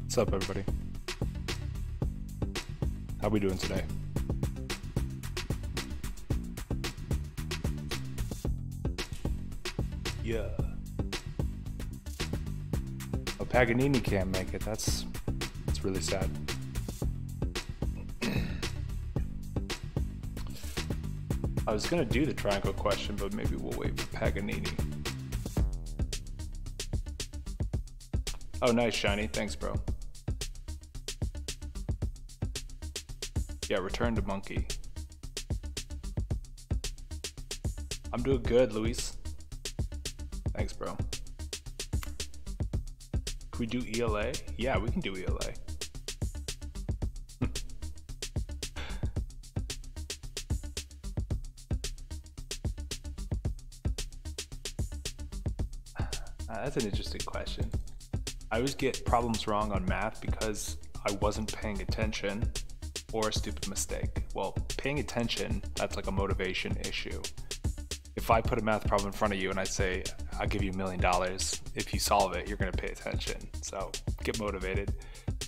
What's up, everybody? How we doing today? Yeah. Oh, Paganini can't make it. That's really sad. I was gonna do the triangle question, but maybe we'll wait for Paganini. Oh, nice, Shiny. Thanks, bro. Yeah, return to monkey. I'm doing good, Luis. Thanks, bro. Can we do ELA? Yeah, we can do ELA. That's an interesting question. I always get problems wrong on math because I wasn't paying attention or a stupid mistake. Well, paying attention, that's like a motivation issue. If I put a math problem in front of you and I say, I'll give you $1 million, if you solve it, you're gonna pay attention. So get motivated.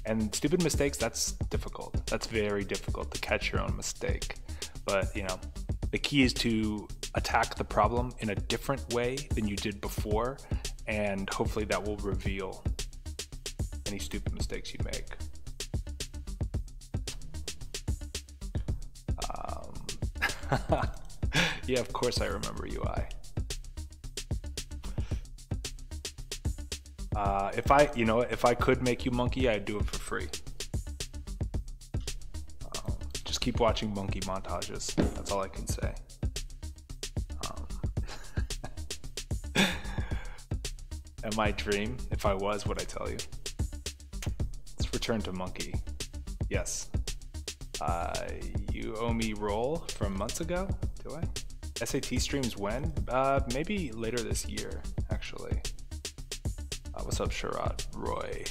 And stupid mistakes, that's difficult. That's very difficult to catch your own mistake. But you know, the key is to attack the problem in a different way than you did before, and hopefully that will reveal any stupid mistakes you make. Yeah, of course I remember UI. If I could make you monkey, I'd do it for free. Just keep watching monkey montages. That's all I can say. And my dream, if I was, would I tell you? Let's return to monkey. Yes. You owe me roll from months ago, do I? SAT streams when? Maybe later this year, actually. What's up, Sherrod? Roy.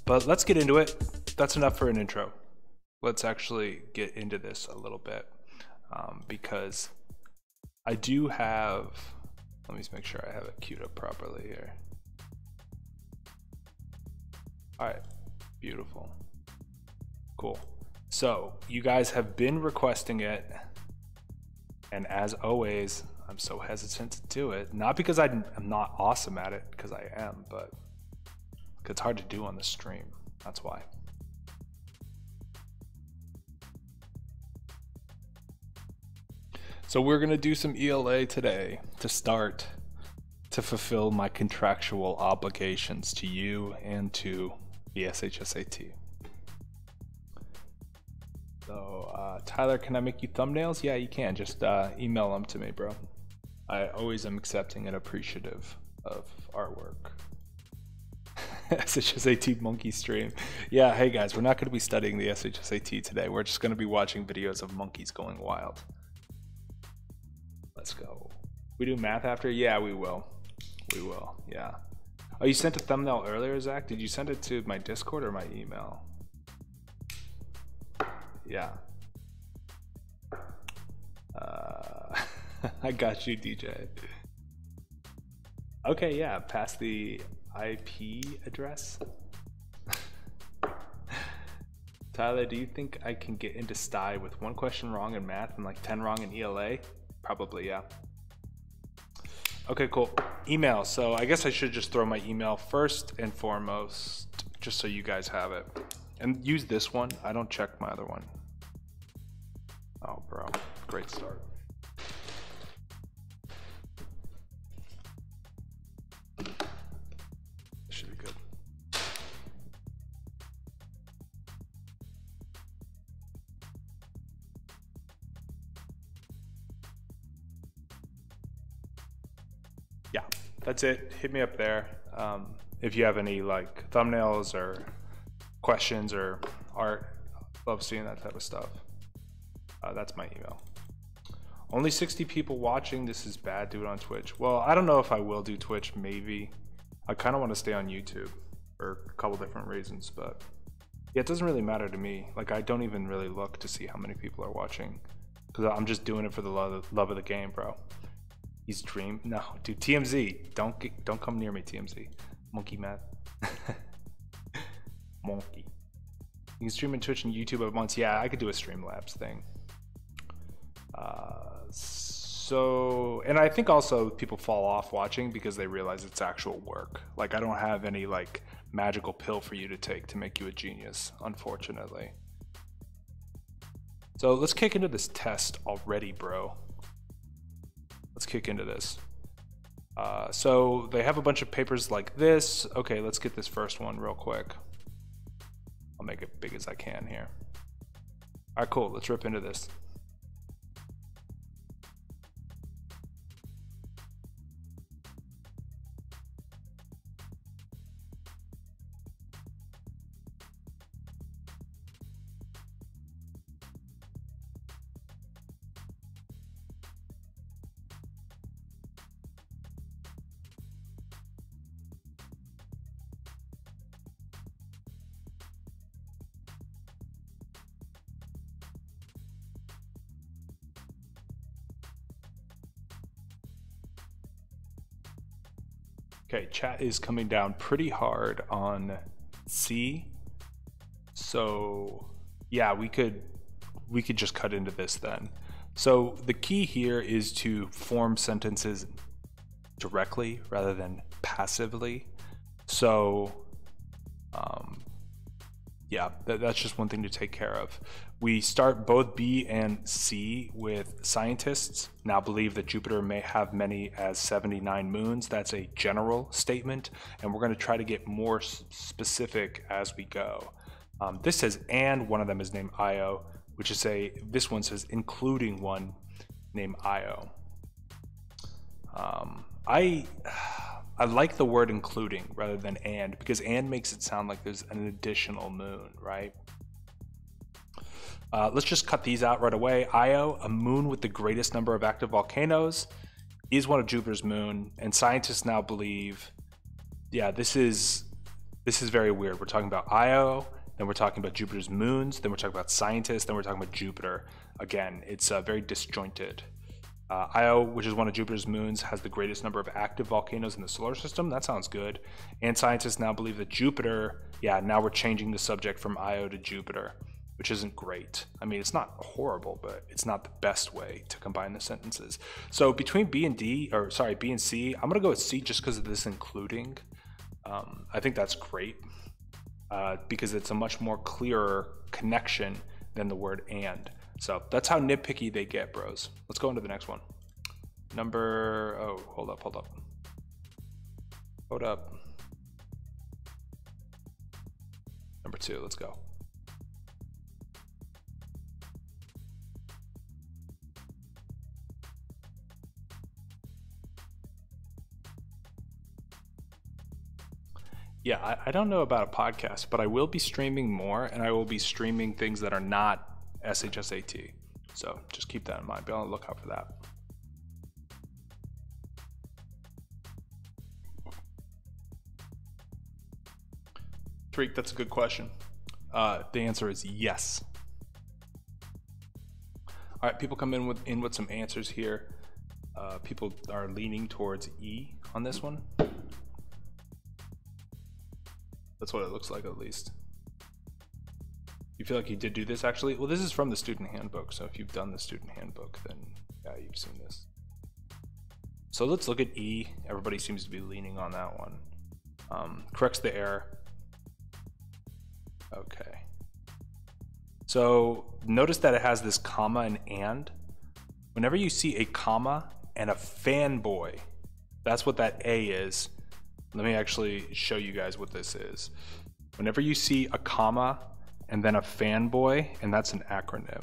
But let's get into it. That's enough for an intro. Let's actually get into this a little bit, because I do have, let me just make sure I have it queued up properly here. All right, beautiful, cool. So you guys have been requesting it, and as always, I'm so hesitant to do it. Not because I'm not awesome at it, because I am, but it's hard to do on the stream. That's why. So we're gonna do some ELA today to start to fulfill my contractual obligations to you and to the SHSAT. So Tyler, can I make you thumbnails? Yeah, you can. Just email them to me, bro. I always am accepting and appreciative of artwork. SHSAT monkey stream. Yeah, hey guys, we're not going to be studying the SHSAT today. We're just going to be watching videos of monkeys going wild. Let's go. We do math after? Yeah, we will. We will, yeah. Oh, you sent a thumbnail earlier, Zach? Did you send it to my Discord or my email? Yeah. I got you, DJ. Okay, yeah, pass the IP address. Tyler, do you think I can get into STY with 1 question wrong in math and like 10 wrong in ELA? Probably, yeah. Okay, cool. Email. So I guess I should just throw my email first and foremost, just so you guys have it. And use this one. I don't check my other one. Oh, bro. Great start. This should be good. Yeah, that's it. Hit me up there. If you have any like thumbnails or questions or art, love seeing that type of stuff. That's my email. Only 60 people watching. This is bad. Do it on Twitch. Well, I don't know if I will do Twitch. Maybe. I kind of want to stay on YouTube for a couple different reasons, but yeah, it doesn't really matter to me. Like, I don't even really look to see how many people are watching because I'm just doing it for the love of the game, bro. He's dream. No, dude. TMZ. Don't come near me, TMZ. Monkey math. Monkey. You can stream on Twitch and YouTube at once. Yeah, I could do a Streamlabs thing. And I think also people fall off watching because they realize it's actual work. Like, I don't have any like magical pill for you to take to make you a genius, unfortunately. So let's kick into this test already, bro. Let's kick into this. So they have a bunch of papers like this. Okay, let's get this first one real quick. I'll make it big as I can here. All right, cool. Let's rip into this. Okay, chat is coming down pretty hard on C. So yeah, we could just cut into this then. So the key here is to form sentences directly rather than passively. So yeah, that's just one thing to take care of. We start both B and C with scientists now believe that Jupiter may have many as 79 moons. That's a general statement, and we're going to try to get more specific as we go. This says, and one of them is named Io, which is this one says including one named Io. I like the word including rather than and, because and makes it sound like there's an additional moon, right? Let's just cut these out right away. Io, a moon with the greatest number of active volcanoes, is one of Jupiter's moon, and scientists now believe, yeah, this is very weird. We're talking about Io, then we're talking about Jupiter's moons, then we're talking about scientists, then we're talking about Jupiter. Again, it's very disjointed. Io, which is one of Jupiter's moons, has the greatest number of active volcanoes in the solar system. That sounds good. And scientists now believe that Jupiter, yeah, now we're changing the subject from Io to Jupiter, which isn't great. I mean, it's not horrible, but it's not the best way to combine the sentences. So between B and C, I'm gonna go with C just because of this including. I think that's great because it's a much more clearer connection than the word and. So that's how nitpicky they get, bros. Let's go into the next one. Hold up. Number 2, let's go. Yeah, I don't know about a podcast, but I will be streaming more, and I will be streaming things that are not SHSAT. So just keep that in mind. Be on the lookout for that. Tariq, that's a good question. The answer is yes. All right, people come in with some answers here. People are leaning towards E on this one. That's what it looks like, at least. You feel like you did do this actually? Well, this is from the student handbook, so if you've done the student handbook, then yeah, you've seen this. So let's look at E. Everybody seems to be leaning on that one. Corrects the error. Okay. So notice that it has this comma and. Whenever you see a comma and a fanboy, that's what that A is. Let me actually show you guys what this is. Whenever you see a comma and then a fanboy, and that's an acronym.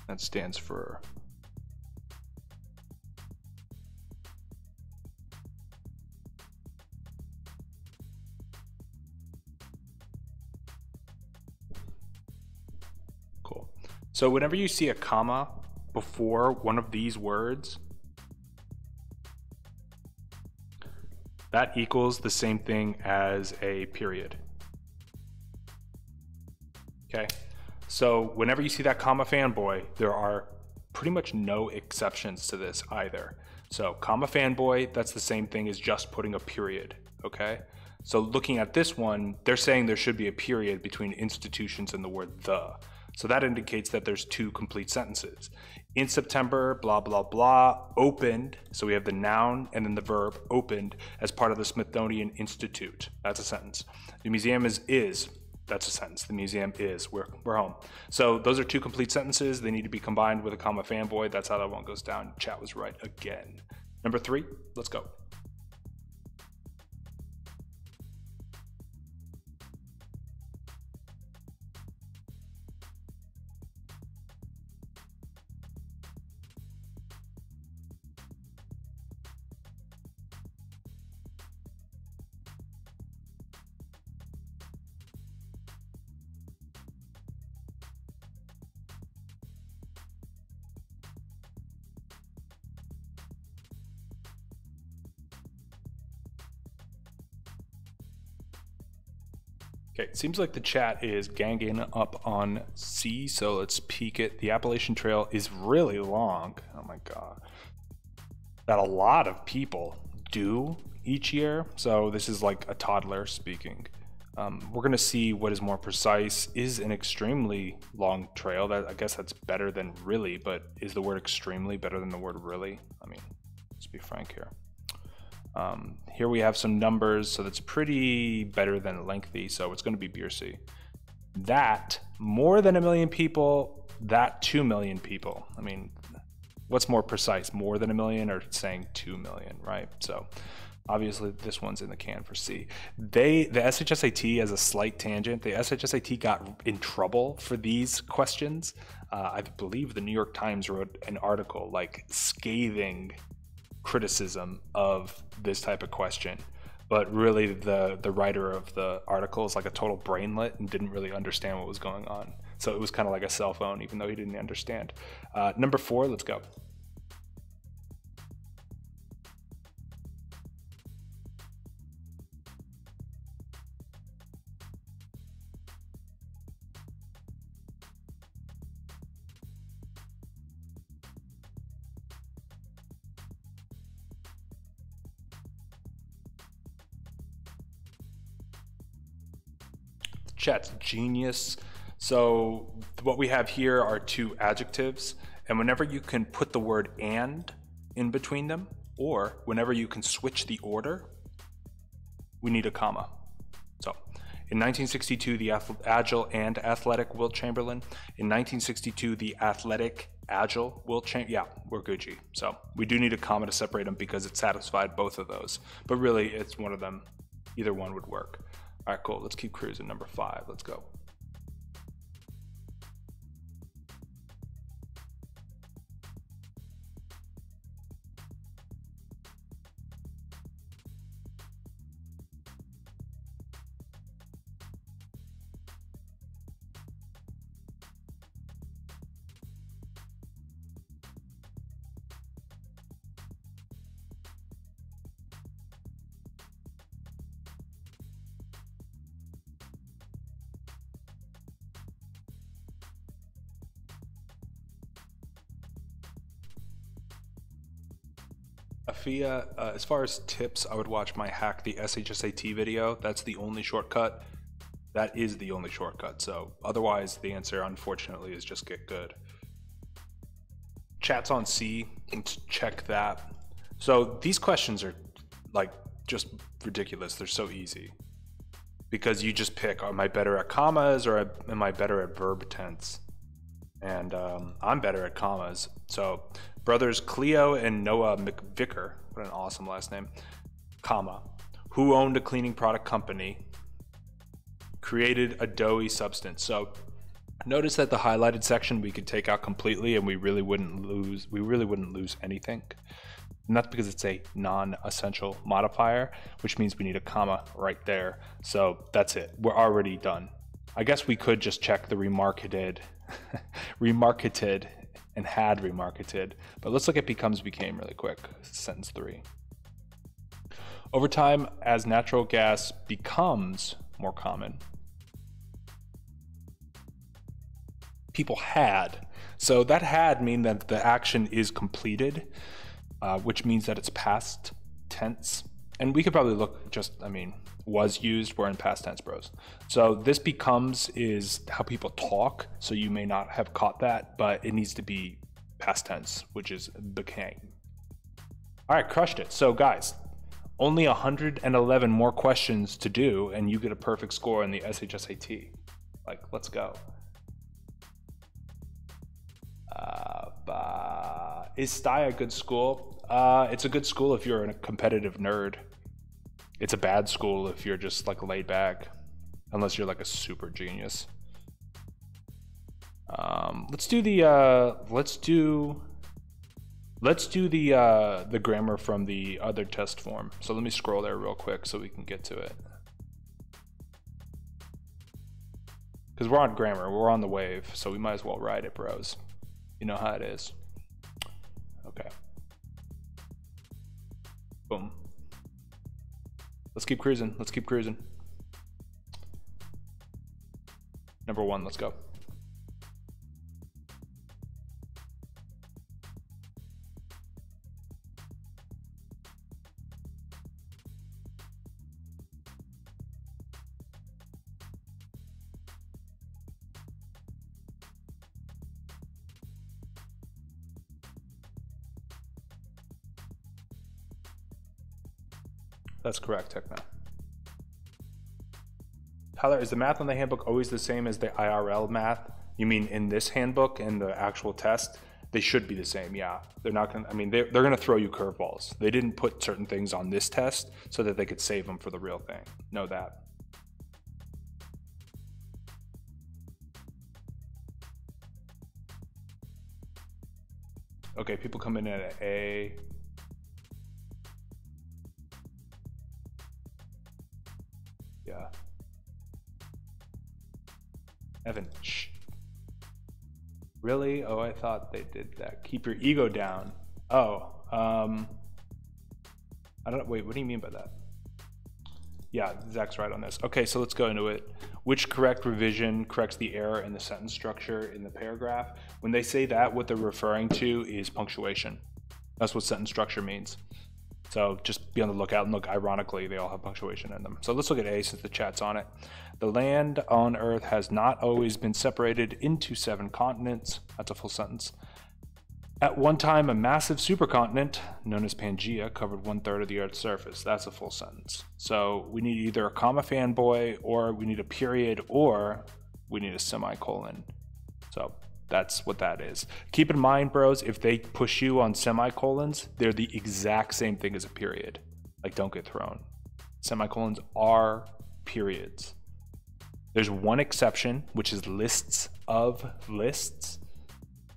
That stands for cool. So whenever you see a comma before one of these words, that equals the same thing as a period. Okay, so whenever you see that comma fanboy, there are pretty much no exceptions to this either. So comma fanboy, that's the same thing as just putting a period, okay? So looking at this one, they're saying there should be a period between institutions and the word the. So that indicates that there's two complete sentences. In September, blah, blah, blah, opened. So we have the noun and then the verb, opened, as part of the Smithsonian Institute. That's a sentence. The museum is. That's a sentence. The museum is. We're home. So those are two complete sentences. They need to be combined with a comma fanboy. That's how that one goes down. Chat was right again. Number 3, let's go. Okay, it seems like the chat is ganging up on C, so let's peek it. The Appalachian Trail is really long. Oh my God. That a lot of people do each year. So this is like a toddler speaking. We're gonna see what is more precise. Is an extremely long trail. That, I guess that's better than really, but is the word extremely better than the word really? I mean, let's be frank here. Here we have some numbers, so that's pretty better than lengthy, so it's going to be B or C. That, more than 1 million people, that 2 million people. I mean, what's more precise, more than 1 million or saying 2 million, right? So obviously this one's in the can for C. The SHSAT, as a slight tangent, the SHSAT got in trouble for these questions. I believe the New York Times wrote an article like scathing criticism of this type of question, but really the writer of the article is like a total brainlet and didn't really understand what was going on. So it was kind of like a cell phone, even though he didn't understand. Number 4, let's go. Chat's genius. So what we have here are 2 adjectives, and whenever you can put the word and in between them, or whenever you can switch the order, we need a comma. So in 1962, the agile and athletic Wilt Chamberlain. In 1962, the athletic agile Wilt Chamberlain. Yeah, we're Gucci. So we do need a comma to separate them because it satisfied both of those. But really, it's one of them. Either one would work. All right, cool. Let's keep cruising. Number 5. Let's go. Afia, as far as tips, I would watch my Hack the SHSAT video. That's the only shortcut. That is the only shortcut. So otherwise, the answer, unfortunately, is just get good. Chat's on C. Let's check that. So these questions are like just ridiculous. They're so easy because you just pick, am I better at commas or am I better at verb tense? And I'm better at commas. So brothers Cleo and Noah McVicker, what an awesome last name, comma, who owned a cleaning product company, created a doughy substance. So notice that the highlighted section we could take out completely and we really wouldn't lose anything. And that's because it's a non-essential modifier, which means we need a comma right there. So that's it, we're already done. I guess we could just check the remarketed and had remarketed, but let's look at becomes became really quick. Sentence 3. Over time, as natural gas becomes more common, people had. So that had mean that the action is completed, which means that it's past tense, And we could probably look just, I mean, was used, we're in past tense, bros. So this becomes is how people talk. So you may not have caught that, but it needs to be past tense, which is became. All right, crushed it. So guys, only 111 more questions to do and you get a perfect score in the SHSAT. Like, let's go. Is STI a good school? It's a good school if you're a competitive nerd. It's a bad school if you're just like laid back, unless you're like a super genius. Let's do the grammar from the other test form. So let me scroll there real quick so we can get to it. Because we're on grammar, we're on the wave, so we might as well ride it, bros. You know how it is. Okay. Boom. Let's keep cruising. Let's keep cruising. Number 1, let's go. That's correct, Techno. Tyler, is the math on the handbook always the same as the IRL math? You mean in this handbook and the actual test? They should be the same, yeah. They're not gonna, I mean, they're gonna throw you curveballs. They didn't put certain things on this test so that they could save them for the real thing. Know that. Okay, people come in at an A. Yeah. Evan, shh. Really? Oh, I thought they did that. Keep your ego down. Oh, I don't, wait, what do you mean by that? Yeah, Zach's right on this. Okay, so let's go into it. Which correct revision corrects the error in the sentence structure in the paragraph? When they say that, what they're referring to is punctuation. That's what sentence structure means. So just be on the lookout, and look, ironically, they all have punctuation in them. So let's look at A since the chat's on it. The land on Earth has not always been separated into 7 continents. That's a full sentence. At one time, a massive supercontinent, known as Pangea, covered 1/3 of the Earth's surface. That's a full sentence. So we need either a comma fanboy, or we need a period, or we need a semicolon. So that's what that is. Keep in mind, bros, if they push you on semicolons, they're the exact same thing as a period. Like, don't get thrown. Semicolons are periods. There's one exception, which is lists of lists,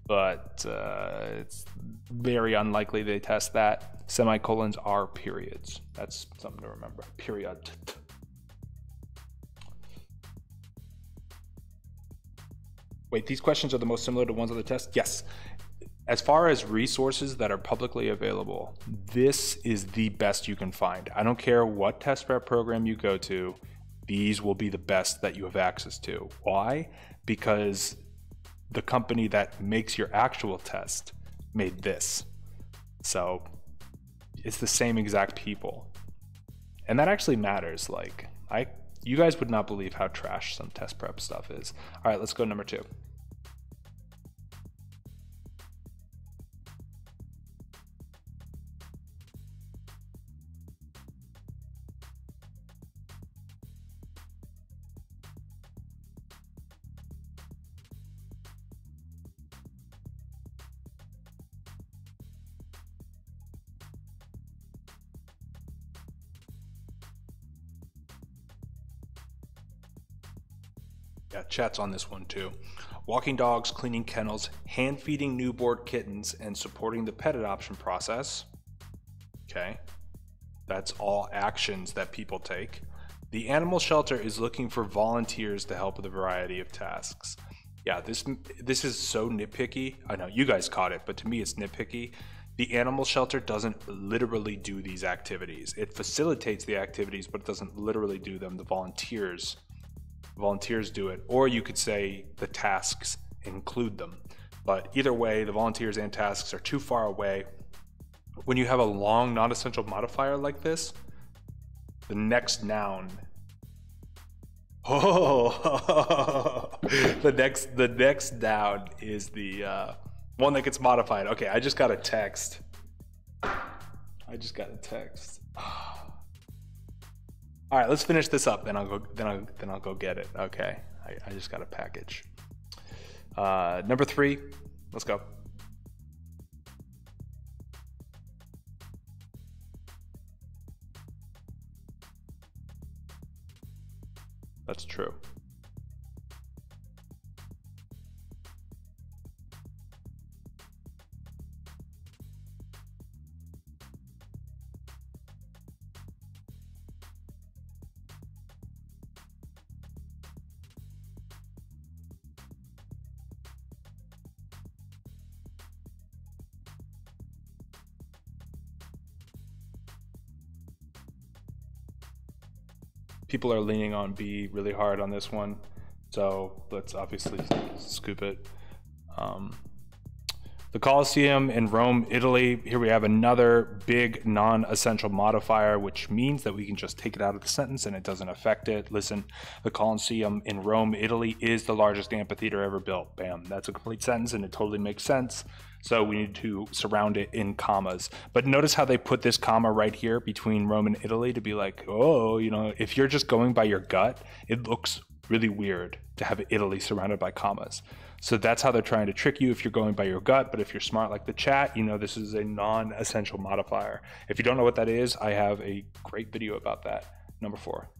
but it's very unlikely they test that. Semicolons are periods. That's something to remember. Period. Wait, these questions are the most similar to ones on the test? Yes. As far as resources that are publicly available, this is the best you can find. I don't care what test prep program you go to, these will be the best that you have access to. Why? Because the company that makes your actual test made this. So it's the same exact people. And that actually matters. Like, you guys would not believe how trash some test prep stuff is. All right, let's go number 2. Yeah, chat's on this one too. Walking dogs, cleaning kennels, hand feeding newborn kittens, and supporting the pet adoption process. Okay, that's all actions that people take. The animal shelter is looking for volunteers to help with a variety of tasks. Yeah, this is so nitpicky. I know you guys caught it, but to me it's nitpicky. The animal shelter doesn't literally do these activities. It facilitates the activities, but it doesn't literally do them. The volunteers do it, or you could say the tasks include them. But either way, the volunteers and tasks are too far away. When you have a long non-essential modifier like this, The next noun. Oh, the next noun is the one that gets modified. Okay, I just got a text. All right, let's finish this up. Then I'll go get it. Okay, I just got a package. Number 3. Let's go. That's true. People are leaning on B really hard on this one, so let's obviously scoop it. The Colosseum in Rome, Italy. Here we have another big non-essential modifier, which means that we can just take it out of the sentence and it doesn't affect it. Listen, the Colosseum in Rome, Italy is the largest amphitheater ever built. Bam, that's a complete sentence and it totally makes sense. So we need to surround it in commas. But notice how they put this comma right here between Rome and Italy to be like, oh, you know, if you're just going by your gut, it looks really weird to have Italy surrounded by commas. So that's how they're trying to trick you if you're going by your gut. But if you're smart like the chat, you know this is a non-essential modifier. If you don't know what that is, I have a great video about that. Number 4.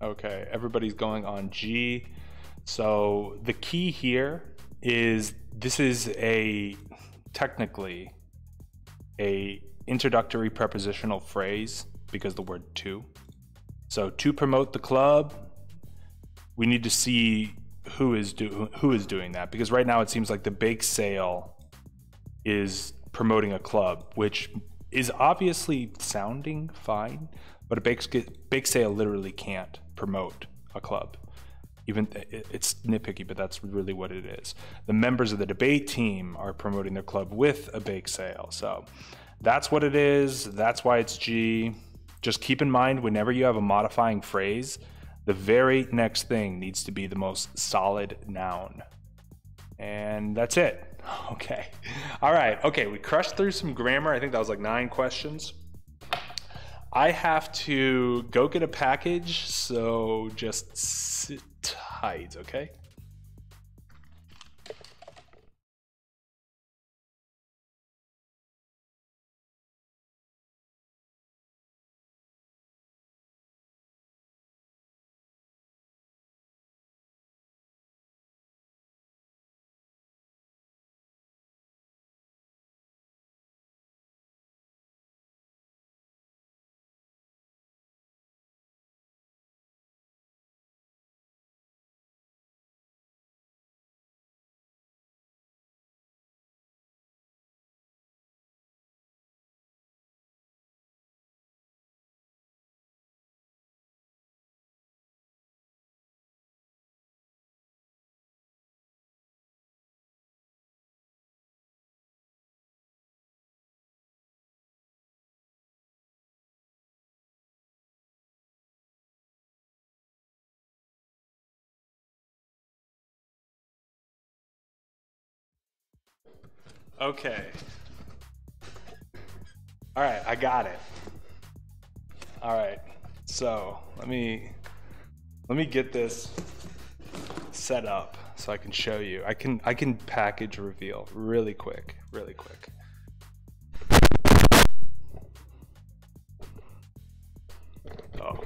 Okay, everybody's going on G. So the key here is this is technically a introductory prepositional phrase because the word to. So to promote the club, we need to see who is doing that, because right now it seems like the bake sale is promoting a club, which is obviously sounding fine, but a bake sale literally can't promote a club. Even it's nitpicky, but that's really what it is. The members of the debate team are promoting their club with a bake sale. So that's what it is. That's why it's G. Just keep in mind, whenever you have a modifying phrase, the very next thing needs to be the most solid noun. And that's it. Okay. All right. Okay, we crushed through some grammar. I think that was like 9 questions. I have to go get a package, so just sit tight, okay? Okay. All right, I got it. All right, so let me get this set up so I can show you. I can package reveal really quick. Oh,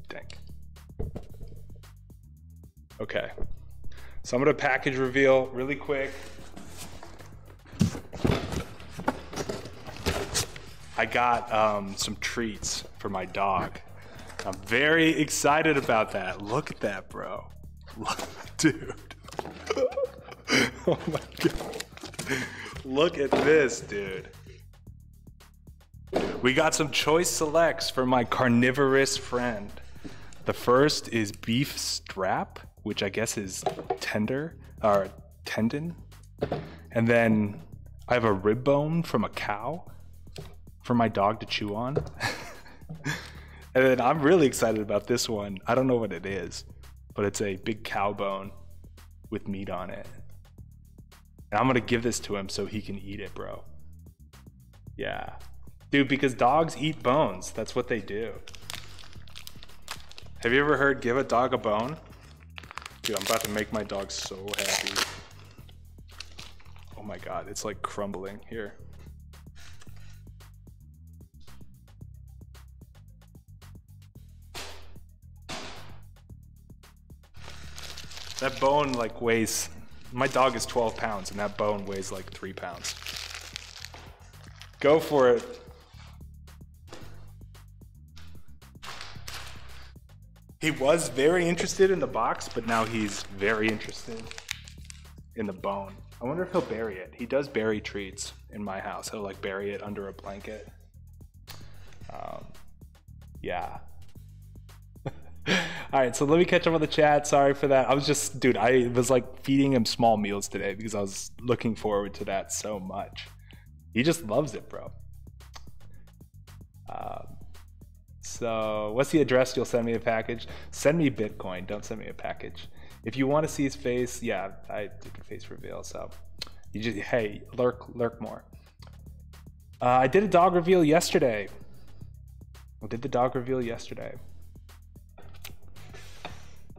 dang. Okay, so I'm gonna package reveal really quick. I got some treats for my dog. I'm very excited about that. Look at that, bro. Dude. Oh my God. Look at this, dude. We got some choice selects for my carnivorous friend. The first is beef strap, which I guess is tendon. And then I have a rib bone from a cow for my dog to chew on. And then I'm really excited about this one. I don't know what it is, but it's a big cow bone with meat on it. And I'm gonna give this to him so he can eat it, bro. Yeah. Dude, because dogs eat bones. That's what they do. Have you ever heard give a dog a bone? Dude, I'm about to make my dog so happy. Oh my God, it's like crumbling here. That bone like weighs, my dog is 12 pounds and that bone weighs like 3 pounds. Go for it. He was very interested in the box, but now he's very interested in the bone. I wonder if he'll bury it. He does bury treats in my house. He'll like bury it under a blanket. Yeah. All right, so let me catch up with the chat. Sorry for that. I was just, dude, I was like feeding him small meals today because I was looking forward to that so much. He just loves it, bro. So what's the address you'll send me a package? Send me Bitcoin, don't send me a package. If you want to see his face, yeah, I did a face reveal, so you just, hey, lurk more. I did a dog reveal yesterday. I did the dog reveal yesterday.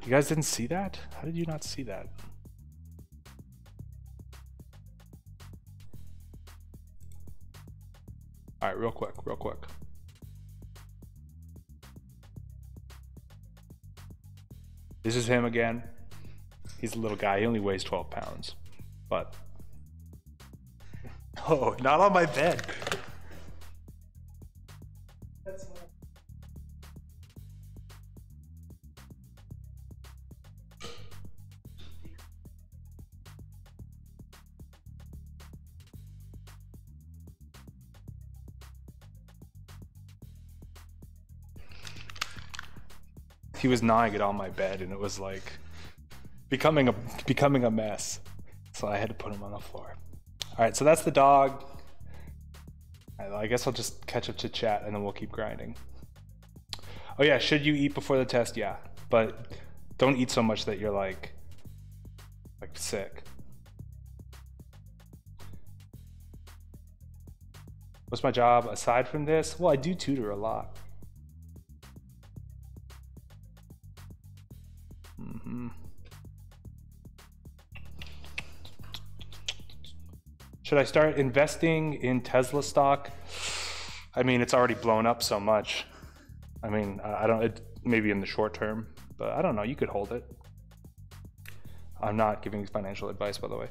You guys didn't see that? How did you not see that? All right, real quick. This is him again. He's a little guy, he only weighs 12 pounds, but, oh, not on my bed. He was gnawing it on my bed and it was like becoming a mess. So I had to put him on the floor. All right, so that's the dog. I guess I'll just catch up to chat and then we'll keep grinding. Oh yeah, should you eat before the test? Yeah, but don't eat so much that you're like sick. What's my job aside from this? Well, I do tutor a lot. Should I start investing in Tesla stock? I mean, it's already blown up so much. I mean, I don't, maybe in the short term, but I don't know, you could hold it. I'm not giving financial advice, by the way.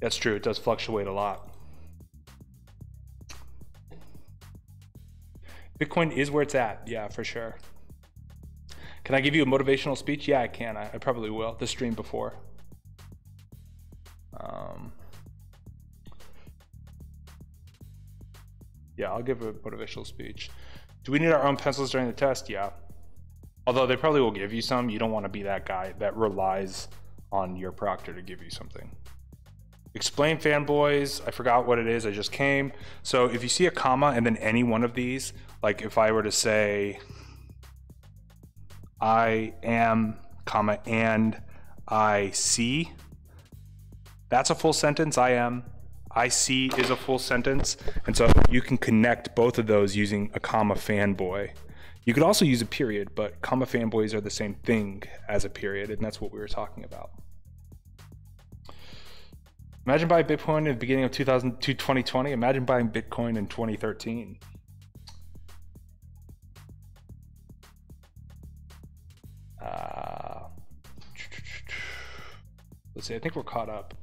That's true, it does fluctuate a lot. Bitcoin is where it's at, yeah, for sure. Can I give you a motivational speech? Yeah, I can. I probably will. The stream before. Yeah, I'll give a motivational speech. Do we need our own pencils during the test? Yeah. Although they probably will give you some. You don't want to be that guy that relies on your proctor to give you something. Explain fanboys. I forgot what it is. I just came. So if you see a comma and then any one of these, like if I were to say, I am, comma, and I see. That's a full sentence, I am. I see is a full sentence. And so you can connect both of those using a comma fanboy. You could also use a period, but comma fanboys are the same thing as a period, and that's what we were talking about. Imagine buying Bitcoin in the beginning of 2020. Imagine buying Bitcoin in 2013. Let's see, I think we're caught up.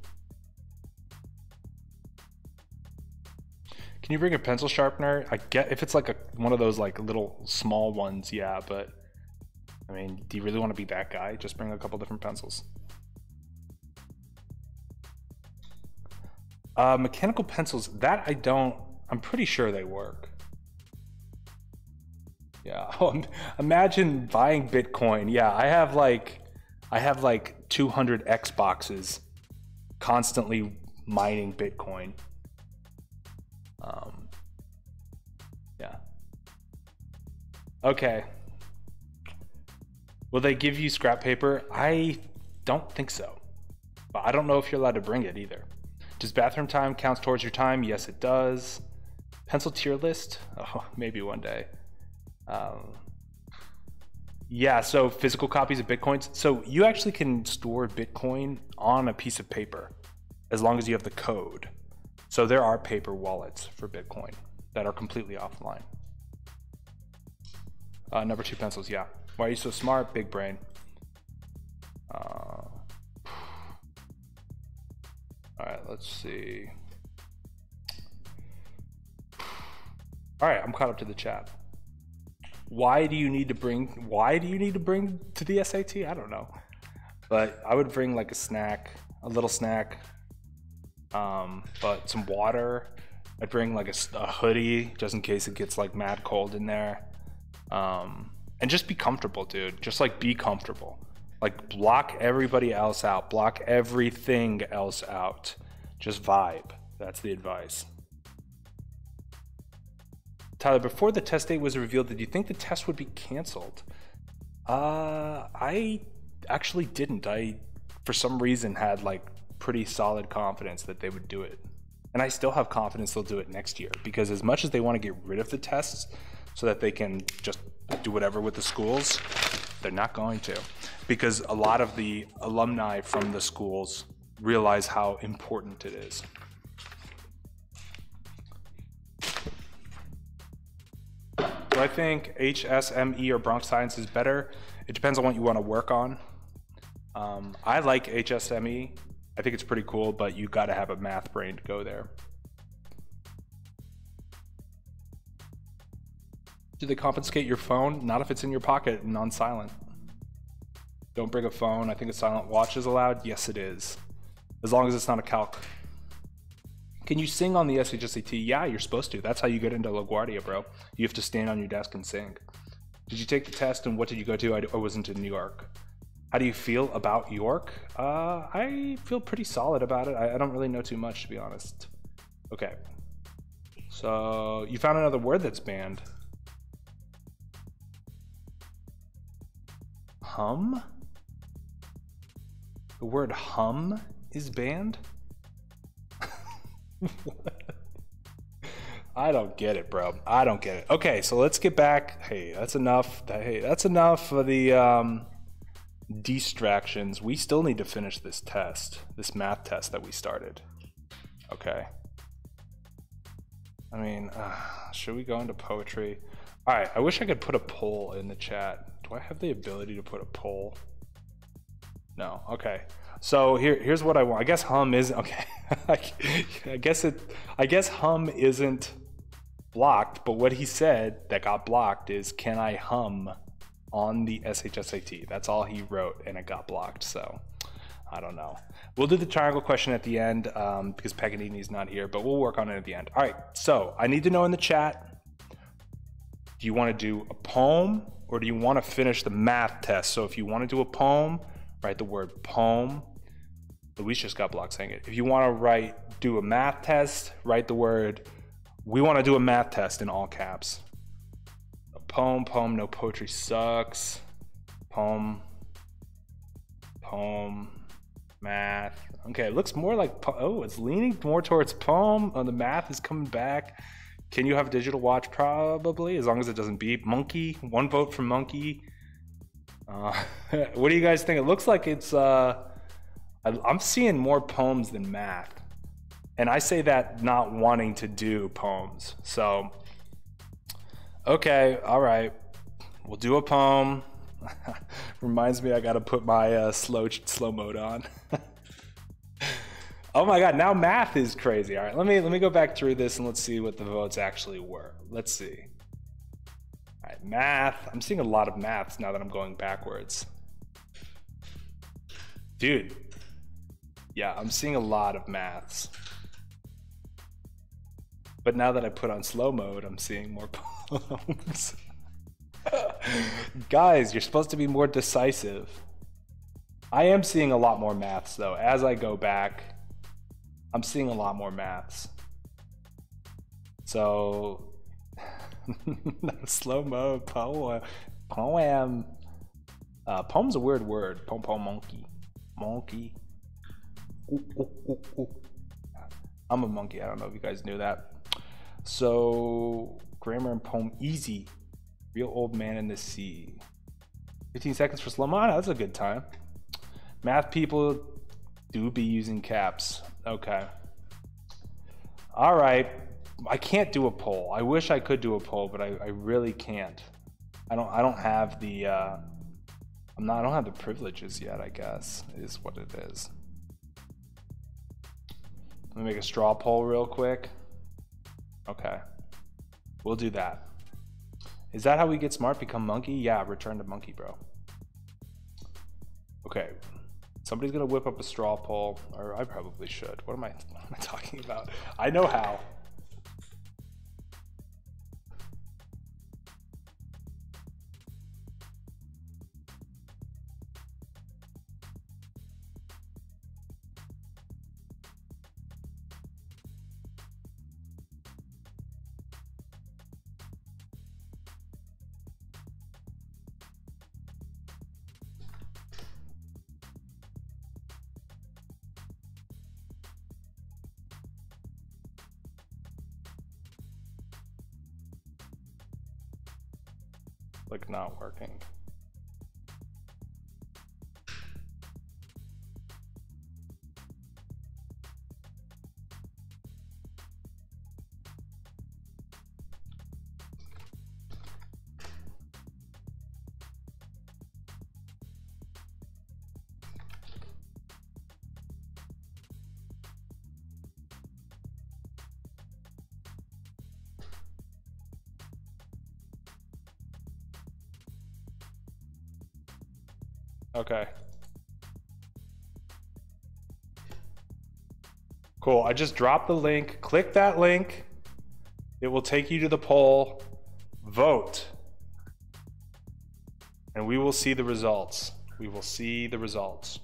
Can you bring a pencil sharpener? I get if it's like one of those like little small ones, yeah, but I mean, do you really want to be that guy? Just bring a couple different pencils. Mechanical pencils, that I'm pretty sure they work. Yeah, imagine buying Bitcoin. Yeah, I have like 200 Xboxes constantly mining Bitcoin. Yeah. Okay. Will they give you scrap paper? I don't think so. But I don't know if you're allowed to bring it either. Does bathroom time count towards your time? Yes, it does. Pencil tier list? Oh, maybe one day. Yeah, so physical copies of Bitcoins. So you actually can store Bitcoin on a piece of paper as long as you have the code. So there are paper wallets for Bitcoin that are completely offline. Number 2 pencils, yeah. Why are you so smart? Big brain. All right, let's see. All right, I'm caught up to the chat. Why do you need to bring to the SAT? I don't know. But I would bring like a little snack, but some water. I'd bring like a hoodie just in case it gets like mad cold in there. And just be comfortable, dude. Just like be comfortable. Like block everybody else out. Block everything else out. Just vibe. That's the advice. Tyler, before the test date was revealed, did you think the test would be canceled? I actually didn't. I, for some reason, had like pretty solid confidence that they would do it. And I still have confidence they'll do it next year, because as much as they want to get rid of the tests so that they can just do whatever with the schools, they're not going to. Because a lot of the alumni from the schools realize how important it is. Do I think HSME or Bronx Science is better? It depends on what you want to work on. I like HSME. I think it's pretty cool, but you got to have a math brain to go there. Do they confiscate your phone? Not if it's in your pocket and on silent. Don't bring a phone. I think a silent watch is allowed. Yes, it is. As long as it's not a calc. Can you sing on the SHSAT? Yeah, you're supposed to. That's how you get into LaGuardia, bro. You have to stand on your desk and sing. Did you take the test and what did you go to? I wasn't in New York. How do you feel about York? I feel pretty solid about it. I don't really know too much, to be honest. Okay. So you found another word that's banned. Hum? The word hum is banned? I don't get it, bro. I don't get it. Okay, so let's get back. Hey, that's enough. Hey, that's enough of the distractions. We still need to finish this test, this math test that we started. Okay. I mean, should we go into poetry? All right, I wish I could put a poll in the chat. Do I have the ability to put a poll? No, okay. So here's what I want. I guess hum isn't, okay. I guess hum isn't blocked, but what he said that got blocked is, can I hum on the SHSAT? That's all he wrote and it got blocked, so I don't know. We'll do the triangle question at the end because Paganini's not here, but we'll work on it at the end. All right, so I need to know in the chat, do you want to do a poem or do you want to finish the math test? So if you want to do a poem, write the word poem. Luis just got blocked saying it. If you want to do a math test, write the word, we want to do a math test in all caps. A poem, no poetry sucks. Poem, math. Okay, it looks more like, oh, it's leaning more towards poem. Oh, the math is coming back. Can you have a digital watch? Probably, as long as it doesn't beep. Monkey, 1 vote for monkey. What do you guys think? It looks like it's, I'm seeing more poems than math. And I say that not wanting to do poems. So, okay, all right. We'll do a poem. Reminds me I gotta put my slow mode on. Oh my God, now math is crazy. All right, let me go back through this and let's see what the votes actually were. Let's see. All right, math. I'm seeing a lot of maths now that I'm going backwards. Dude, yeah, I'm seeing a lot of maths. But now that I put on slow mode, I'm seeing more poems. Guys, you're supposed to be more decisive. I am seeing a lot more maths though. As I go back, I'm seeing a lot more maths. So, slow mode, poem. Poem's a weird word. Pom monkey. Monkey. Ooh, ooh, ooh, ooh. I'm a monkey. I don't know if you guys knew that. So, grammar and poem easy. Real old man in the sea. 15 seconds for slow mo. That's a good time. Math people do be using caps. Okay. All right. I can't do a poll. I wish I could do a poll, but I really can't. I don't have the I don't have the privileges yet, I guess, is what it is. Let me make a straw poll real quick. Okay. We'll do that. Is that how we get smart? Become monkey? Yeah, return to monkey, bro. Okay. Somebody's gonna whip up a straw poll, or I probably should. What am I talking about? I know how. Like not working. Okay. Cool. I just dropped the link. Click that link. It will take you to the poll. Vote. And we will see the results. We will see the results.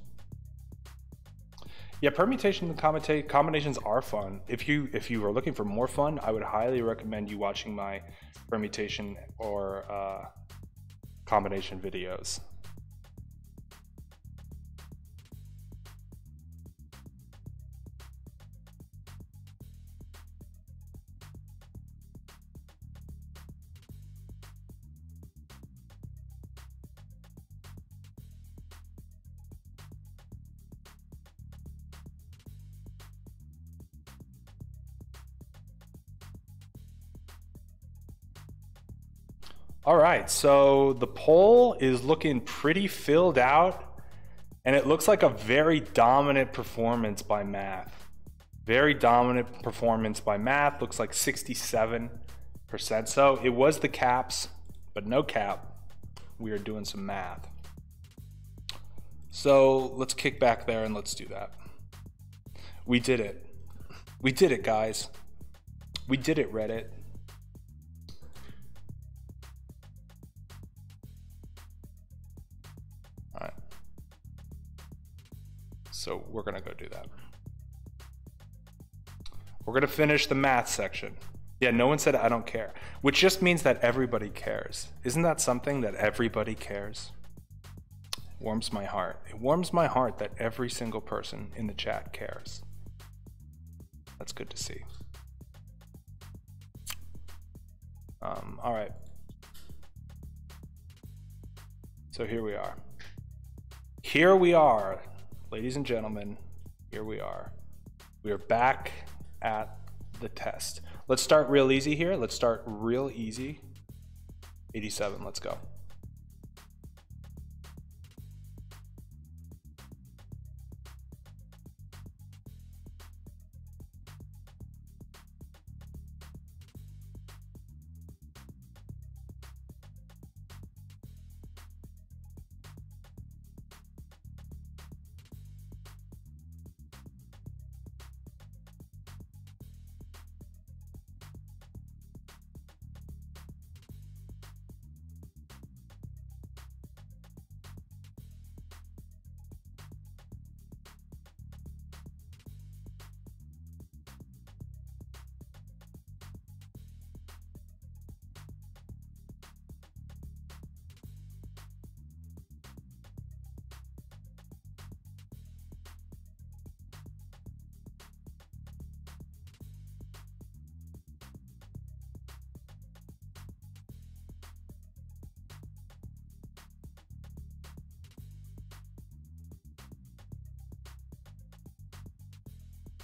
Yeah, permutation and combinations are fun. If you are looking for more fun, I would highly recommend you watching my permutation or combination videos. All right, so the poll is looking pretty filled out, and it looks like a very dominant performance by math. Very dominant performance by math, looks like 67%. So it was the caps, but no cap. We are doing some math. So let's kick back there and let's do that. We did it. We did it, guys. We did it, Reddit. All right. So we're gonna go do that. We're gonna finish the math section. Yeah, no one said I don't care, which just means that everybody cares. Isn't that something, that everybody cares? It warms my heart. It warms my heart that every single person in the chat cares. That's good to see. All right. So here we are. Here we are, ladies and gentlemen, here we are. We are back at the test. Let's start real easy here. Let's start real easy. 87, let's go.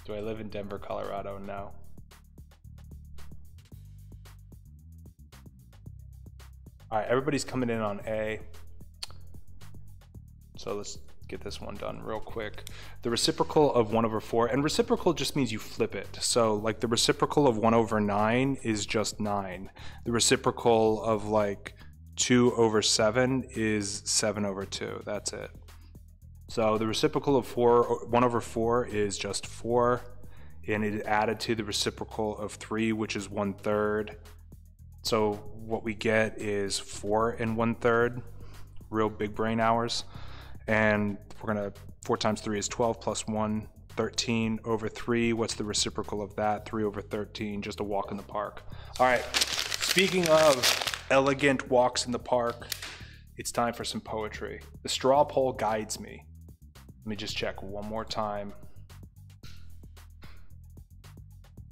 Do I live in Denver, Colorado? No. All right, everybody's coming in on A. So let's get this one done real quick. The reciprocal of 1/4, and reciprocal just means you flip it. So like the reciprocal of 1/9 is just 9. The reciprocal of like 2/7 is 7/2. That's it. So the reciprocal of 1/4 is just 4, and it added to the reciprocal of 3, which is 1/3. So what we get is 4 1/3, real big brain hours. And we're gonna, 4 times 3 is 12 plus 1, 13/3. What's the reciprocal of that? 3/13, just a walk in the park. All right, speaking of elegant walks in the park, it's time for some poetry. The straw poll guides me. Let me just check one more time.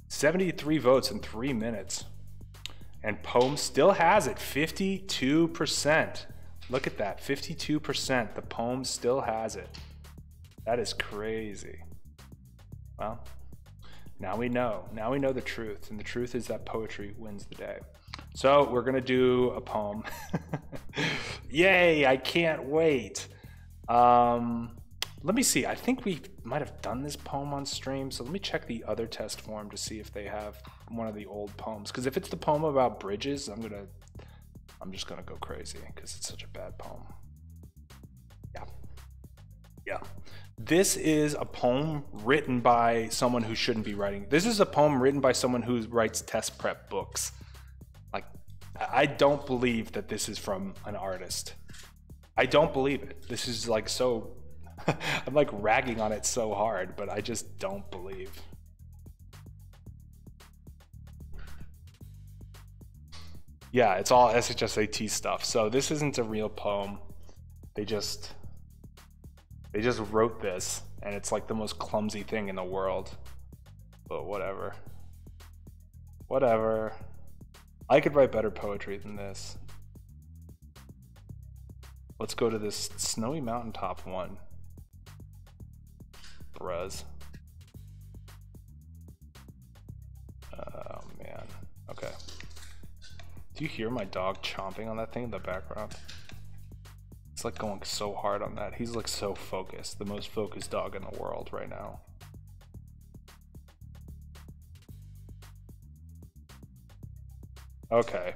73 votes in 3 minutes. And poem still has it, 52%. Look at that, 52%. The poem still has it. That is crazy. Well, now we know. Now we know the truth. And the truth is that poetry wins the day. So we're gonna do a poem. Yay, I can't wait. Let me see, I think we might have done this poem on stream, so let me check the other test form to see if they have one of the old poems. Because if it's the poem about bridges, I'm just gonna go crazy because it's such a bad poem. Yeah. This is a poem written by someone who shouldn't be writing. This is a poem written by someone who writes test prep books. Like, I don't believe that this is from an artist. I don't believe it. This is like so, I'm like ragging on it so hard, but I just don't believe. Yeah, it's all SHSAT stuff. So this isn't a real poem. They just wrote this, and it's like the most clumsy thing in the world. But whatever. Whatever. I could write better poetry than this. Let's go to this snowy mountaintop one. Bruz. Oh man. Okay. Do you hear my dog chomping on that thing in the background? It's like going so hard on that. He's like so focused. The most focused dog in the world right now. Okay.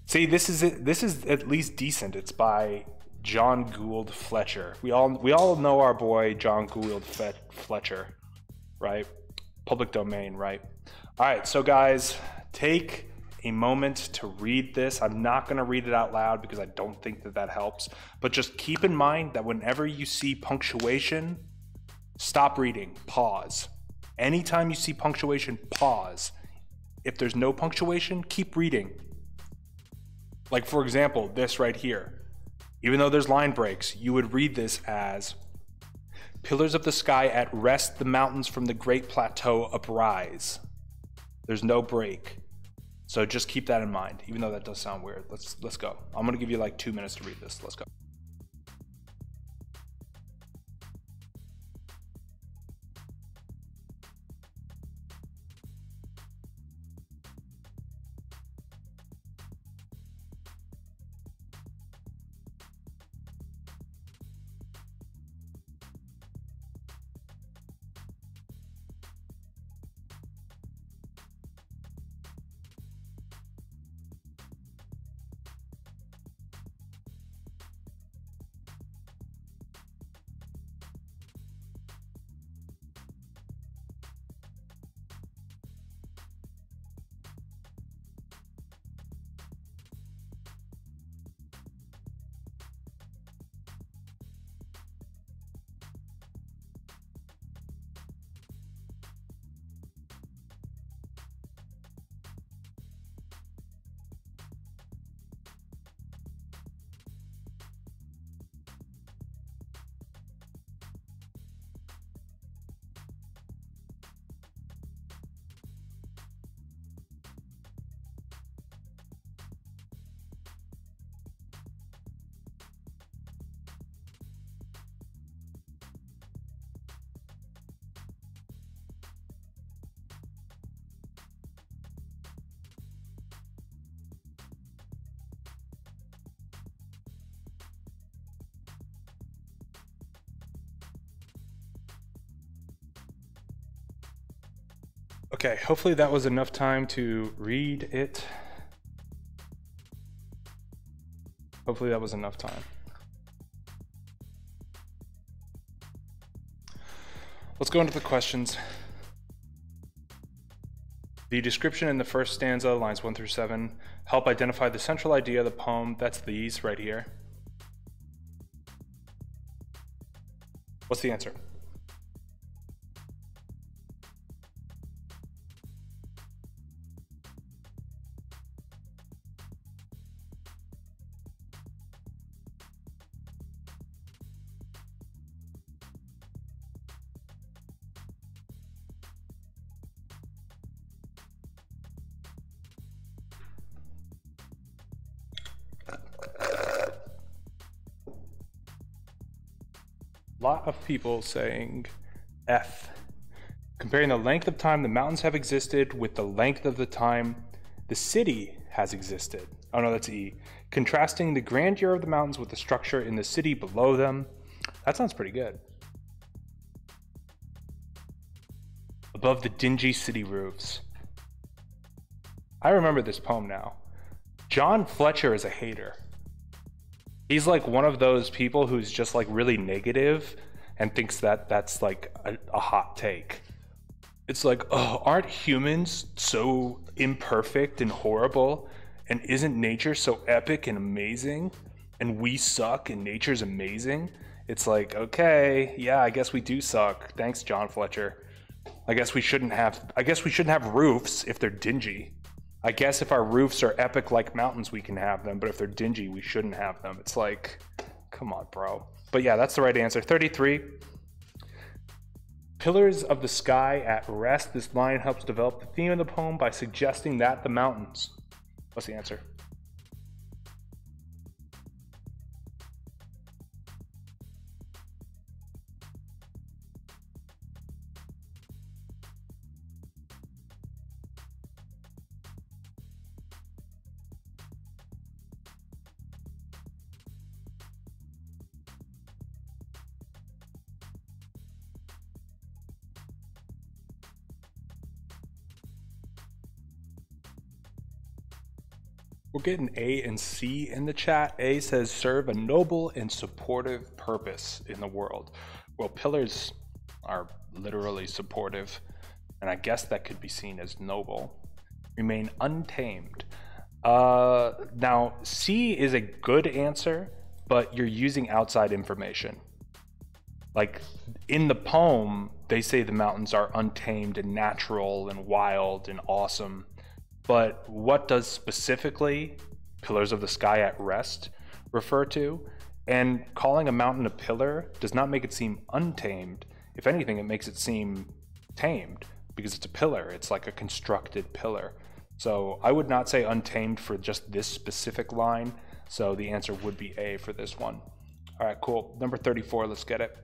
See, this is it. This is at least decent. It's by John Gould Fletcher. We all know our boy John Gould Fletcher, right? Public domain, right? All right, so guys, take a moment to read this. I'm not going to read it out loud because I don't think that helps, but just keep in mind that whenever you see punctuation, stop reading, pause. Anytime you see punctuation, pause. If there's no punctuation, keep reading. Like for example, this right here. Even though there's line breaks, you would read this as, pillars of the sky at rest, the mountains from the great plateau uprise. There's no break. So just keep that in mind, even though that does sound weird. Let's go. I'm gonna give you like 2 minutes to read this. Let's go. Okay, hopefully that was enough time to read it. Hopefully that was enough time. Let's go into the questions. The description in the first stanza, lines 1 through 7, help identify the central idea of the poem. That's these right here. What's the answer? Lot of people saying F. Comparing the length of time the mountains have existed with the length of the time the city has existed. Oh no, that's E. Contrasting the grandeur of the mountains with the structure in the city below them. That sounds pretty good. Above the dingy city roofs. I remember this poem now. John Fletcher is a hater. He's like one of those people who's just like really negative and thinks that that's like a hot take. It's like, oh, aren't humans so imperfect and horrible? And isn't nature so epic and amazing? And we suck and nature's amazing? It's like, okay, yeah, I guess we do suck. Thanks, John Fletcher. I guess we shouldn't have roofs if they're dingy. I guess if our roofs are epic like mountains, we can have them, but if they're dingy, we shouldn't have them. It's like, come on, bro. But yeah, that's the right answer. 33. Pillars of the sky at rest. This line helps develop the theme of the poem by suggesting that the mountains. What's the answer? We're getting A and C in the chat. A says serve a noble and supportive purpose in the world. Well, pillars are literally supportive, and I guess that could be seen as noble. Remain untamed. Now, C is a good answer, but you're using outside information. Like in the poem, they say the mountains are untamed and natural and wild and awesome. But what does specifically pillars of the sky at rest refer to? And calling a mountain a pillar does not make it seem untamed. If anything, it makes it seem tamed because it's a pillar. It's like a constructed pillar. So I would not say untamed for just this specific line. So the answer would be A for this one. All right, cool. Number 34, let's get it.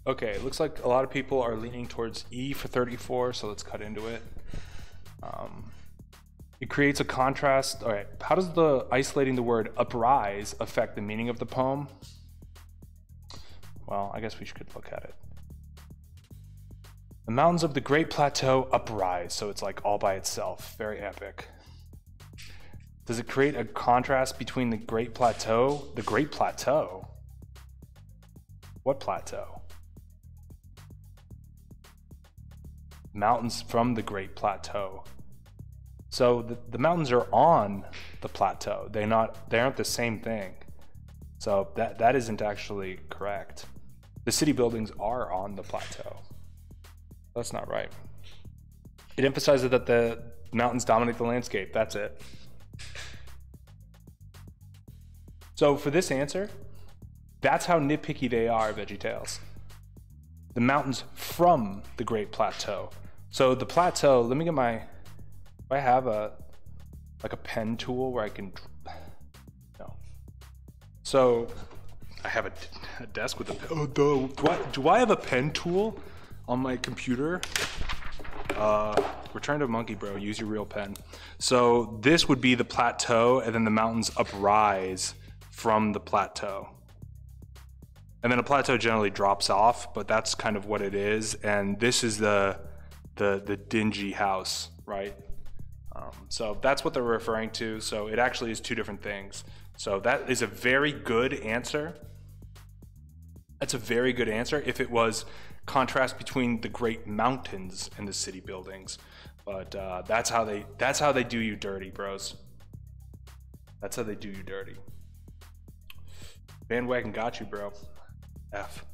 Okay, it looks like a lot of people are leaning towards E for 34, so let's cut into it. It creates a contrast. All right, how does the isolating the word uprise affect the meaning of the poem? Well, I guess we should look at it. The mountains of the Great Plateau uprise, so it's like all by itself, very epic. Does it create a contrast between the Great Plateau? The Great Plateau? What plateau? Mountains from the Great Plateau. So the mountains are on the plateau. They aren't the same thing. So that isn't actually correct. The city buildings are on the plateau. That's not right. It emphasizes that the mountains dominate the landscape. That's it. So for this answer, that's how nitpicky they are, VeggieTales. The mountains from the Great Plateau. So the plateau, let me get my, I have like a pen tool where I can, no. So I have a desk with a pen. Oh, do I have a pen tool on my computer? Return to monkey, bro, use your real pen. So this would be the plateau, and then the mountains uprise from the plateau. And then a plateau generally drops off, but that's kind of what it is. And this is the dingy house, right? So that's what they're referring to. So it actually is two different things. So that is a very good answer. That's a very good answer if it was contrast between the great mountains and the city buildings. But that's how they do you dirty, bros. That's how they do you dirty. Bandwagon got you, bro. F.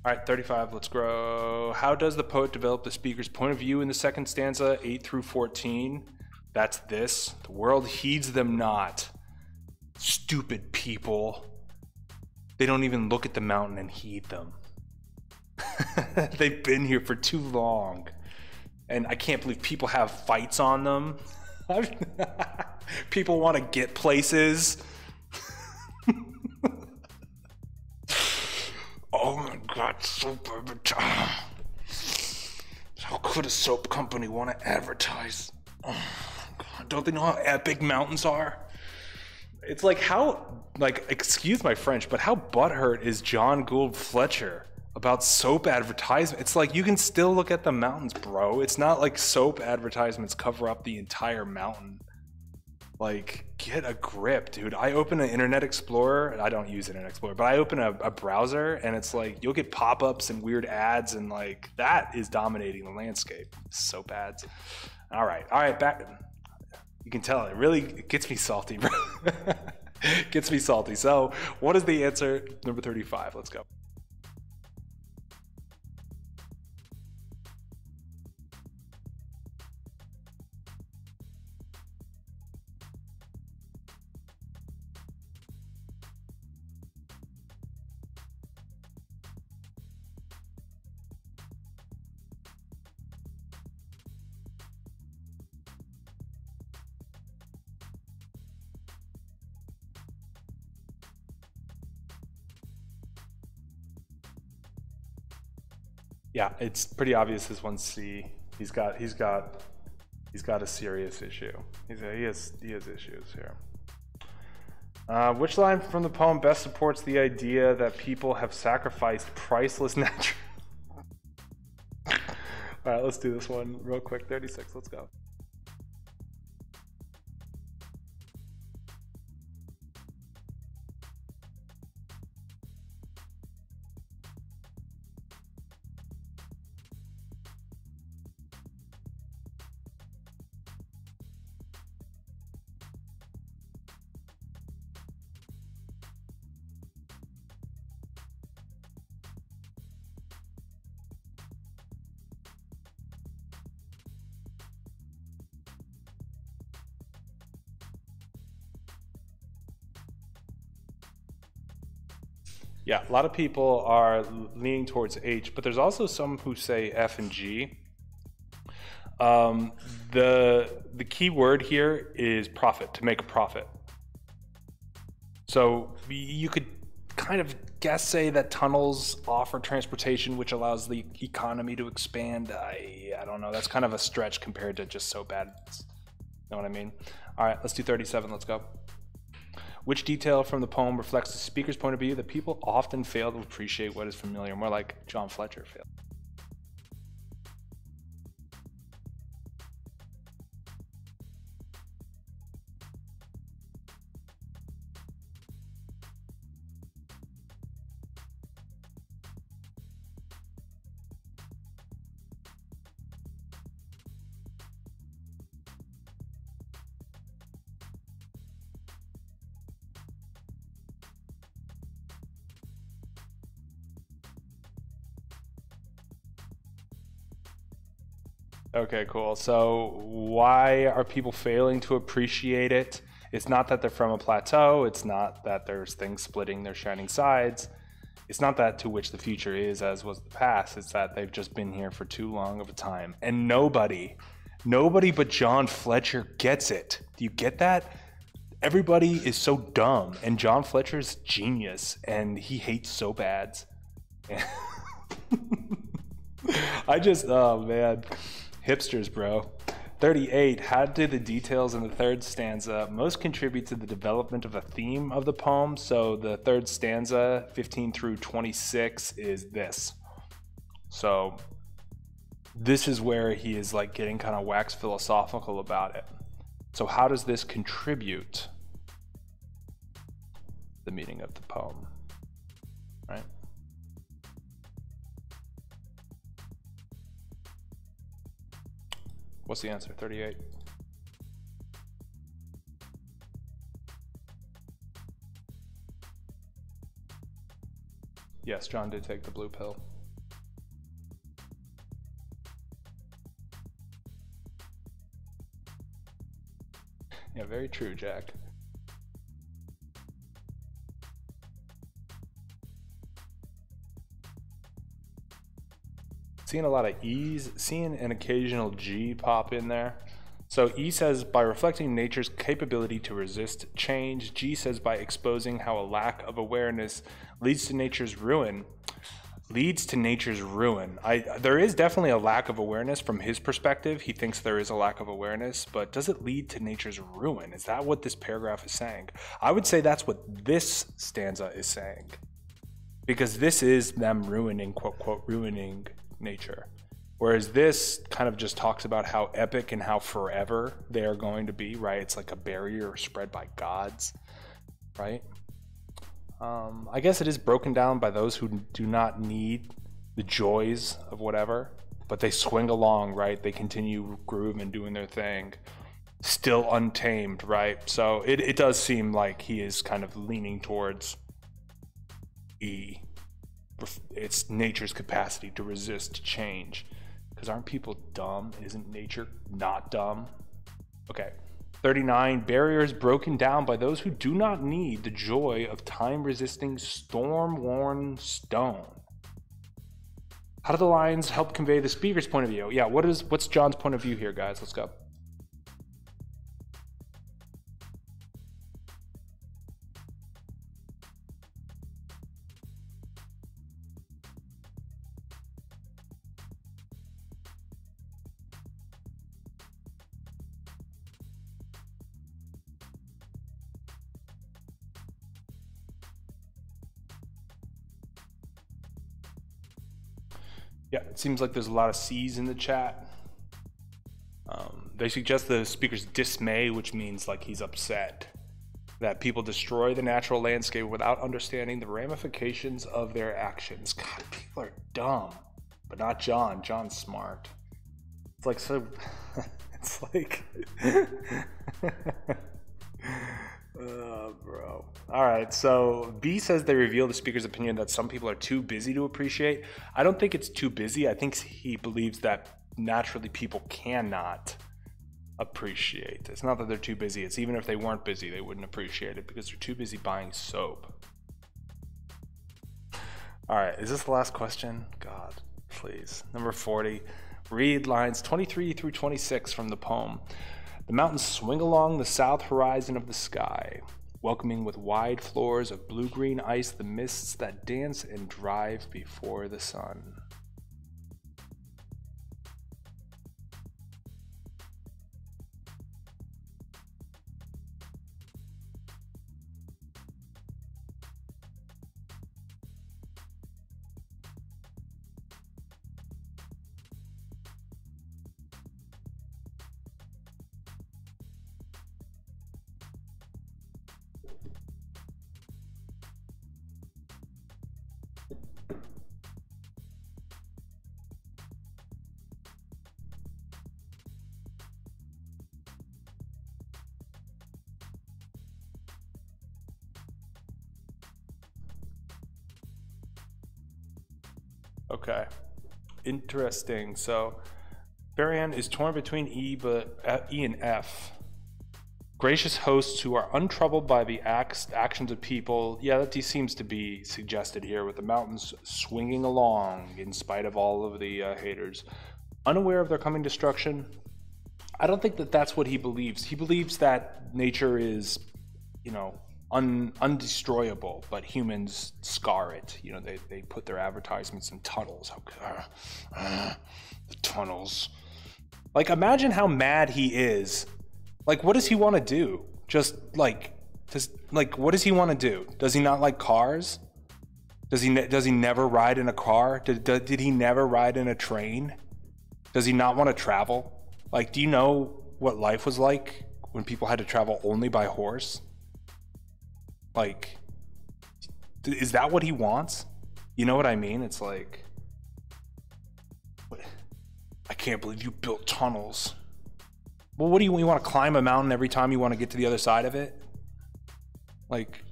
All right, 35, let's grow. How does the poet develop the speaker's point of view in the second stanza, 8 through 14? That's this. The world heeds them not. Stupid people. They don't even look at the mountain and heed them. They've been here for too long. And I can't believe people have fights on them. People want to get places. Oh my God, soap advertising. How could a soap company want to advertise? Oh my God, don't they know how epic mountains are? It's like how, like, excuse my French, but how butthurt is John Gould Fletcher about soap advertisement? It's like, you can still look at the mountains, bro. It's not like soap advertisements cover up the entire mountain. Like, get a grip, dude. I open an Internet Explorer. I don't use Internet Explorer, but I open a browser, and it's like, you'll get pop-ups and weird ads, and like, that is dominating the landscape. Soap ads. All right, back. You can tell it gets me salty, bro. Gets me salty. So what is the answer? Number 35, let's go. Yeah, it's pretty obvious this one's C. He's got a serious issue. He has issues here. Which line from the poem best supports the idea that people have sacrificed priceless natural? All right, let's do this one real quick. 36, let's go. Yeah, a lot of people are leaning towards H, but there's also some who say F and G. The key word here is profit, to make a profit. So you could kind of say that tunnels offer transportation, which allows the economy to expand. I don't know, that's kind of a stretch compared to just soap ads. Know what I mean? All right, let's do 37, let's go. Which detail from the poem reflects the speaker's point of view that people often fail to appreciate what is familiar? More like John Fletcher failed. Okay, cool. So why are people failing to appreciate it? It's not that they're from a plateau. It's not that there's things splitting their shining sides. It's not that to which the future is as was the past. It's that they've just been here for too long of a time. And nobody but John Fletcher gets it. Do you get that? Everybody is so dumb, and John Fletcher's genius, and he hates so bad. Oh man, hipsters, bro. 38, how do the details in the third stanza most contribute to the development of a theme of the poem? So the third stanza, 15 through 26, is this. So this is where he is like getting kind of wax philosophical about it. So how does this contribute the meaning of the poem, right? What's the answer? 38. Yes, John did take the blue pill. Yeah, very true, Jack. Seeing a lot of E's, seeing an occasional G pop in there. So E says by reflecting nature's capability to resist change. G says by exposing how a lack of awareness leads to nature's ruin. There is definitely a lack of awareness from his perspective. He thinks there is a lack of awareness, but does it lead to nature's ruin? Is that what this paragraph is saying? I would say that's what this stanza is saying, because this is them ruining, quote, quote, ruining nature. Whereas this kind of just talks about how epic and how forever they are going to be, right? It's like a barrier spread by gods, right? I guess it is broken down by those who do not need the joys of whatever, but they swing along, right? They continue grooving, doing their thing, still untamed, right? So it does seem like he is kind of leaning towards E. It's nature's capacity to resist change. Because aren't people dumb? Isn't nature not dumb? Okay. 39, barriers broken down by those who do not need the joy of time-resisting, storm-worn stone. How do the lines help convey the speaker's point of view? Yeah, what's John's point of view here, guys? Let's go. Yeah, it seems like there's a lot of C's in the chat. They suggest the speaker's dismay, which means like he's upset that people destroy the natural landscape without understanding the ramifications of their actions. God, people are dumb, but not John. John's smart. It's like so. It's like. Bro. All right, so B says they reveal the speaker's opinion that some people are too busy to appreciate. I don't think it's too busy. I think he believes that naturally people cannot appreciate. It's not that they're too busy. It's even if they weren't busy, they wouldn't appreciate it because they're too busy buying soap. All right, is this the last question? God, please. Number 40. Read lines 23 through 26 from the poem. The mountains swing along the south horizon of the sky, welcoming with wide floors of blue-green ice the mists that dance and drive before the sun. Okay, interesting. So Farian is torn between E and F. Gracious hosts who are untroubled by the actions of people. Yeah, that seems to be suggested here with the mountains swinging along in spite of all of the haters. Unaware of their coming destruction. I don't think that that's what he believes. He believes that nature is, you know, undestroyable, but humans scar it. You know, they put their advertisements in tunnels. The tunnels. Like, imagine how mad he is. Like, what does he want to do? Just like, what does he want to do? Does he not like cars? Does he never ride in a car? Did he never ride in a train? Does he not want to travel? Like, do you know what life was like when people had to travel only by horse? Like, is that what he wants? You know what I mean? It's like, I can't believe you built tunnels. Well, what do you want to climb a mountain every time you want to get to the other side of it? Like,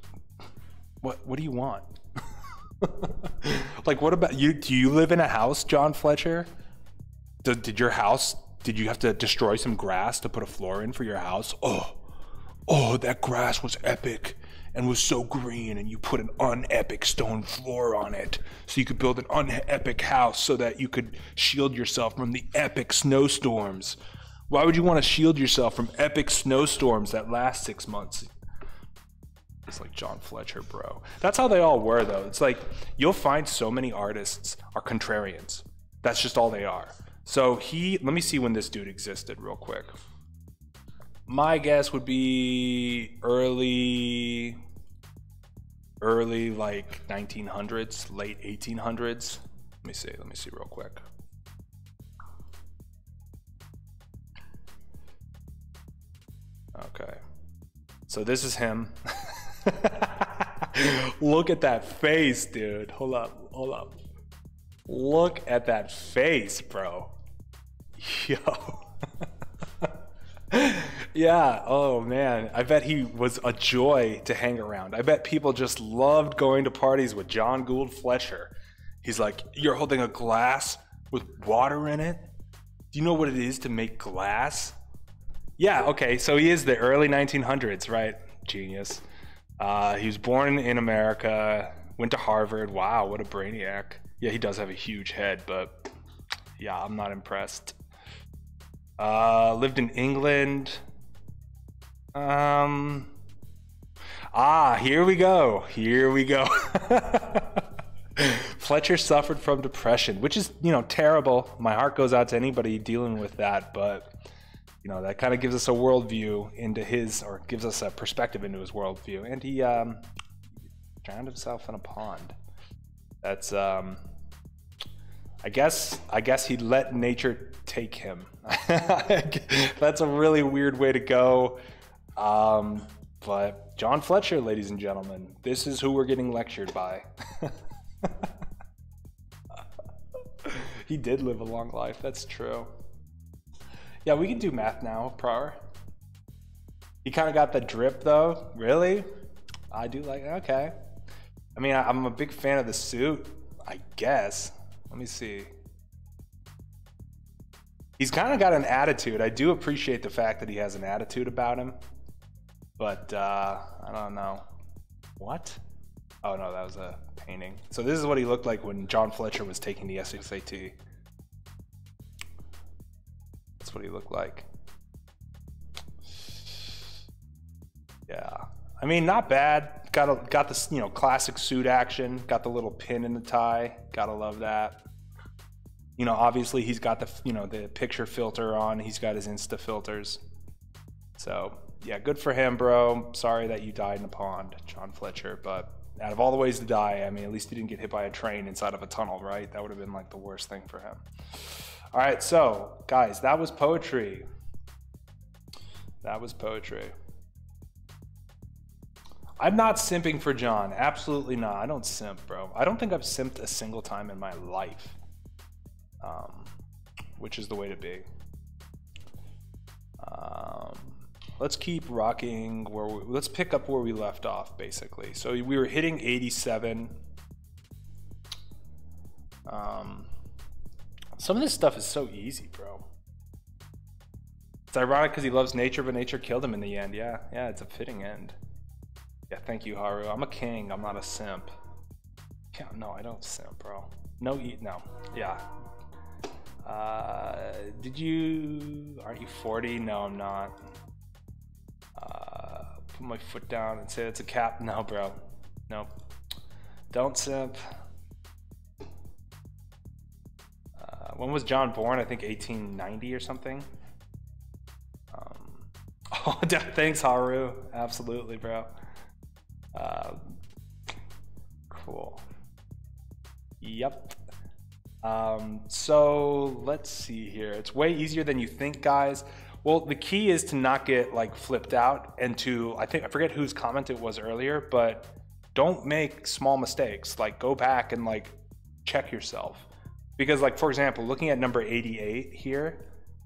what do you want? Like, what about you? Do you live in a house, John Fletcher? Did your house, did you have to destroy some grass to put a floor in for your house? Oh, that grass was epic and was so green, and you put an unepic stone floor on it so you could build an unepic house so that you could shield yourself from the epic snowstorms. Why would you want to shield yourself from epic snowstorms that last 6 months? It's like John Fletcher, bro. That's how they all were, though. It's like, you'll find so many artists are contrarians. That's just all they are. So let me see when this dude existed real quick. My guess would be early like 1900s, late 1800s. Let me see real quick. Okay, so this is him. Look at that face, dude. Hold up. Look at that face, bro. Yo. Yeah, oh man, I bet he was a joy to hang around. I bet people just loved going to parties with John Gould Fletcher. He's like, you're holding a glass with water in it? Do you know what it is to make glass? Yeah, okay, so he is the early 1900s, right? Genius. He was born in America, went to Harvard. Wow, what a brainiac. Yeah, he does have a huge head, but yeah, I'm not impressed. Lived in England. Here we go. Fletcher suffered from depression, which is, you know, terrible. My heart goes out to anybody dealing with that, but you know, that kind of gives us a worldview into his, or gives us a perspective into his worldview. And he drowned himself in a pond. That's I guess he let nature take him. That's a really weird way to go. But John Fletcher, ladies and gentlemen, this is who we're getting lectured by. He did live a long life, that's true. Yeah, we can do math now, Prower. He kind of got the drip though, really? I do like, okay. I mean, I'm a big fan of the suit, I guess. Let me see. He's kind of got an attitude. I do appreciate the fact that he has an attitude about him, but I don't know. What? Oh no, that was a painting. So this is what he looked like when John Fletcher was taking the SHSAT. That's what he looked like. Yeah, I mean, not bad. Got this, you know, classic suit action. Got the little pin in the tie. Gotta love that. You know, obviously he's got the, you know, the picture filter on. He's got his Insta filters. So yeah, good for him, bro. Sorry that you died in a pond, John Fletcher. But out of all the ways to die, I mean, at least he didn't get hit by a train inside of a tunnel, right? That would have been like the worst thing for him. All right, so guys, that was poetry. That was poetry. I'm not simping for John. Absolutely not. I don't simp, bro. I don't think I've simped a single time in my life, which is the way to be. Let's keep rocking let's pick up where we left off, basically. So we were hitting 87. Some of this stuff is so easy, bro. It's ironic because he loves nature, but nature killed him in the end. Yeah, it's a fitting end. Yeah, thank you, Haru. I'm a king. I'm not a simp. Yeah, no, I don't simp, bro. No. Yeah. Aren't you 40? No, I'm not. Put my foot down and say it's a cap. No, bro. Nope. Don't simp. When was John born? I think 1890 or something. Oh, thanks, Haru. Absolutely, bro. Cool. Yep. So let's see here. It's way easier than you think, guys. Well, the key is to not get like flipped out and to, I forget whose comment it was earlier, but don't make small mistakes. Like go back and like check yourself. Because like, for example, looking at number 88 here,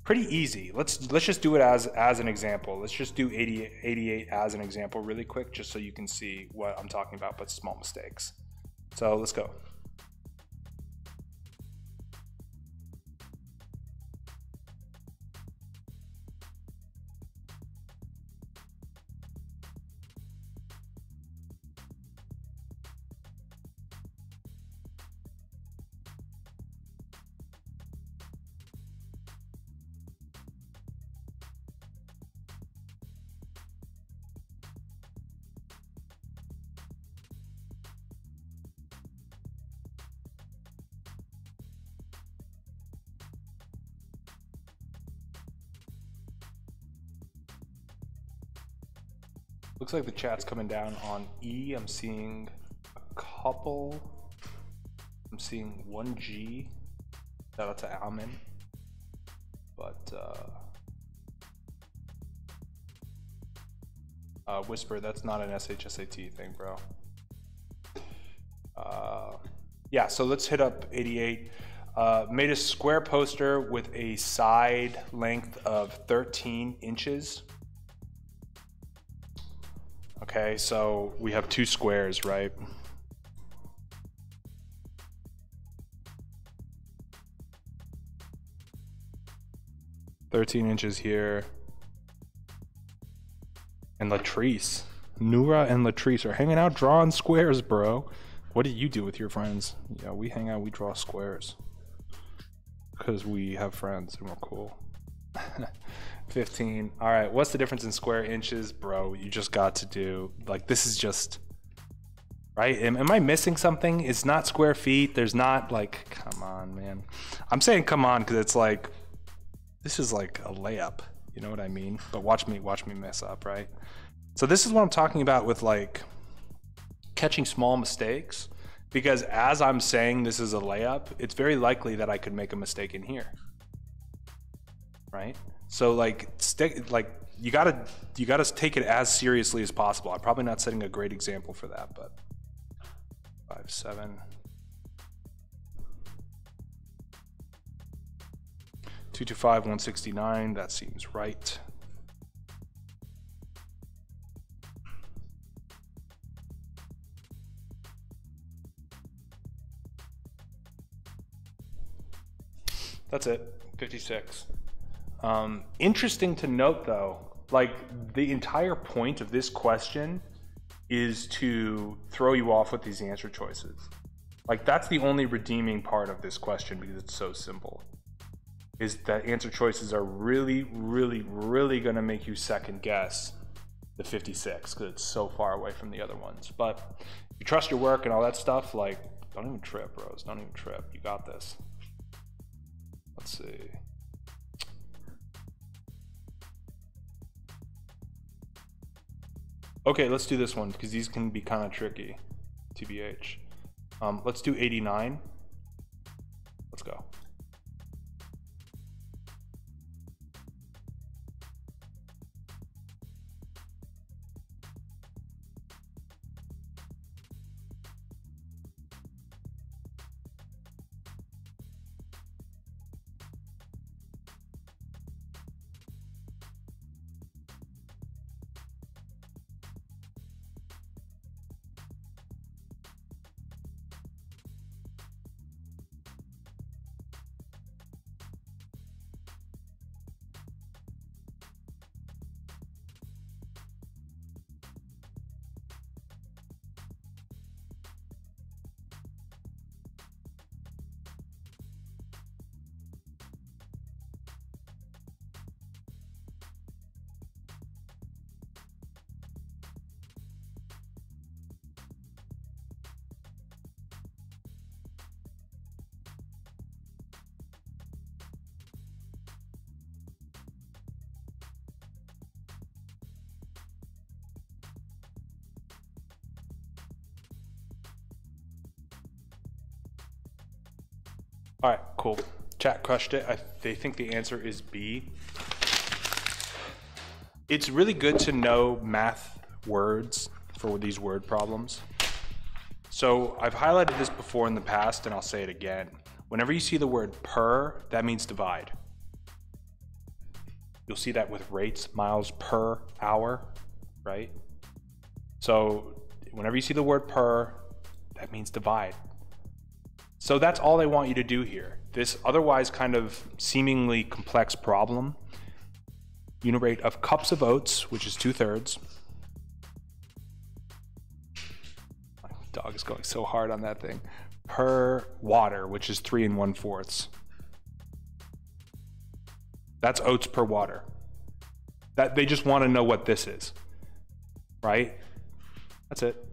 pretty easy. Let's just do it as an example. Let's just do 88 as an example really quick, just so you can see what I'm talking about, but small mistakes. So let's go. Looks like the chat's coming down on E. I'm seeing a couple. I'm seeing 1G. Shout out to Almin. But Whisper, that's not an SHSAT thing, bro. Yeah, so let's hit up 88. Made a square poster with a side length of 13 inches. Okay, so we have two squares, right? $13 here. And Latrice. Noura and Latrice are hanging out drawing squares, bro. What do you do with your friends? Yeah, we hang out, we draw squares. Because we have friends and we're cool. 15. All right, what's the difference in square inches? Bro, you just got to do, like, this is just, right? Am I missing something? It's not square feet. There's not, like, come on, man. I'm saying come on because it's like, this is like a layup. You know what I mean? But watch me mess up, right? So this is what I'm talking about with, like, catching small mistakes. Because as I'm saying this is a layup, it's very likely that I could make a mistake in here. Right? So like you gotta take it as seriously as possible. I'm probably not setting a great example for that, but 5, 7. 225, 169, that seems right. That's it, 56. Interesting to note though, like the entire point of this question is to throw you off with these answer choices. Like that's the only redeeming part of this question because it's so simple. Is that answer choices are really gonna make you second guess the 56 because it's so far away from the other ones. But if you trust your work and all that stuff, like don't even trip, bros, don't even trip. You got this. Let's see. Okay, let's do this one because these can be kind of tricky, TBH. Let's do 89. Let's go. All right, cool. Chat crushed it. They think the answer is B. It's really good to know math words for these word problems. So I've highlighted this before in the past, and I'll say it again. Whenever you see the word per, that means divide. You'll see that with rates, miles per hour, right? So whenever you see the word per, that means divide. So that's all they want you to do here. This otherwise kind of seemingly complex problem, unit rate of cups of oats, which is 2/3. My dog is going so hard on that thing. Per water, which is 3 1/4. That's oats per water. That they just want to know what this is, right? That's it.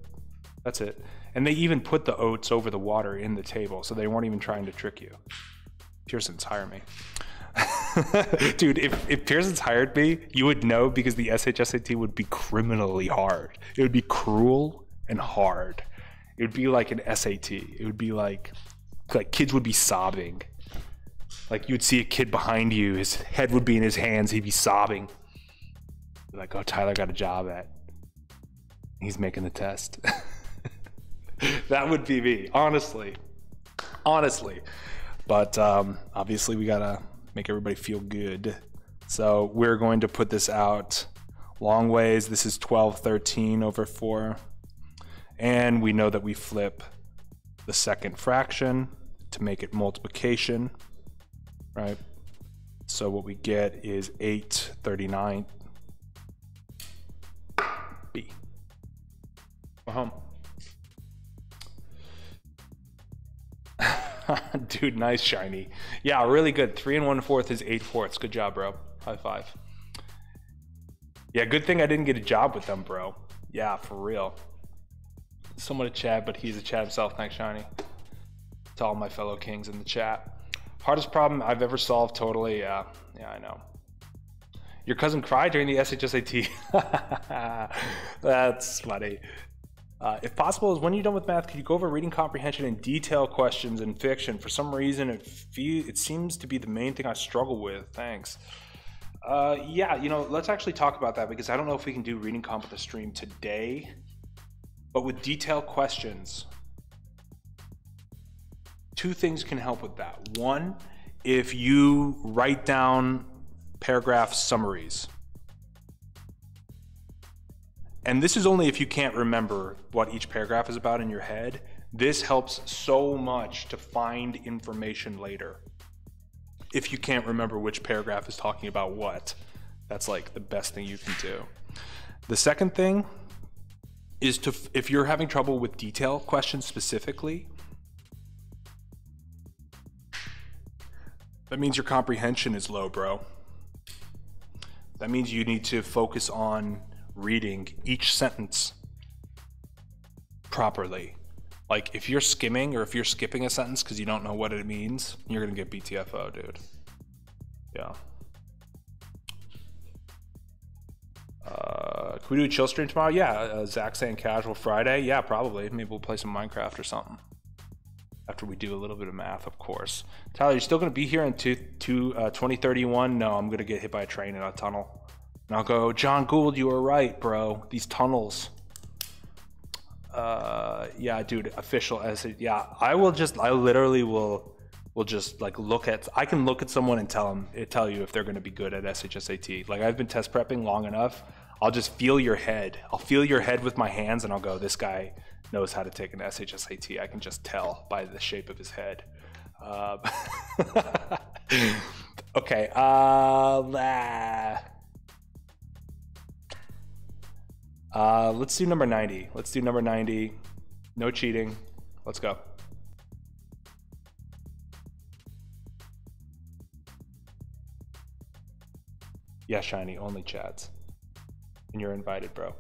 That's it. And they even put the oats over the water in the table, so they weren't even trying to trick you. Pearson's hire me. Dude, if Pearson's hired me, you would know, because the SHSAT would be criminally hard. It would be cruel and hard. It would be like an SAT. It would be like kids would be sobbing. Like you would see a kid behind you, his head would be in his hands, he'd be sobbing. Like, oh, Tyler got a job at. He's making the test. That would be me, honestly. Honestly. But obviously we gotta make everybody feel good. So we're going to put this out long ways. This is 12/13 over 4. And we know that we flip the second fraction to make it multiplication, right? So what we get is 8/39. B. We're home. Dude, nice, Shiny. Yeah, really good. 3 1/4 is 8/4. Good job, bro. High five. Yeah, good thing I didn't get a job with them, bro. Yeah, for real. Somewhat a Chad, but he's a Chad himself. Thanks, Shiny. To all my fellow kings in the chat. Hardest problem I've ever solved, totally. Yeah, I know. Your cousin cried during the SHSAT. That's funny. If possible, when you're done with math, could you go over reading comprehension and detail questions in fiction? For some reason, it seems to be the main thing I struggle with. Thanks. Yeah, let's actually talk about that, because I don't know if we can do reading comp with the stream today, but with detailed questions, 2 things can help with that. One, if you write down paragraph summaries. And this is only if you can't remember what each paragraph is about in your head. This helps so much to find information later. If you can't remember which paragraph is talking about what, that's like the best thing you can do. The second thing is if you're having trouble with detail questions specifically, that means your comprehension is low, bro. That means you need to focus on reading each sentence properly. Like if you're skimming or if you're skipping a sentence because you don't know what it means, you're gonna get BTFO, dude. Yeah. Can we do a chill stream tomorrow? Yeah, Zach saying casual Friday. Yeah, probably. Maybe we'll play some Minecraft or something. After we do a little bit of math, of course. Tyler, you still gonna be here in 2031? No, I'm gonna get hit by a train in a tunnel. And I'll go, John Gould, you were right, bro. These tunnels. Yeah, dude, official essay. Yeah, I literally will just like I can look at someone and tell you if they're gonna be good at SHSAT. Like I've been test prepping long enough. I'll just feel your head. I'll feel your head with my hands and I'll go, this guy knows how to take an SHSAT. I can just tell by the shape of his head. Okay, let's do number 90. Let's do number 90. No cheating. Let's go. Yeah, Shiny, only chats. And you're invited, bro.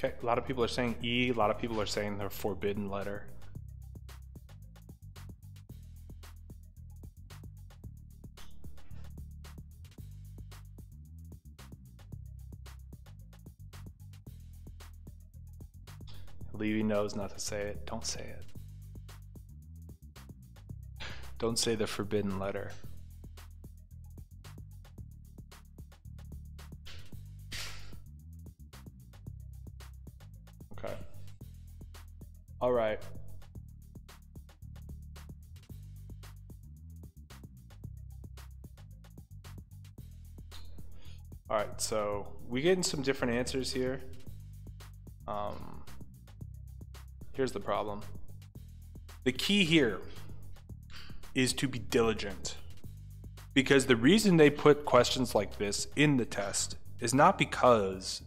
Okay, a lot of people are saying E, a lot of people are saying the forbidden letter. Levy knows not to say it. Don't say it. Don't say the forbidden letter. Okay. All right. All right, so we're getting some different answers here. Here's the problem. The key here is to be diligent, because the reason they put questions like this in the test is not because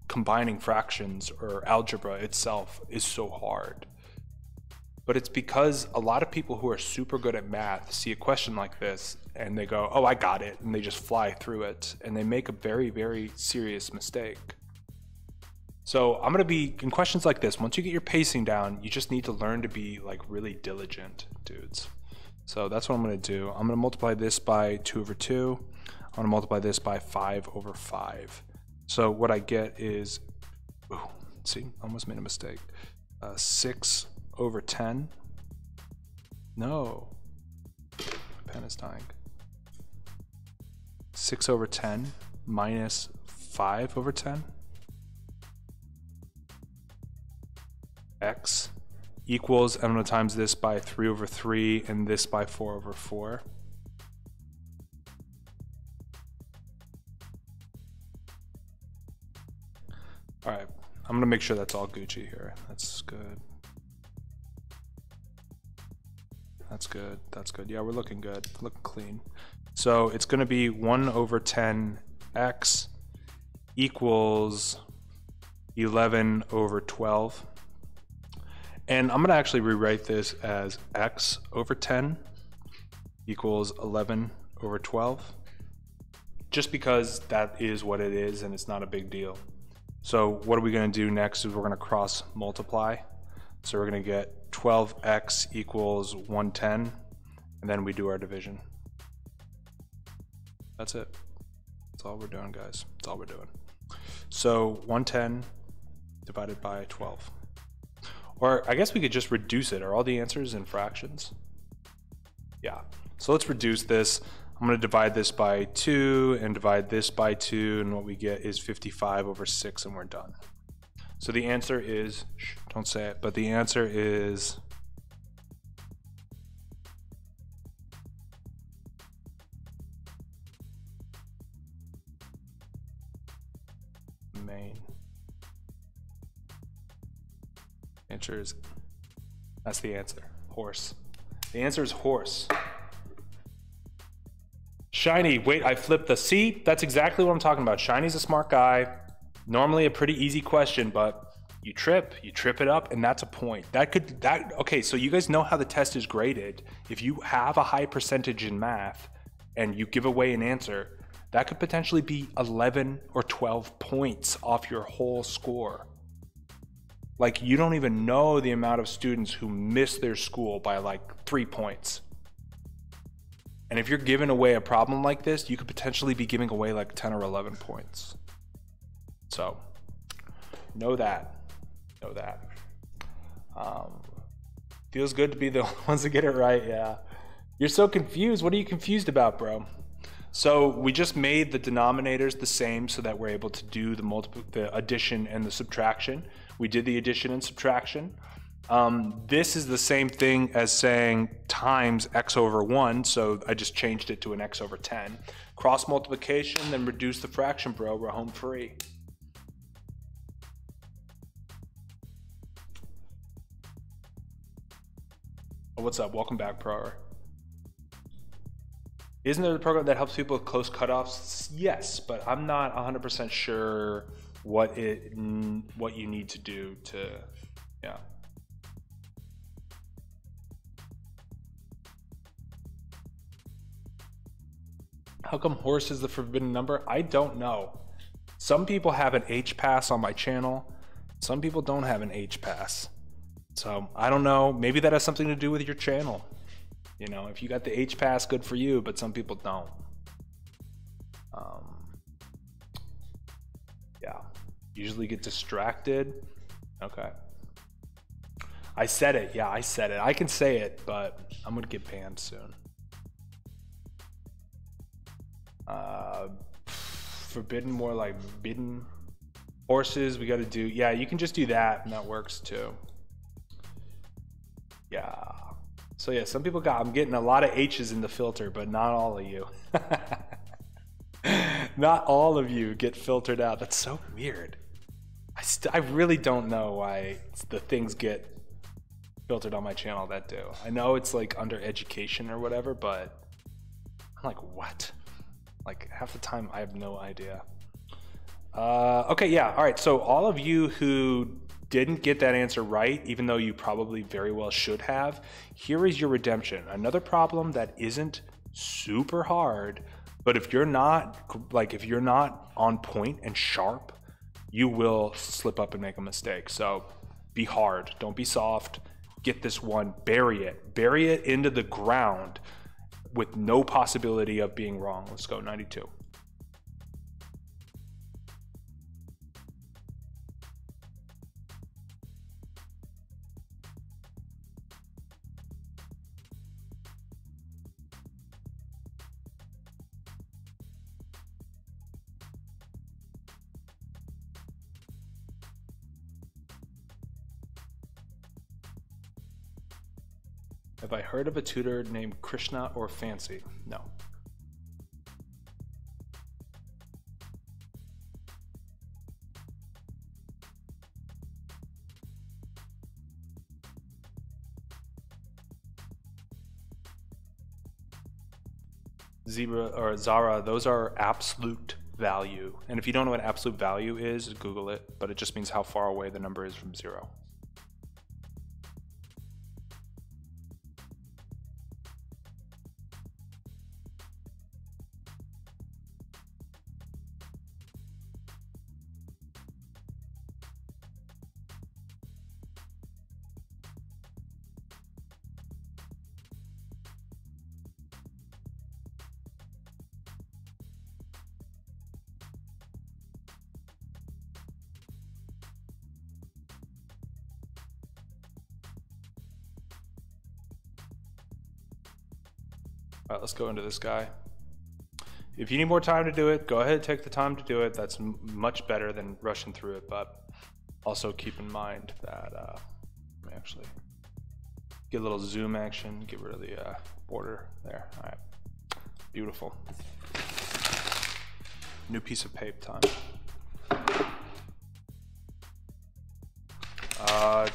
combining fractions or algebra itself is so hard, but it's because a lot of people who are super good at math see a question like this and they go, oh, I got it, and they just fly through it, and they make a very, very serious mistake. So I'm gonna be, in questions like this, once you get your pacing down, you just need to learn to be like really diligent, dudes. So that's what I'm gonna do. I'm gonna multiply this by 2/2. I'm gonna multiply this by 5/5. So what I get is, ooh, see, almost made a mistake. 6/10. No, my pen is dying. 6/10 minus 5/10. X equals, I'm going to times this by 3/3 and this by 4/4. All right, I'm going to make sure that's all Gucci here. That's good. That's good. That's good. Yeah, we're looking good. Looking clean. So it's going to be 1/10x equals 11/12. And I'm going to actually rewrite this as x/10 equals 11/12, just because that is what it is and it's not a big deal. So what are we going to do next is we're going to cross multiply. So we're going to get 12x equals 110, and then we do our division. That's it. That's all we're doing, guys. That's all we're doing. So 110 divided by 12. Or I guess we could just reduce it. Are all the answers in fractions? Yeah. So let's reduce this. I'm going to divide this by 2 and divide this by 2, and what we get is 55/6, and we're done. So the answer is, shh, don't say it, but the answer is main. Answer is, that's the answer, horse. The answer is horse. Shiny, wait, I flipped the C. That's exactly what I'm talking about. Shiny's a smart guy. Normally a pretty easy question, but you trip it up, and that's a point. Okay, so you guys know how the test is graded. If you have a high percentage in math and you give away an answer, that could potentially be 11 or 12 points off your whole score. Like, you don't even know the amount of students who miss their school by like 3 points. And if you're giving away a problem like this, you could potentially be giving away like 10 or 11 points. So, know that. Know that. Feels good to be the ones that get it right, yeah. You're so confused. What are you confused about, bro? So we just made the denominators the same so that we're able to do the addition and the subtraction. We did the addition and subtraction. This is the same thing as saying times x/1, so I just changed it to an x/10. Cross multiplication, then reduce the fraction, bro. We're home free. Oh, what's up? Welcome back, Pro. Isn't there a program that helps people with close cutoffs? Yes, but I'm not 100% sure what you need to do to, yeah. How come horse is the forbidden number? I don't know. Some people have an H pass on my channel. Some people don't have an H pass. So I don't know, maybe that has something to do with your channel. You know, if you got the H pass, good for you, but some people don't. Yeah, usually get distracted. Okay. I said it, yeah, I said it. I can say it, but I'm gonna get banned soon. Forbidden, more like bidden. Horses, we gotta do, yeah, you can just do that and that works too. Yeah. So yeah, some people I'm getting a lot of H's in the filter, but not all of you. Not all of you get filtered out. That's so weird. I really don't know why the things get filtered on my channel that do. I know it's like under education or whatever, but I'm like, what? Like half the time I have no idea. Okay, yeah, all right. So all of you who didn't get that answer right, even though you probably very well should have, here is your redemption. Another problem that isn't super hard, but if you're not on point and sharp, you will slip up and make a mistake. So be hard, don't be soft. Get this one, bury it into the ground with no possibility of being wrong. Let's go, 92. Have I heard of a tutor named Krishna or Fancy? No. Zebra or Zara, those are absolute value. And if you don't know what absolute value is, Google it, but it just means how far away the number is from 0. All right, let's go into this guy. If you need more time to do it, go ahead, take the time to do it. That's much better than rushing through it, but also keep in mind that, let me actually get a little zoom action, get rid of the border there. All right, beautiful. New piece of paper time.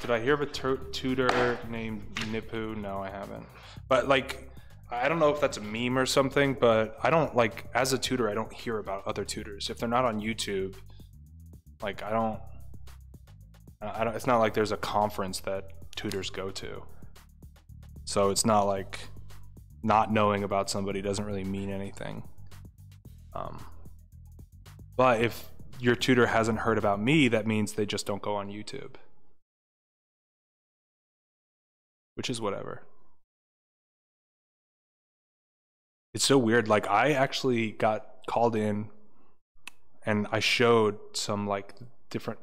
Did I hear of a tutor named Nipu? No, I haven't. But like, I don't know if that's a meme or something, but I don't like, as a tutor, I don't hear about other tutors. If they're not on YouTube, like I don't, it's not like there's a conference that tutors go to. So it's not like not knowing about somebody doesn't really mean anything. But if your tutor hasn't heard about me, that means they just don't go on YouTube. Which is whatever. It's so weird. Like I actually got called in and I showed some like different,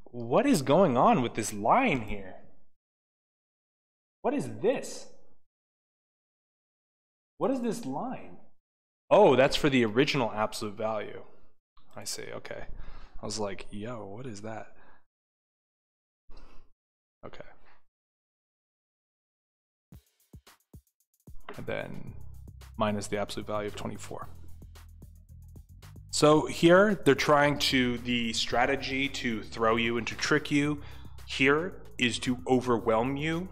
what is going on with this line here? What is this? What is this line? Oh, that's for the original absolute value. I see, okay. I was like, yo, what is that? Okay. And then minus the absolute value of 24. So here they're trying to, the strategy to throw you and to trick you here is to overwhelm you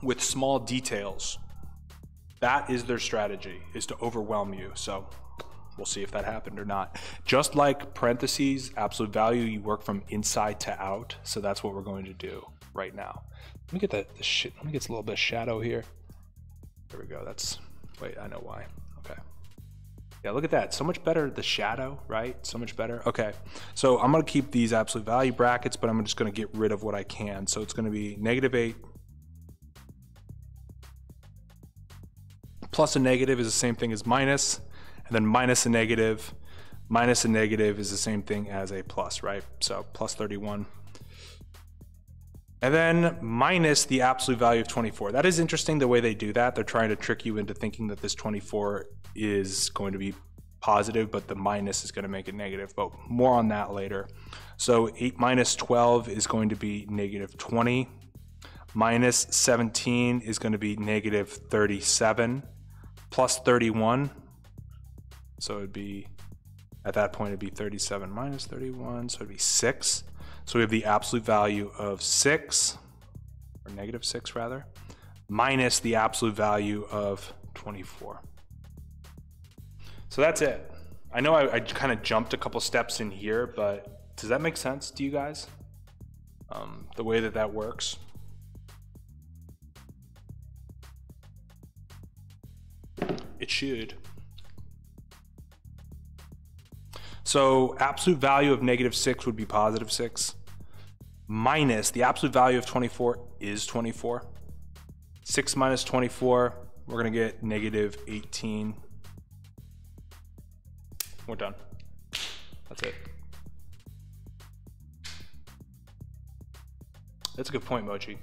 with small details. That is their strategy, is to overwhelm you. So we'll see if that happened or not. Just like parentheses, absolute value, you work from inside to out. So that's what we're going to do right now. Let me get the shit, let me get a little bit of shadow here. There we go, that's, wait, I know why, okay. Yeah, look at that. So much better, the shadow, right? So much better. Okay, so I'm gonna keep these absolute value brackets, but I'm just gonna get rid of what I can. So it's gonna be -8 plus a negative is the same thing as minus, and then minus a negative is the same thing as a plus, right? So plus 31. And then minus the absolute value of 24. That is interesting the way they do that. They're trying to trick you into thinking that this 24 is going to be positive, but the minus is going to make it negative, but more on that later. So 8 minus 12 is going to be -20. Minus 17 is going to be -37 plus 31. So it'd be, at that point, it'd be 37 minus 31, so it'd be 6. So we have the absolute value of 6, or -6 rather, minus the absolute value of 24. So that's it. I know I kind of jumped a couple steps in here, but does that make sense to you guys? The way that that works? It should. So absolute value of -6 would be +6, minus the absolute value of 24 is 24. 6 minus 24, we're gonna get -18. We're done. That's it. That's a good point, Mochi.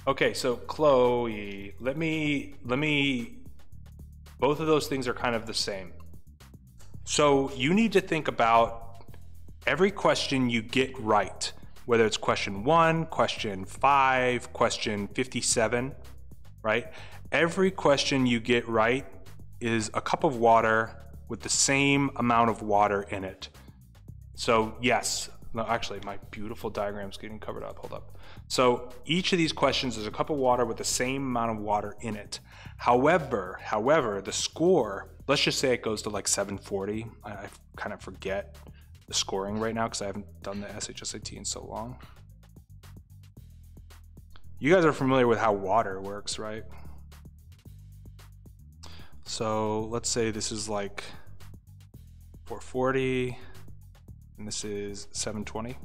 Okay, so Chloe, let me, both of those things are kind of the same. So you need to think about every question you get right, whether it's question 1, question 5, question 57, right? Every question you get right is a cup of water with the same amount of water in it. So yes, no, actually my beautiful diagram's getting covered up, hold up. So each of these questions is a cup of water with the same amount of water in it. However, the score, let's just say it goes to like 740. I kind of forget the scoring right now because I haven't done the SHSAT in so long. You guys are familiar with how water works, right? So let's say this is like 440 and this is 720.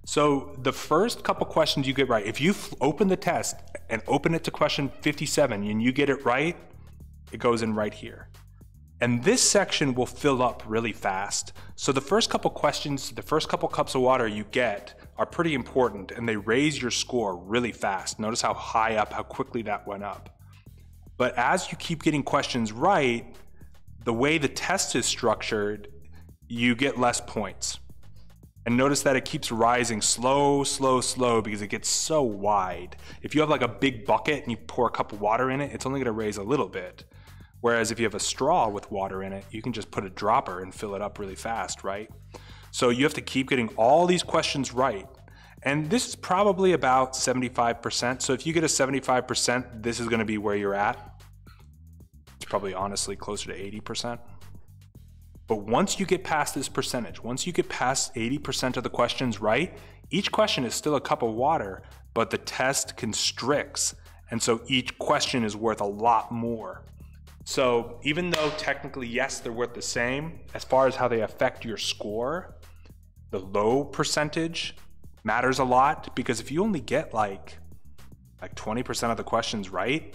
So the first couple questions you get right, if you open the test and open it to question 57 and you get it right, it goes in right here. And this section will fill up really fast. So the first couple questions, the first couple cups of water you get are pretty important and they raise your score really fast. Notice how high up, how quickly that went up. But as you keep getting questions right, the way the test is structured, you get less points. And notice that it keeps rising slow, slow, slow because it gets so wide. If you have like a big bucket and you pour a cup of water in it, it's only gonna raise a little bit. Whereas if you have a straw with water in it, you can just put a dropper and fill it up really fast, right? So you have to keep getting all these questions right. And this is probably about 75%. So if you get a 75%, this is gonna be where you're at. It's probably honestly closer to 80%. But once you get past this percentage, once you get past 80% of the questions right, each question is still a cup of water, but the test constricts. And so each question is worth a lot more. So even though technically, yes, they're worth the same, as far as how they affect your score, the low percentage matters a lot, because if you only get like 20% of the questions right,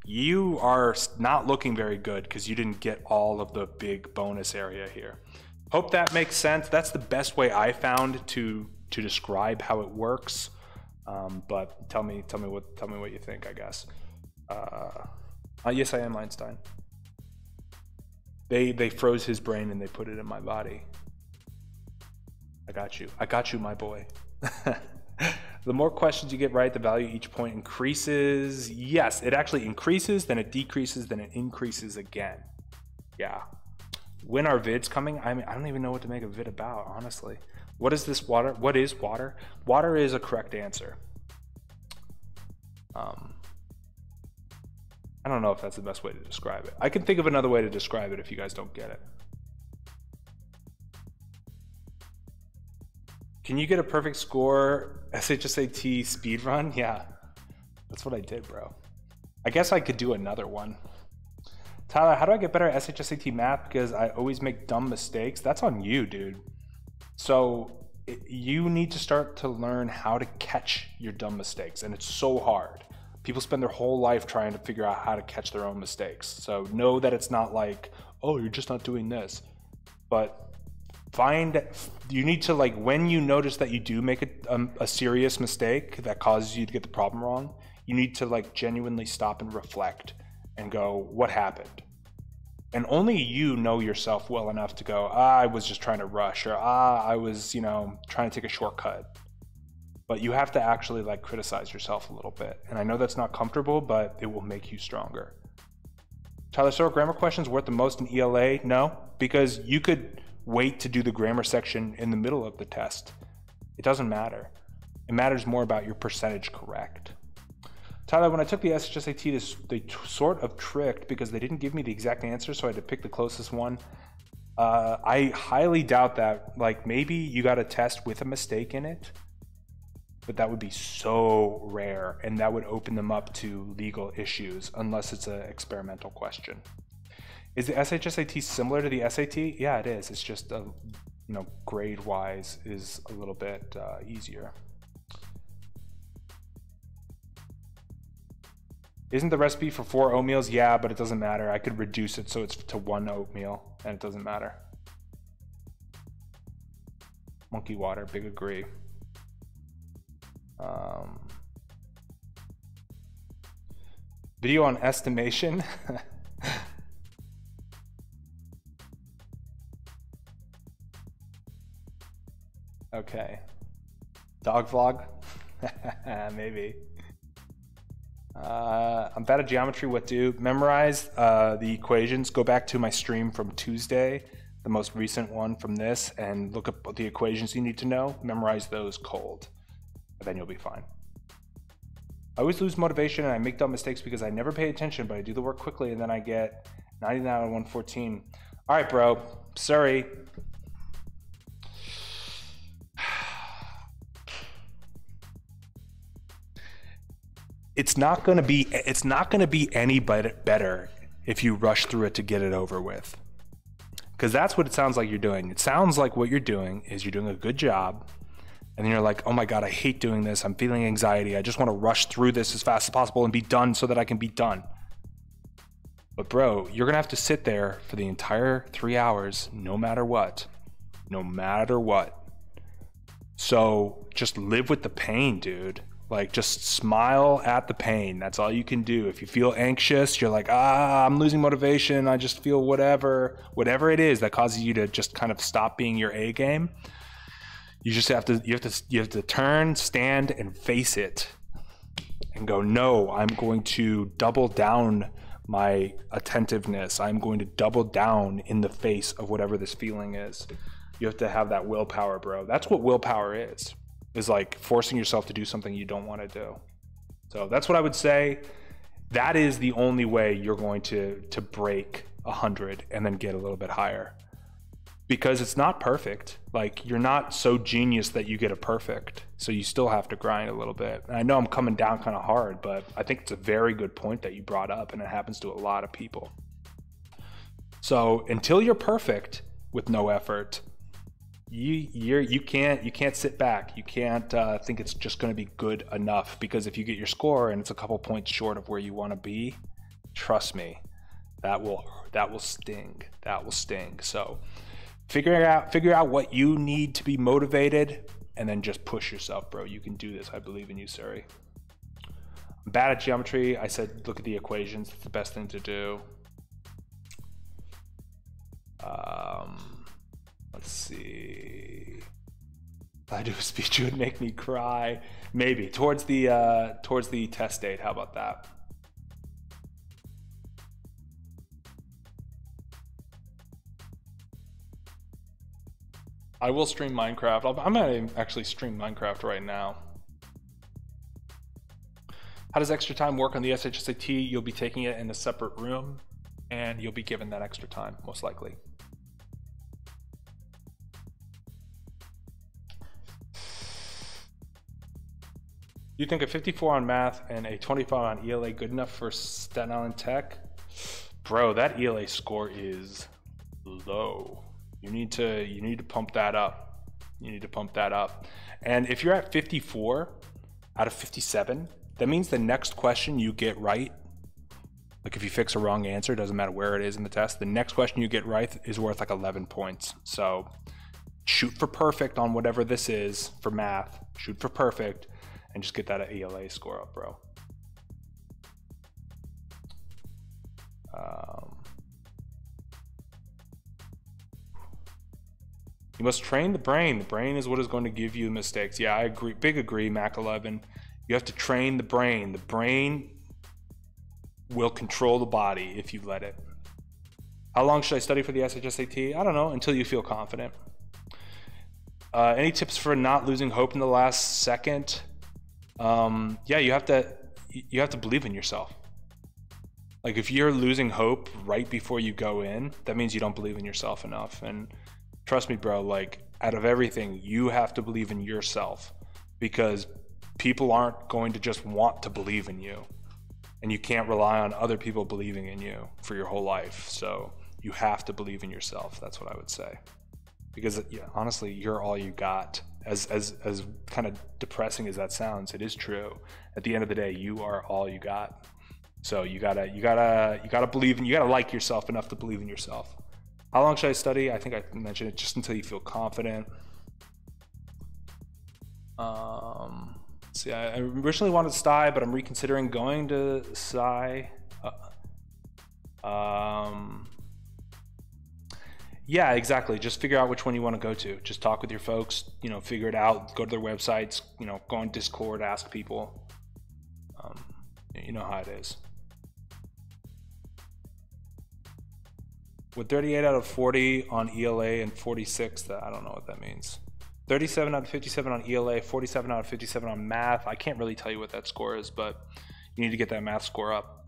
you are not looking very good because you didn't get all of the big bonus area here. Hope that makes sense. That's the best way I found to describe how it works. But tell me what you think, I guess. Yes, I am Einstein. They froze his brain and they put it in my body. I got you, my boy. The more questions you get right, the value each point increases. Yes, it actually increases, then it decreases, then it increases again. Yeah. When are vids coming? I mean, I don't even know what to make a vid about, honestly. What is this water? What is water? Water is a correct answer. I don't know if that's the best way to describe it. I can think of another way to describe it if you guys don't get it. Can you get a perfect score SHSAT speed run? Yeah, that's what I did, bro. I guess I could do another one. Tyler, how do I get better at SHSAT math? Because I always make dumb mistakes. That's on you, dude. So you need to start to learn how to catch your dumb mistakes, and it's so hard. People spend their whole life trying to figure out how to catch their own mistakes. So know that it's not like, oh, you're just not doing this. But you need to, like, when you notice that you do make a serious mistake that causes you to get the problem wrong, you need to like genuinely stop and reflect and go, what happened? And only you know yourself well enough to go, I was just trying to rush, or I was, trying to take a shortcut. But you have to actually like criticize yourself a little bit. And I know that's not comfortable, but it will make you stronger. Tyler, so are grammar questions worth the most in ELA? No, because you could wait to do the grammar section in the middle of the test. It doesn't matter. It matters more about your percentage correct. Tyler, when I took the SHSAT, they sort of tricked because they didn't give me the exact answer, so I had to pick the closest one. I highly doubt that. Like, maybe you got a test with a mistake in it, but that would be so rare, and that would open them up to legal issues unless it's an experimental question. Is the SHSAT similar to the SAT? Yeah, it is. It's just, grade-wise is a little bit easier. Isn't the recipe for 4 oatmeals? Yeah, but it doesn't matter. I could reduce it so it's to 1 oatmeal, and it doesn't matter. Monkey water, big agree. Video on estimation. Okay. Dog vlog? Maybe. I'm bad at geometry. What do? Memorize the equations. Go back to my stream from Tuesday, the most recent one from this, and look up the equations you need to know. Memorize those cold, and then you'll be fine. I always lose motivation and I make dumb mistakes because I never pay attention, but I do the work quickly and then I get 99 out of 114. All right, bro. Sorry. It's not going to be any better if you rush through it to get it over with. Because that's what it sounds like you're doing. It sounds like what you're doing is you're doing a good job, and then you're like, oh my God, I hate doing this. I'm feeling anxiety. I just want to rush through this as fast as possible and be done so that I can be done. But bro, you're going to have to sit there for the entire 3 hours, no matter what. No matter what. So just live with the pain, dude. Like, just smile at the pain. That's all you can do. If you feel anxious, you're like, I'm losing motivation. I just feel whatever it is that causes you to just kind of stop being your A game. You just have to turn, stand, and face it, and go, no, I'm going to double down my attentiveness. I'm going to double down in the face of whatever this feeling is. You have to have that willpower, bro. That's what willpower is like forcing yourself to do something you don't want to do. So that's what I would say. That is the only way you're going to break 100 and then get a little bit higher, because it's not perfect. Like, you're not so genius that you get a perfect. So you still have to grind a little bit. And I know I'm coming down kind of hard, but I think it's a very good point that you brought up, and it happens to a lot of people. So until you're perfect with no effort, you can't sit back. You can't think it's just going to be good enough, because if you get your score and it's a couple points short of where you want to be, trust me, that will sting. That will sting. So figure out what you need to be motivated, and then just push yourself, bro. You can do this. I believe in you, Suri. I'm bad at geometry. I said look at the equations. It's the best thing to do. Let's see. If I do a speech, it would make me cry. Maybe towards the test date. How about that? I will stream Minecraft. I'm gonna actually stream Minecraft right now. How does extra time work on the SHSAT? You'll be taking it in a separate room, and you'll be given that extra time, most likely. You think a 54 on math and a 25 on ELA good enough for Staten Island Tech? Bro, that ELA score is low. You need to pump that up. You need to pump that up. And if you're at 54 out of 57, that means the next question you get right, like if you fix a wrong answer, doesn't matter where it is in the test, the next question you get right is worth like 11 points. So shoot for perfect on whatever this is for math. Shoot for perfect and just get that ELA score up, bro. You must train the brain. The brain is what is going to give you mistakes. Yeah, I agree. Big agree, Mac 11. You have to train the brain. The brain will control the body if you let it. How long should I study for the SHSAT? I don't know, until you feel confident. Any tips for not losing hope in the last second? Yeah, you have to believe in yourself. Like if you're losing hope right before you go in, that means you don't believe in yourself enough. And trust me, bro, like out of everything, you have to believe in yourself, because people aren't going to just want to believe in you, and you can't rely on other people believing in you for your whole life. So you have to believe in yourself. That's what I would say, because yeah, honestly, you're all you got. As kind of depressing as that sounds, it is true. At the end of the day, you are all you got. So you gotta believe in, you gotta like yourself enough to believe in yourself. How long should I study? I think I mentioned it, just until you feel confident. See, I originally wanted STI, but I'm reconsidering going to SCI. Yeah, exactly. Just figure out which one you want to go to. Just talk with your folks, you know, figure it out, go to their websites, you know, go on Discord, ask people. You know how it is. With 38 out of 40 on ELA and 46, I don't know what that means. 37 out of 57 on ELA, 47 out of 57 on math. I can't really tell you what that score is, but you need to get that math score up.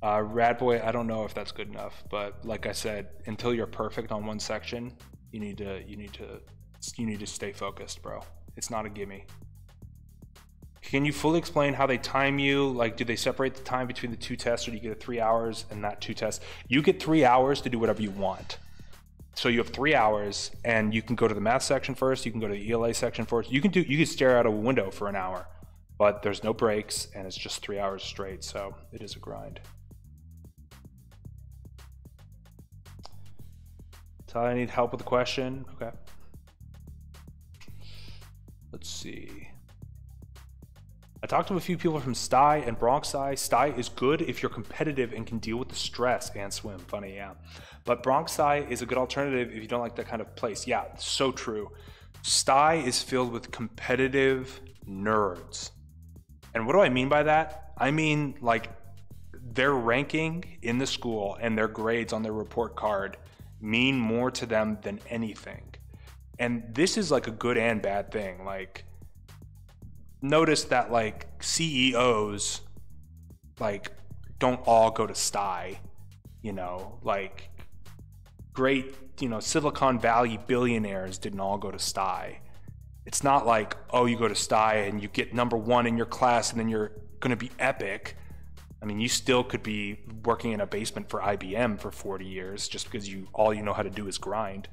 Rad Boy, I don't know if that's good enough, but like I said, until you're perfect on one section, you need to stay focused, bro. It's not a gimme. Can you fully explain how they time you? Like, do they separate the time between the two tests, or do you get 3 hours and not 2 tests? You get 3 hours to do whatever you want. So you have 3 hours, and you can go to the math section first. You can go to the ELA section first. You can stare out a window for an hour, but there's no breaks, and it's just 3 hours straight. So it is a grind. So I need help with the question. Okay. Let's see. I talked to a few people from STI and Bronx Sci. STI is good if you're competitive and can deal with the stress and swim. Funny, yeah. But Bronx Sci is a good alternative if you don't like that kind of place. Yeah, so true. STI is filled with competitive nerds. And what do I mean by that? I mean, like, their ranking in the school and their grades on their report card mean more to them than anything. And this is like a good and bad thing. Like, notice that like CEOs like don't all go to STI, you know, like great, you know, Silicon Valley billionaires didn't all go to STI. It's not like, oh, you go to STI and you get #1 in your class and then you're going to be epic. I mean, you still could be working in a basement for IBM for 40 years just because all you know how to do is grind.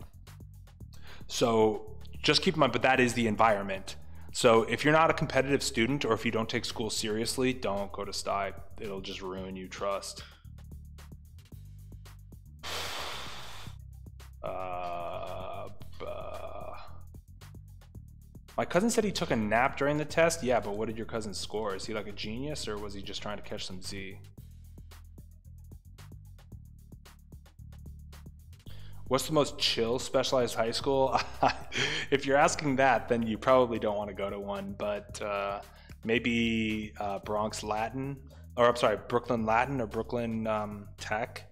So just keep in mind, but that is the environment. So if you're not a competitive student, or if you don't take school seriously, don't go to STI. It'll just ruin you, trust. My cousin said he took a nap during the test. Yeah, but what did your cousin score? Is he like a genius, or was he just trying to catch some Z? What's the most chill specialized high school? If you're asking that, then you probably don't want to go to one, but maybe Bronx Latin, or I'm sorry, Brooklyn Latin or Brooklyn Tech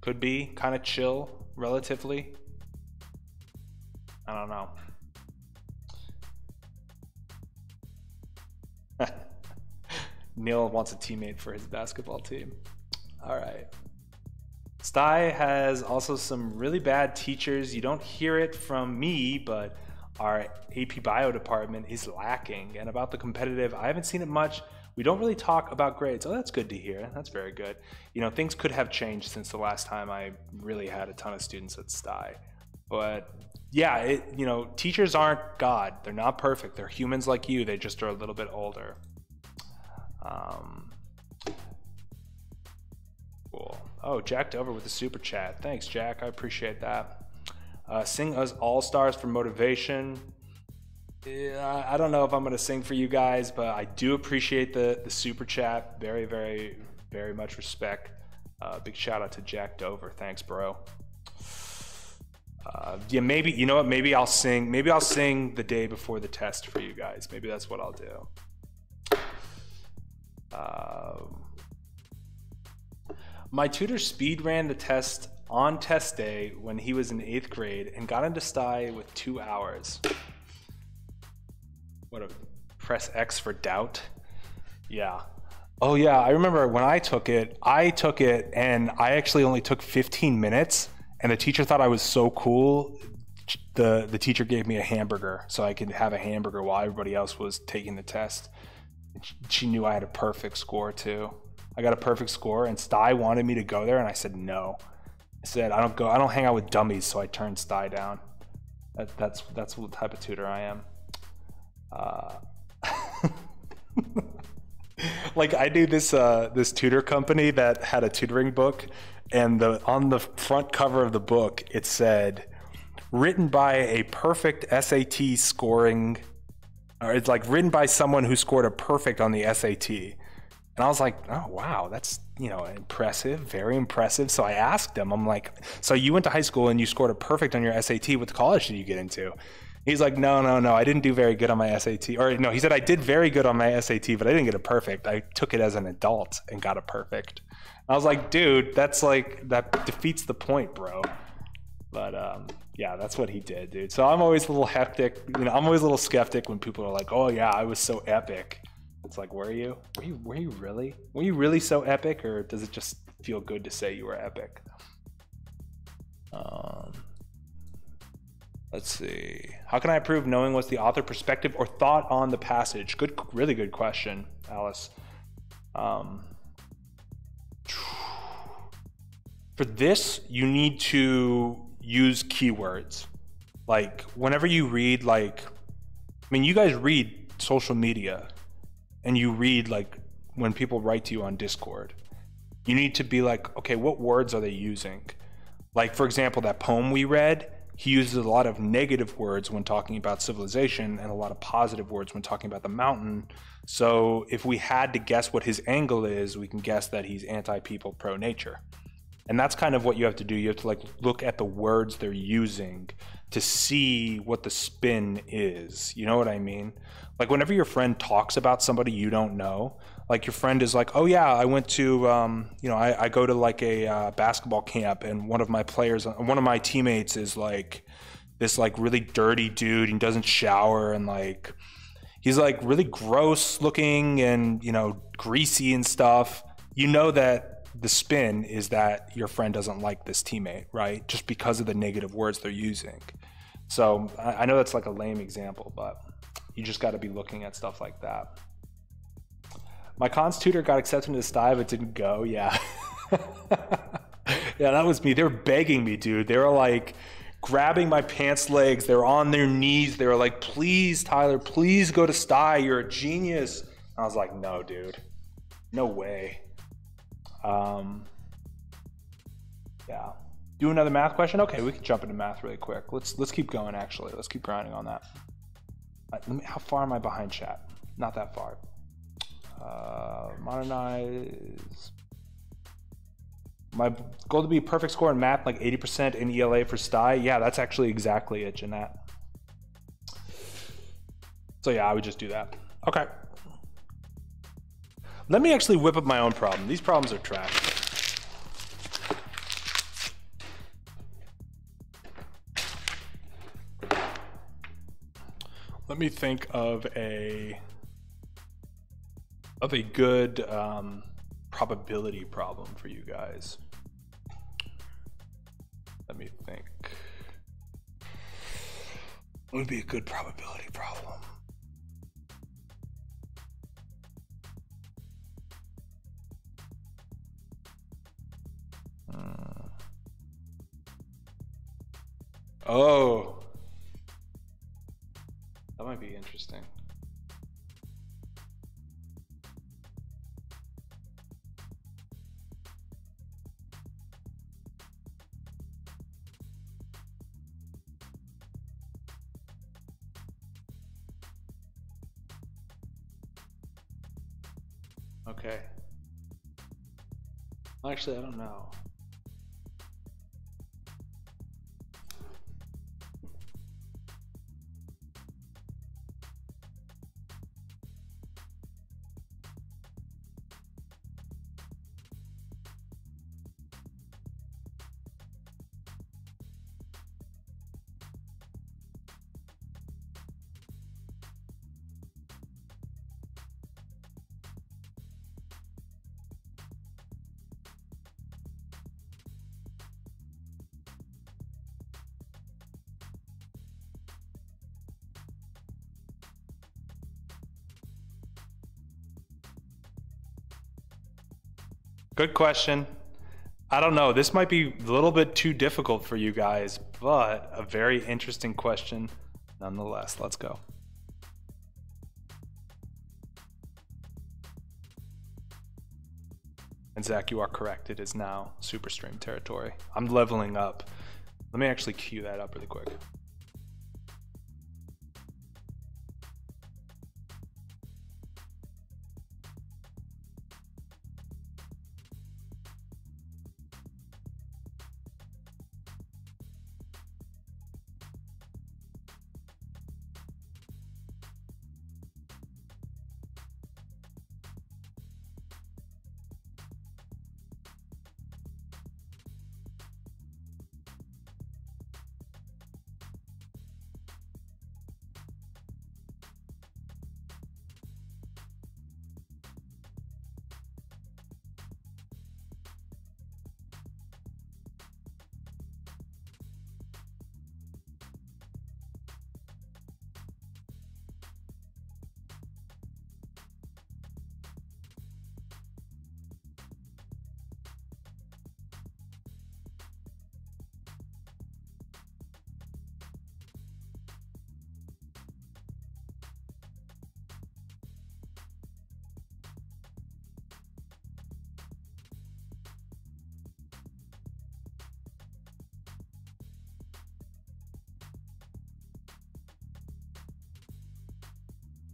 could be kind of chill, relatively. I don't know. Neil wants a teammate for his basketball team. All right. STI has also some really bad teachers. You don't hear it from me, but our AP Bio department is lacking. And about the competitive, I haven't seen it much. We don't really talk about grades. Oh, that's good to hear. That's very good. You know, things could have changed since the last time I really had a ton of students at STY. But yeah, you know, teachers aren't God. They're not perfect. They're humans like you. They just are a little bit older. Cool. Oh, Jack Dover with the super chat. Thanks, Jack. I appreciate that. Sing us All Stars for motivation. Yeah, I don't know if I'm going to sing for you guys, but I do appreciate the super chat. Very, very, very much respect. Big shout out to Jack Dover. Thanks, bro. Yeah, maybe, you know what? Maybe I'll sing the day before the test for you guys. Maybe that's what I'll do. My tutor speed ran the test on test day when he was in 8th grade and got into STY with 2 hours. Press X for doubt. Yeah. Oh yeah, I remember when I took it and I actually only took 15 minutes and the teacher thought I was so cool. The teacher gave me a hamburger so I could have a hamburger while everybody else was taking the test. She knew I had a perfect score too. I got a perfect score and STY wanted me to go there and I said no. I said I don't hang out with dummies, so I turned STY down. That's what type of tutor I am. Like I knew this tutor company that had a tutoring book, and on the front cover of the book it said written by a perfect SAT scoring, or it's like written by someone who scored a perfect on the SAT. And I was like, oh wow, that's, you know, impressive, very impressive. So I asked him, I'm like, so you went to high school and you scored a perfect on your SAT, what college did you get into? He's like, no, I didn't do very good on my SAT. Or no, he said I did very good on my SAT, but I didn't get a perfect. I took it as an adult and got a perfect. I was like, dude, that's like, that defeats the point, bro. But yeah, that's what he did, dude. So I'm always a little hectic. You know, I'm always a little skeptic when people are like, oh yeah, I was so epic. It's like, were you really? Were you really so epic, or does it just feel good to say you were epic? Let's see. How can I improve knowing what's the author perspective or thought on the passage? Good, really good question, Alice. For this, you need to use keywords. Like whenever you read, like, I mean, you guys read social media and you read like when people write to you on Discord, you need to be like, okay, what words are they using? Like, for example, that poem we read, he uses a lot of negative words when talking about civilization and a lot of positive words when talking about the mountain. So if we had to guess what his angle is, we can guess that he's anti-people, pro-nature. And that's kind of what you have to do. You have to like look at the words they're using to see what the spin is. You know what I mean? Like whenever your friend talks about somebody you don't know, like your friend is like, oh yeah, I went to, you know, I go to like a basketball camp and one of my teammates is like this like really dirty dude. He doesn't shower and like, he's like really gross looking and, you know, greasy and stuff. You know that the spin is that your friend doesn't like this teammate, right? Just because of the negative words they're using. So I know that's like a lame example, but you just got to be looking at stuff like that. My cons tutor got accepted into STY but didn't go. Yeah. Yeah, that was me. They were begging me, dude. They were like grabbing my pants legs. They were on their knees. They were like, please, Tyler, please go to STY. You're a genius. And I was like, no, dude. No way. Yeah. Do another math question? Okay, we can jump into math really quick. Let's keep going, actually. Let's keep grinding on that. How far am I behind chat? Not that far. Modernize. My goal to be a perfect score in math, like 80% in ELA for STY. Yeah, that's actually exactly it, Jeanette. So yeah, I would just do that. Okay. Let me actually whip up my own problem. These problems are trash. Let me think of a good probability problem for you guys. Let me think. What would be a good probability problem? Oh, that might be interesting. Okay. Actually, I don't know. Good question. I don't know. This might be a little bit too difficult for you guys, but a very interesting question nonetheless. Let's go. And Zach, you are correct. It is now superstream territory. I'm leveling up. Let me actually cue that up really quick.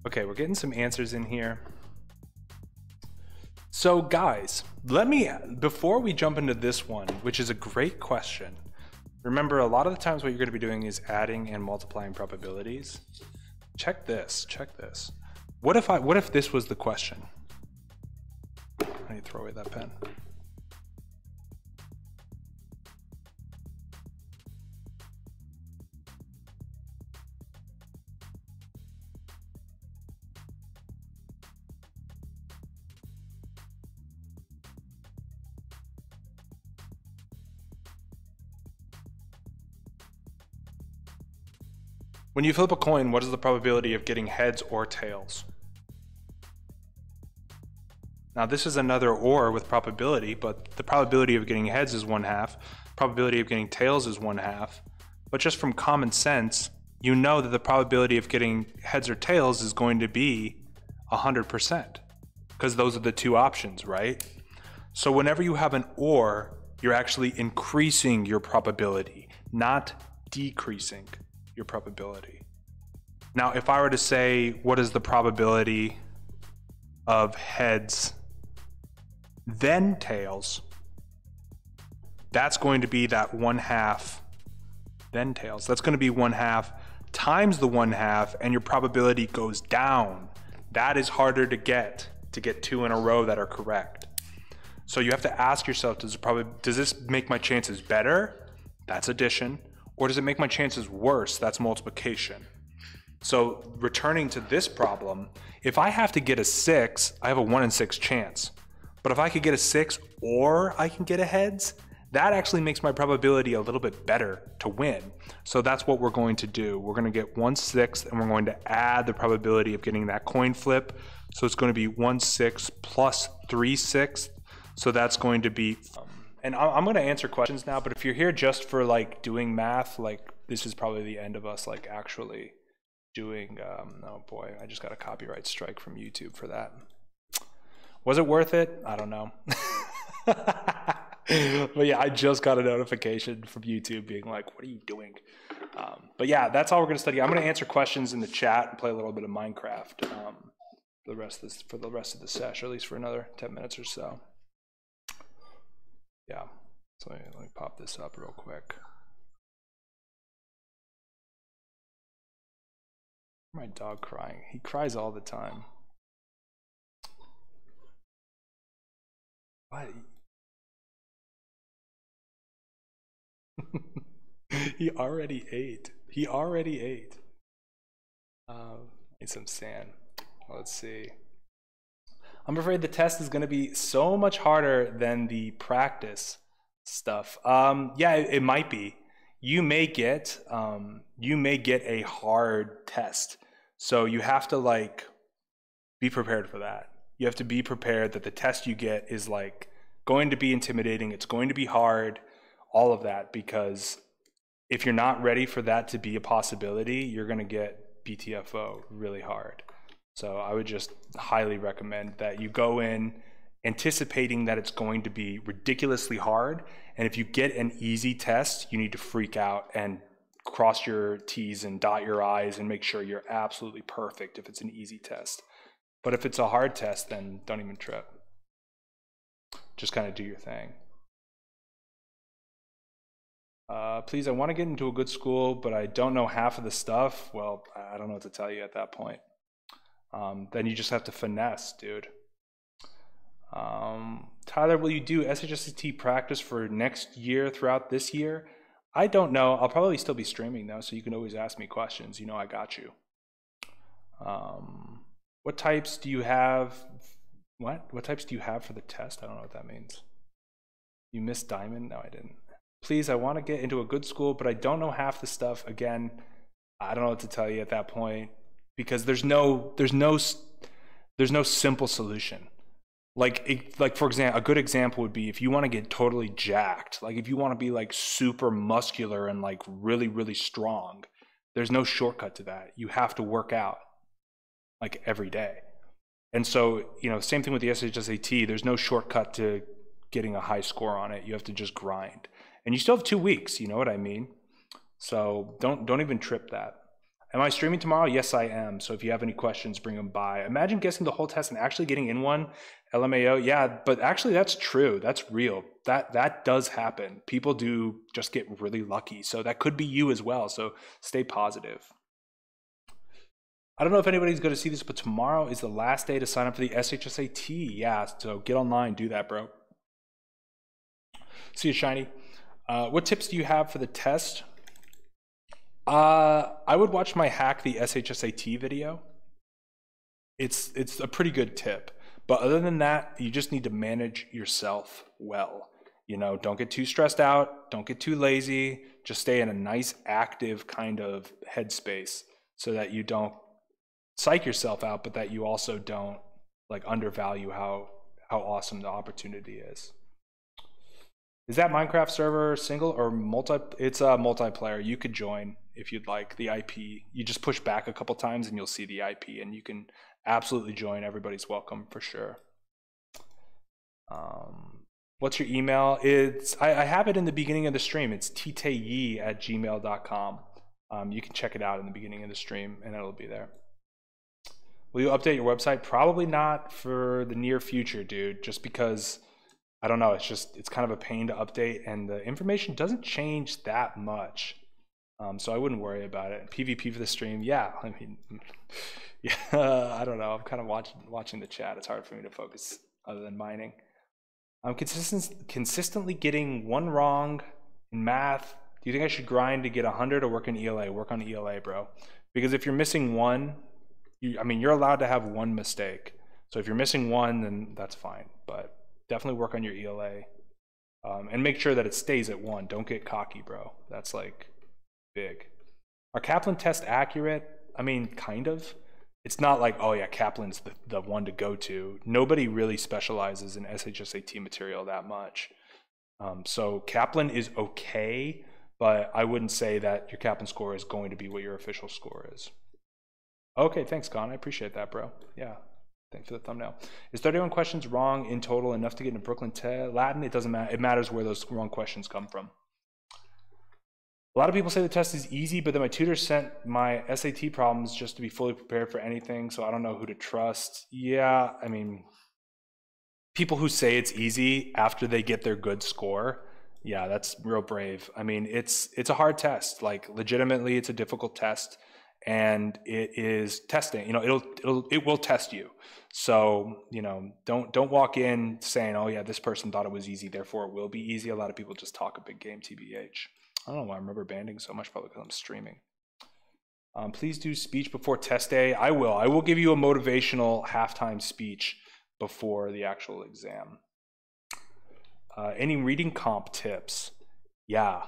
Okay, we're getting some answers in here. So guys, before we jump into this one, which is a great question, remember a lot of the times what you're going to be doing is adding and multiplying probabilities. Check this. What if this was the question? I need to throw away that pen. When you flip a coin, what is the probability of getting heads or tails? Now this is another or with probability, but the probability of getting heads is 1/2, probability of getting tails is 1/2. But just from common sense, you know that the probability of getting heads or tails is going to be 100%, because those are the two options, right? So whenever you have an or, you're actually increasing your probability, not decreasing your probability. Now, if I were to say, what is the probability of heads then tails, that's going to be that 1/2 then tails. That's going to be 1/2 times the 1/2, and your probability goes down. That is harder to get 2 in a row that are correct. So you have to ask yourself, does this make my chances better? That's addition. Or does it make my chances worse? That's multiplication. So returning to this problem, if I have to get a 6, I have a 1 in 6 chance. But if I could get a 6 or I can get a heads, that actually makes my probability a little bit better to win. So that's what we're going to do. We're going to get 1/6 and we're going to add the probability of getting that coin flip. So it's going to be 1/6 plus 3/6. So that's going to be, and I'm going to answer questions now, but if you're here just for like doing math, like this is probably the end of us like actually doing, oh boy, I just got a copyright strike from YouTube for that. Was it worth it? I don't know. But yeah, I just got a notification from YouTube being like, what are you doing? But yeah, that's all we're going to study. I'm going to answer questions in the chat and play a little bit of Minecraft for the rest of the sesh, or at least for another 10 minutes or so. Yeah, so let me pop this up real quick. My dog crying. He cries all the time. What? He already ate. He already ate. Need some sand. Let's see. I'm afraid the test is going to be so much harder than the practice stuff. Yeah, it might be. You may get a hard test. So you have to like be prepared for that. You have to be prepared that the test you get is like going to be intimidating. It's going to be hard, all of that, because if you're not ready for that to be a possibility, you're going to get BTFO really hard. So I would just highly recommend that you go in anticipating that it's going to be ridiculously hard. And if you get an easy test, you need to freak out and cross your T's and dot your I's and make sure you're absolutely perfect if it's an easy test. But if it's a hard test, then don't even trip. Just kind of do your thing. Please, I want to get into a good school, but I don't know half of the stuff. Well, I don't know what to tell you at that point. Then you just have to finesse, dude. Tyler, will you do SHSAT practice for next year throughout this year? I don't know. I'll probably still be streaming though, so you can always ask me questions. You know I got you. What types do you have? What types do you have for the test? I don't know what that means. You missed Diamond? No, I didn't. Please, I want to get into a good school, but I don't know half the stuff. Again, I don't know what to tell you at that point, because there's no simple solution. Like for example, a good example would be if you want to get totally jacked, like if you want to be like super muscular and like really, really strong, there's no shortcut to that. You have to work out like every day. And so, you know, same thing with the SHSAT, there's no shortcut to getting a high score on it. You have to just grind. And you still have 2 weeks, you know what I mean? So don't even trip that. Am I streaming tomorrow? Yes, I am. So if you have any questions, bring them by. Imagine guessing the whole test and actually getting in one. LMAO, yeah, but actually that's true. That's real. That does happen. People do just get really lucky. So that could be you as well. So stay positive. I don't know if anybody's going to see this, but tomorrow is the last day to sign up for the SHSAT. Yeah, so get online, do that, bro. See you, Shiny. What tips do you have for the test? I would watch my Hack the SHSAT video. It's a pretty good tip. But other than that, you just need to manage yourself well. You know, don't get too stressed out. Don't get too lazy. Just stay in a nice, active kind of headspace so that you don't psych yourself out, but that you also don't like undervalue how awesome the opportunity is. Is that Minecraft server single or multi? It's a multiplayer. You could join if you'd like. The IP, you just push back a couple times and you'll see the IP, and you can absolutely join. Everybody's welcome for sure. What's your email? I have it in the beginning of the stream. It's titei@gmail.com. You can check it out in the beginning of the stream and it'll be there. Will you update your website? Probably not for the near future, dude, just because I don't know, it's kind of a pain to update and the information doesn't change that much. So I wouldn't worry about it. PvP for the stream, yeah, I mean, yeah, I don't know. I'm kind of watching the chat. It's hard for me to focus other than mining. I'm consistently getting one wrong in math. Do you think I should grind to get 100 or work in ELA? Work on ELA, bro. Because if you're missing one, I mean, you're allowed to have one mistake. So if you're missing one, then that's fine. But definitely work on your ELA. And make sure that it stays at 1. Don't get cocky, bro. That's like big. Are Kaplan tests accurate? I mean, kind of. It's not like, oh yeah, Kaplan's the one to go to. Nobody really specializes in SHSAT material that much. So Kaplan is okay, but I wouldn't say that your Kaplan score is going to be what your official score is. Okay, thanks, Con. I appreciate that, bro. Yeah, thanks for the thumbnail. Is 31 questions wrong in total enough to get into Brooklyn Latin? It doesn't matter. It matters where those wrong questions come from. A lot of people say the test is easy, but then my tutor sent my SAT problems just to be fully prepared for anything, so I don't know who to trust. Yeah, I mean, people who say it's easy after they get their good score, yeah, that's real brave. I mean, it's a hard test. Like, legitimately, it's a difficult test, and it is testing. You know, it will test you. So, you know, don't walk in saying, oh yeah, this person thought it was easy, therefore it will be easy. A lot of people just talk a big game, TBH. I don't know why I remember banding so much, probably because I'm streaming. Please do speech before test day. I will. I will give you a motivational halftime speech before the actual exam. Any reading comp tips? Yeah.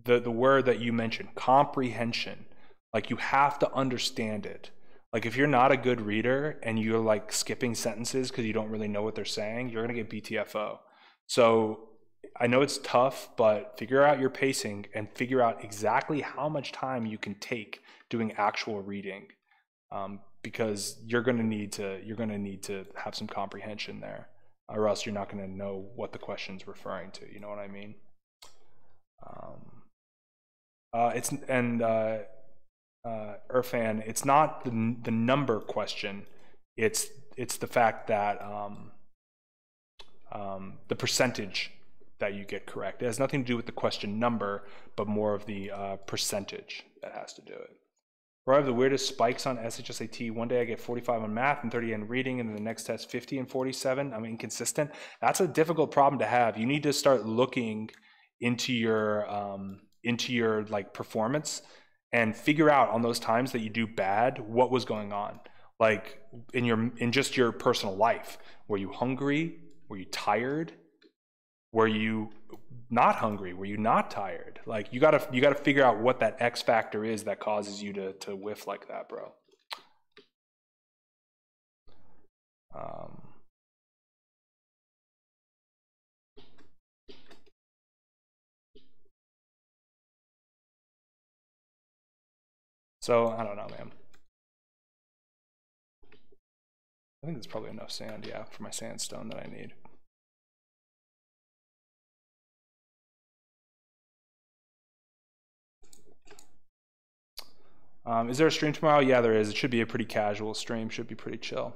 The word that you mentioned, comprehension. Like, you have to understand it. Like, if you're not a good reader and you're like skipping sentences because you don't really know what they're saying, you're going to get BTFO. So I know it's tough, but figure out your pacing and figure out exactly how much time you can take doing actual reading, because you're going to need to have some comprehension there, or else you're not going to know what the question's referring to. You know what I mean? Irfan, it's not the number question. It's the fact that the percentage that you get correct. It has nothing to do with the question number, but more of the percentage that has to do it. Where I have the weirdest spikes on SHSAT. One day I get 45 on math and 30 in reading, and then the next test 50 and 47. I'm inconsistent. That's a difficult problem to have. You need to start looking into your like performance and figure out on those times that you do bad what was going on. Like in just your personal life. Were you hungry? Were you tired? Were you not hungry? Were you not tired? Like, you gotta figure out what that X factor is that causes you to whiff like that, bro. So I don't know, man. I think there's probably enough sand, yeah, for my sandstone that I need. Is there a stream tomorrow? Yeah, there is. It should be a pretty casual stream. Should be pretty chill.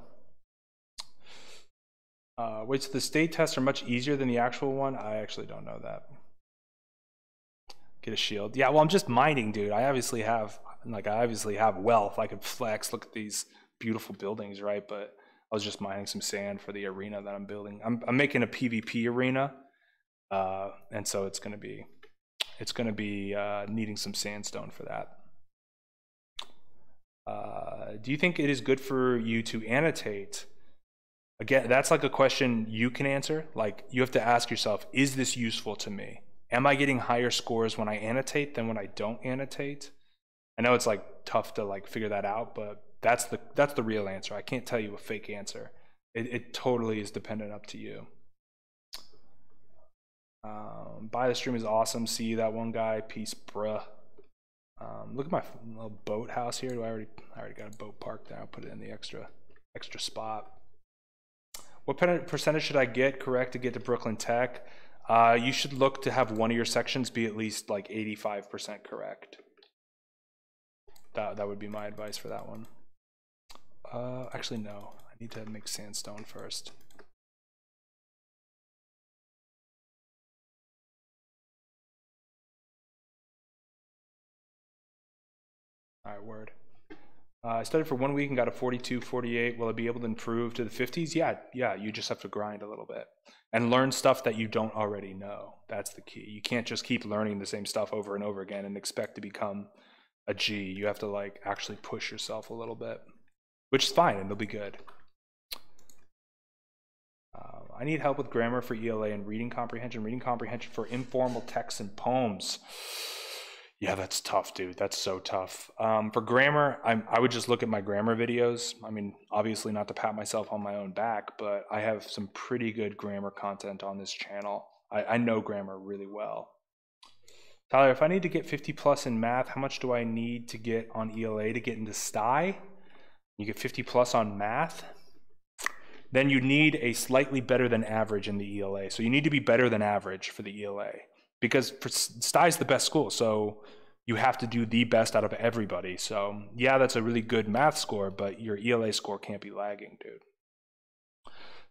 Wait, so the state tests are much easier than the actual one? I actually don't know that. Get a shield. Yeah, well, I'm just mining, dude. I obviously have wealth. I could flex. Look at these beautiful buildings, right? But I was just mining some sand for the arena that I'm building. I'm making a PvP arena, and so it's gonna be needing some sandstone for that. Do you think it is good for you to annotate? Again, that's like a question you can answer. Like, you have to ask yourself, is this useful to me? Am I getting higher scores when I annotate than when I don't annotate? I know it's like tough to like figure that out, but that's the real answer. I can't tell you a fake answer. It totally is dependent up to you. Buy the stream is awesome. See you, that one guy. Peace, bruh. Look at my little boat house here. I already got a boat parked there. I'll put it in the extra spot. What percentage should I get correct to get to Brooklyn Tech? You should look to have one of your sections be at least like 85% correct. That would be my advice for that one. Actually, no. I need to make sandstone first. All right, word. I studied for 1 week and got a 42, 48. Will I be able to improve to the 50s? Yeah, you just have to grind a little bit and learn stuff that you don't already know. That's the key. You can't just keep learning the same stuff over and over again and expect to become a G. You have to like actually push yourself a little bit, which is fine, and it'll be good. I need help with grammar for ELA and reading comprehension for informal texts and poems. Yeah, that's tough, dude. That's so tough. For grammar, I would just look at my grammar videos. I mean, obviously not to pat myself on my own back, but I have some pretty good grammar content on this channel. I know grammar really well. Tyler, if I need to get 50 plus in math, how much do I need to get on ELA to get into STY? You get 50 plus on math, then you need a slightly better than average in the ELA. So you need to be better than average for the ELA, because STY is the best school. So you have to do the best out of everybody. So yeah, that's a really good math score, but your ELA score can't be lagging, dude.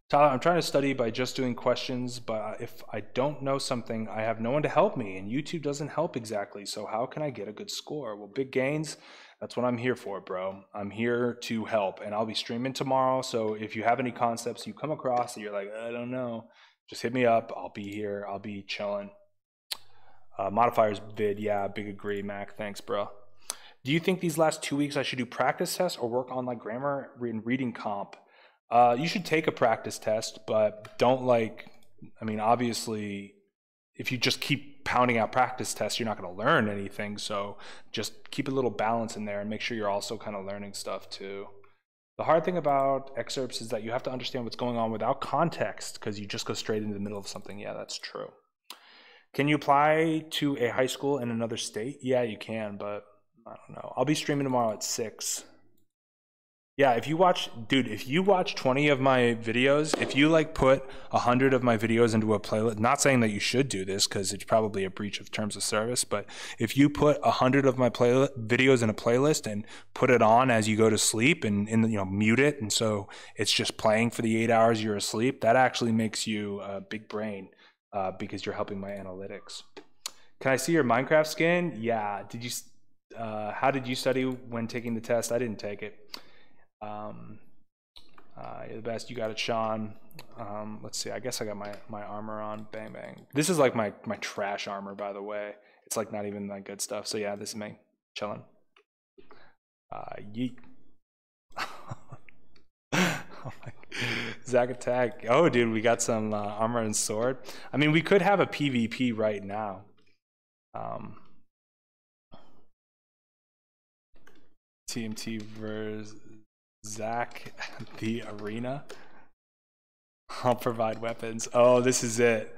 Tyler, I'm trying to study by just doing questions, but if I don't know something, I have no one to help me, and YouTube doesn't help exactly. So how can I get a good score? Well, big gains, that's what I'm here for, bro. I'm here to help, and I'll be streaming tomorrow. So if you have any concepts you come across that you're like, I don't know, just hit me up. I'll be here. I'll be chilling. Modifiers vid, yeah, big agree, Mac. Thanks, bro. Do you think these last 2 weeks I should do practice tests or work on like grammar and reading comp? You should take a practice test, but don't I mean, obviously, if you just keep pounding out practice tests, you're not going to learn anything. So just keep a little balance in there and make sure you're also kind of learning stuff too. The hard thing about excerpts is that you have to understand what's going on without context, because you just go straight into the middle of something. Yeah, that's true. Can you apply to a high school in another state? Yeah, you can, but I don't know. I'll be streaming tomorrow at 6. Yeah, if you watch 20 of my videos, if you like put 100 of my videos into a playlist, not saying that you should do this because it's probably a breach of terms of service, but if you put 100 of my videos in a playlist and put it on as you go to sleep and mute it, and so it's just playing for the 8 hours you're asleep, that actually makes you a big brain because you're helping my analytics. Can I see your Minecraft skin? Yeah. How did you study when taking the test? I didn't take it. You're the best. You got it, Sean. Let's see. I guess I got my armor on. Bang bang. This is like my trash armor, by the way. It's like not even like good stuff. So yeah, this is me chilling. Yeet. Oh my. Zach attack. Oh, dude, we got some armor and sword. I mean, we could have a PvP right now. TMT versus Zach, the arena. I'll provide weapons. Oh, this is it.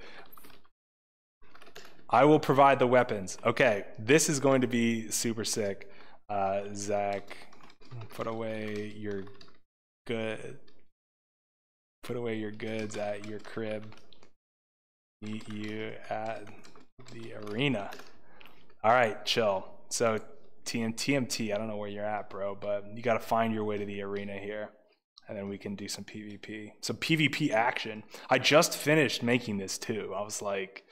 I will provide the weapons. Okay, this is going to be super sick. Zach, put away your goods at your crib. Meet you at the arena. All right, chill. So TMT, I don't know where you're at, bro, but you got to find your way to the arena here, and then we can do some PvP. Some PvP action. I just finished making this too. I was like,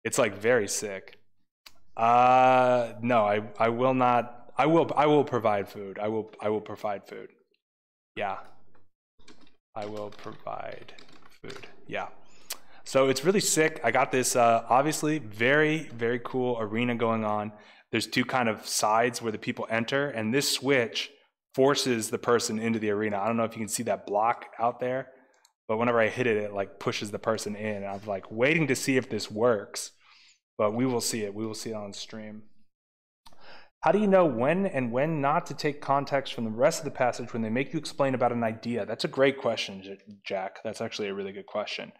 it's like very sick. No, I will not. I will provide food. I will provide food. Yeah. I will provide food. Yeah. So it's really sick. I got this obviously very, very cool arena going on. There's two kind of sides where the people enter, and this switch forces the person into the arena. I don't know if you can see that block out there, but whenever I hit it, it like pushes the person in. I'm like waiting to see if this works, but we will see it. We will see it on stream. How do you know when and when not to take context from the rest of the passage when they make you explain about an idea? That's a great question, Jack. That's actually a really good question.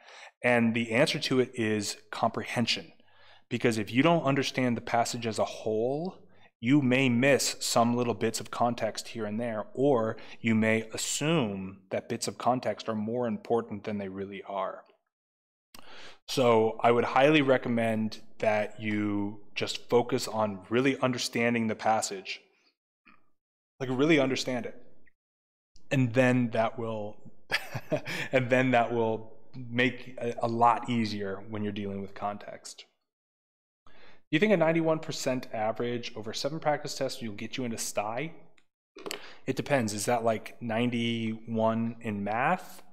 And the answer to it is comprehension. Because if you don't understand the passage as a whole, you may miss some little bits of context here and there, or you may assume that bits of context are more important than they really are. So I would highly recommend that you just focus on really understanding the passage, like really understand it. And then that will, make a lot easier when you're dealing with context. Do you think a 91% average over 7 practice tests will get you into STY? It depends. Is that like 91 in math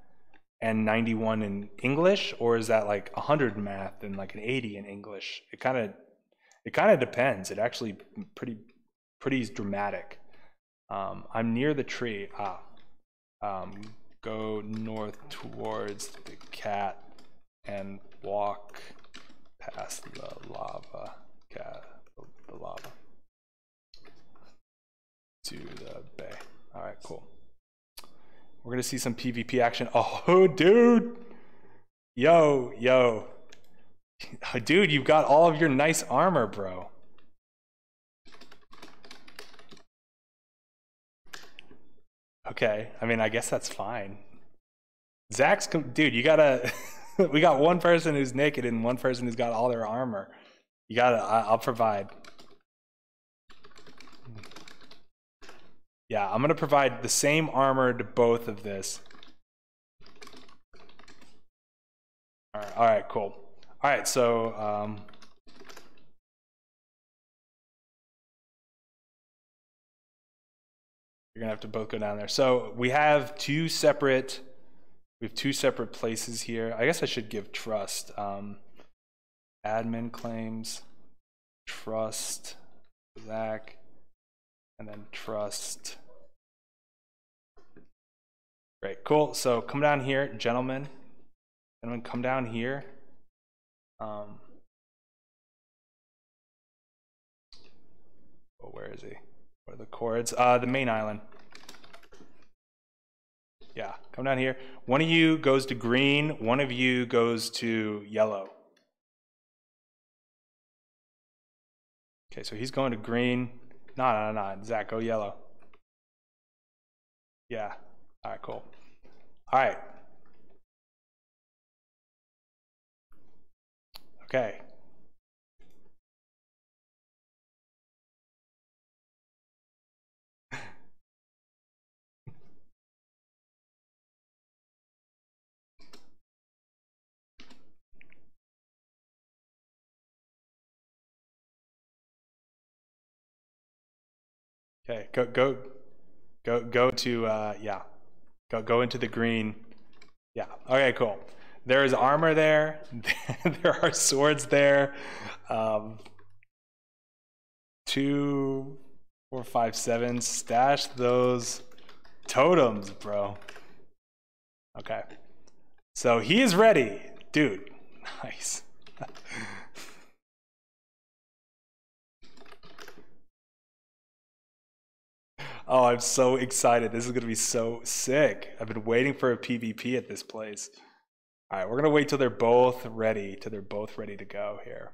and 91 in English, or is that like 100 in math and like an 80 in English? It kind of depends. It actually pretty dramatic. I'm near the tree. Go north towards the cat and walk past the lava, the lava to the bay. All right, cool. We're gonna see some PvP action. Oh, dude. Yo. Dude, you've got all of your nice armor, bro. Okay, I mean, I guess that's fine. Zach's, dude, you gotta, we got one person who's naked and one person who's got all their armor. You gotta, I'll provide. Yeah, I'm gonna provide the same armor to both of this. All right, cool. All right, so, you're gonna have to both go down there. So we have two separate places here. I guess I should give trust. Admin claims, trust, Zach, and then trust. Great, cool. So come down here, gentlemen. Gentlemen, come down here. Oh, where is he? What are the chords? The main island. Yeah, come down here. One of you goes to green, one of you goes to yellow. Okay, so he's going to green. No, Zach, go yellow. Yeah, all right, cool. All right. Okay. Okay, go to yeah. Go into the green. Yeah. Okay, cool. There is armor there. There are swords there. 2, 4, 5, 7. Stash those totems, bro. Okay. So he is ready. Dude. Nice. Oh, I'm so excited. This is going to be so sick. I've been waiting for a PvP at this place. All right, we're going to wait till they're both ready, to go here.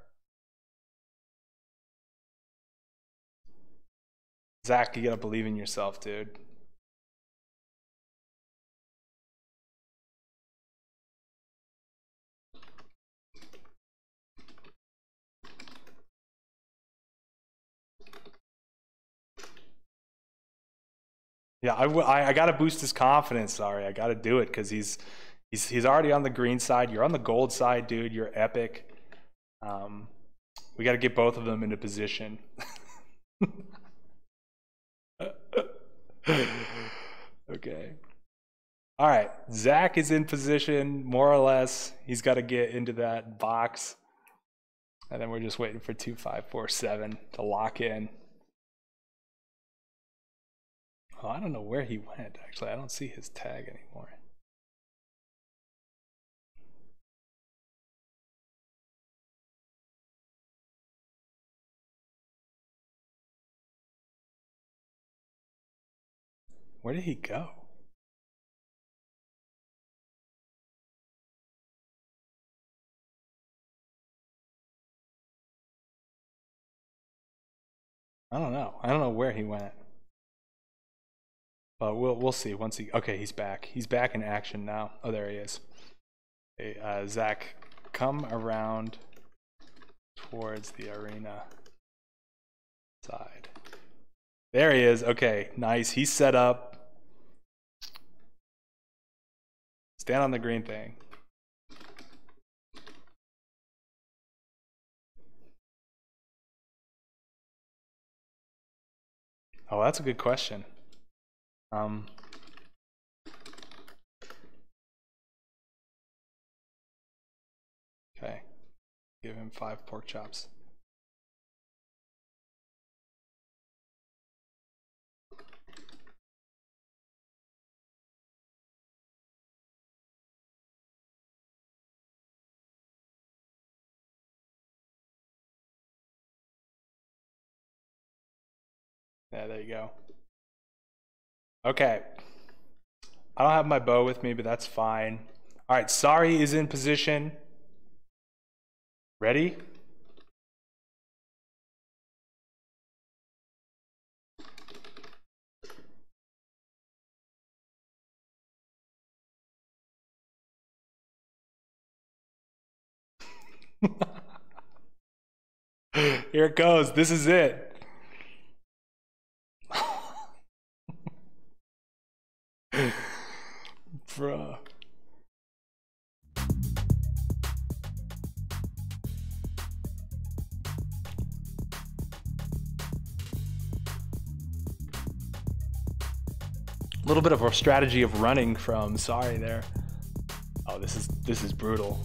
Zach, you got to believe in yourself, dude. Yeah, I got to boost his confidence. Sorry, I got to do it because he's already on the green side. You're on the gold side, dude. You're epic. We got to get both of them into position. Okay. All right, Zach is in position, more or less. He's got to get into that box. And then we're just waiting for 2, 5, 4, 7 to lock in. Oh, I don't know where he went, actually. I don't see his tag anymore. Where did he go? I don't know. I don't know where he went. But we'll see once he. Okay, he's back. He's back in action now. Oh, there he is. Hey, Zach, come around towards the arena side. There he is. Okay, nice. He's set up. Stand on the green thing. Oh, that's a good question. Okay, give him 5 pork chops. Yeah, there you go. Okay. I don't have my bow with me, but that's fine. All right, sorry is in position. Ready? Here it goes. This is it. Bruh. A little bit of a strategy of running from sorry there. Oh, this is brutal.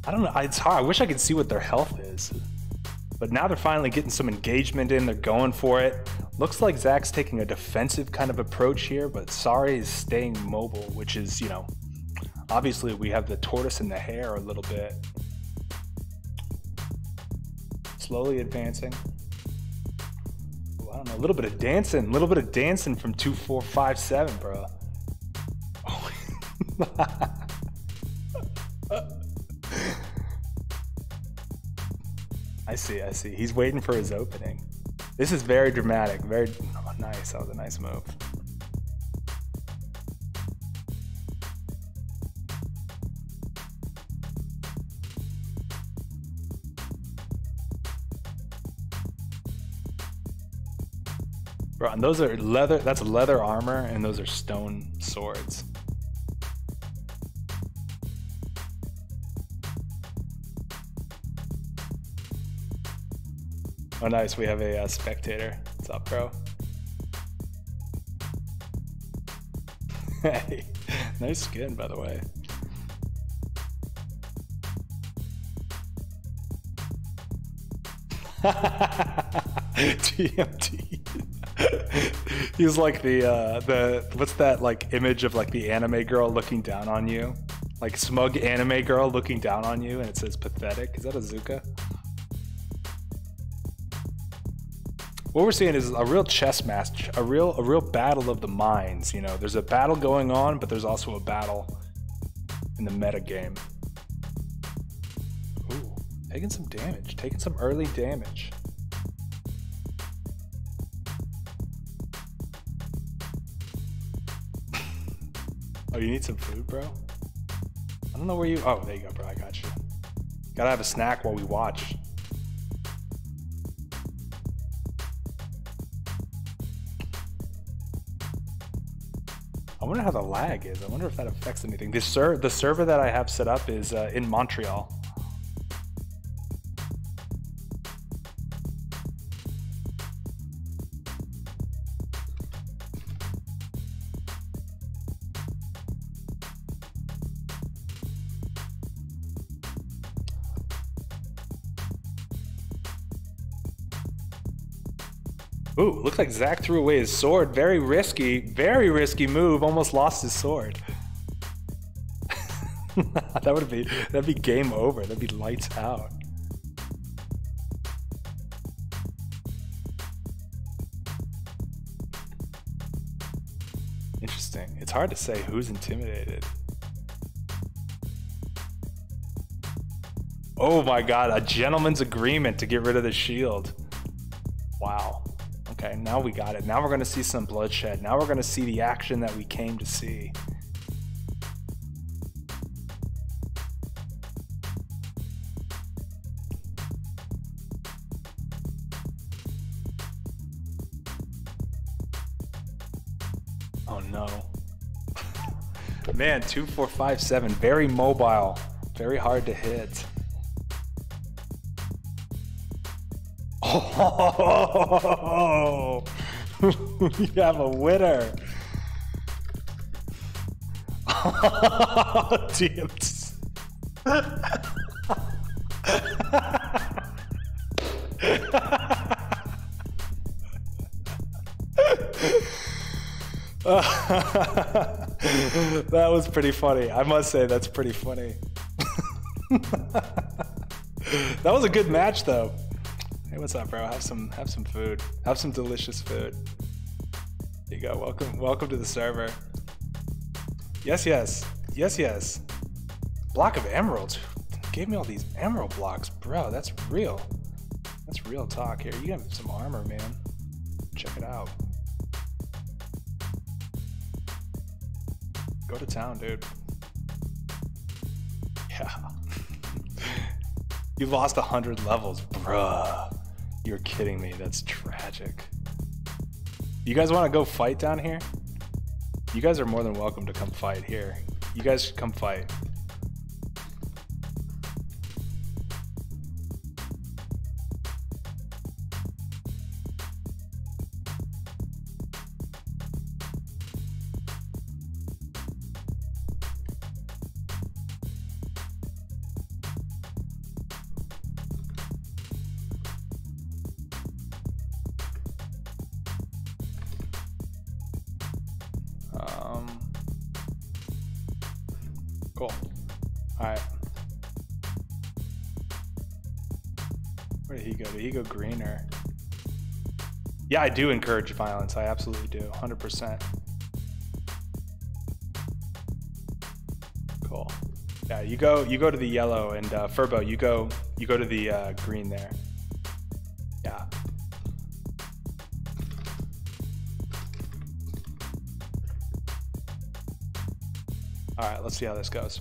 I don't know, it's hard. I wish I could see what their health is. But now they're finally getting some engagement in, they're going for it. Looks like Zach's taking a defensive kind of approach here, but Sari is staying mobile, which is, you know, obviously we have the tortoise and the hare a little bit. Slowly advancing. Ooh, I don't know, a little bit of dancing from 2, 4, 5, 7, bro. Oh. I see. He's waiting for his opening. This is very dramatic, very nice. That was a nice move. Bro, and those are leather, that's leather armor, and those are stone swords. Oh, nice. We have a spectator. What's up, bro? Hey, nice skin, by the way. TMT. He's like the what's that like image of like the anime girl looking down on you? Like smug anime girl looking down on you, and it says pathetic. Is that Azuka? What we're seeing is a real chess match, a real battle of the minds. You know, there's a battle going on, but there's also a battle in the meta game. Ooh, taking some damage, taking some early damage. Oh, you need some food, bro? I don't know where you... Oh, there you go, bro. I got you. Gotta have a snack while we watch. I wonder how the lag is. I wonder if that affects anything. The server that I have set up is in Montreal. Ooh, looks like Zach threw away his sword. Very risky move. Almost lost his sword. That'd be game over. That'd be lights out. Interesting. It's hard to say who's intimidated. Oh my God, a gentleman's agreement to get rid of the shield. Wow. Okay, now we got it. Now we're gonna see some bloodshed. Now we're gonna see the action that we came to see. Oh no. Man, 2, 4, 5, 7, very mobile, very hard to hit. Oh, you have a winner. Oh, damn. That was pretty funny. I must say that's pretty funny. That was a good match though. Hey, what's up, bro? Have some food. Have some delicious food. There you go. Welcome to the server. Yes, yes. Yes, yes. Block of emeralds. Gave me all these emerald blocks, bro. That's real. That's real talk here. You got some armor, man. Check it out. Go to town, dude. Yeah. You lost 100 levels, bruh. You're kidding me. That's tragic. You guys want to go fight down here? You guys are more than welcome to come fight here. You guys should come fight. Cool. All right. Where did he go? Did he go green or? Yeah, I do encourage violence. I absolutely do. 100%. Cool. Yeah, you go to the yellow, and Furbo, you go to the green there. Yeah. All right, let's see how this goes.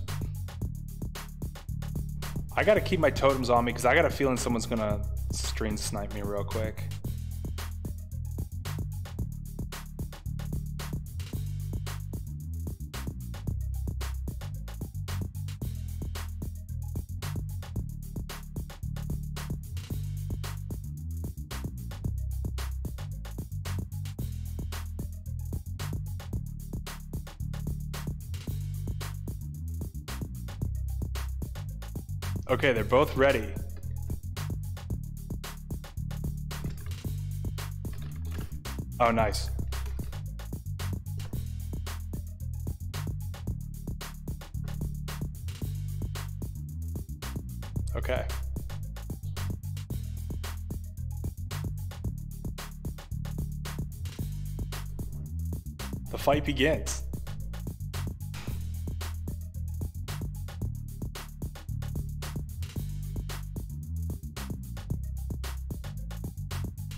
I gotta keep my totems on me because I got a feeling someone's gonna string snipe me real quick. Okay, they're both ready. Oh, nice. Okay. The fight begins.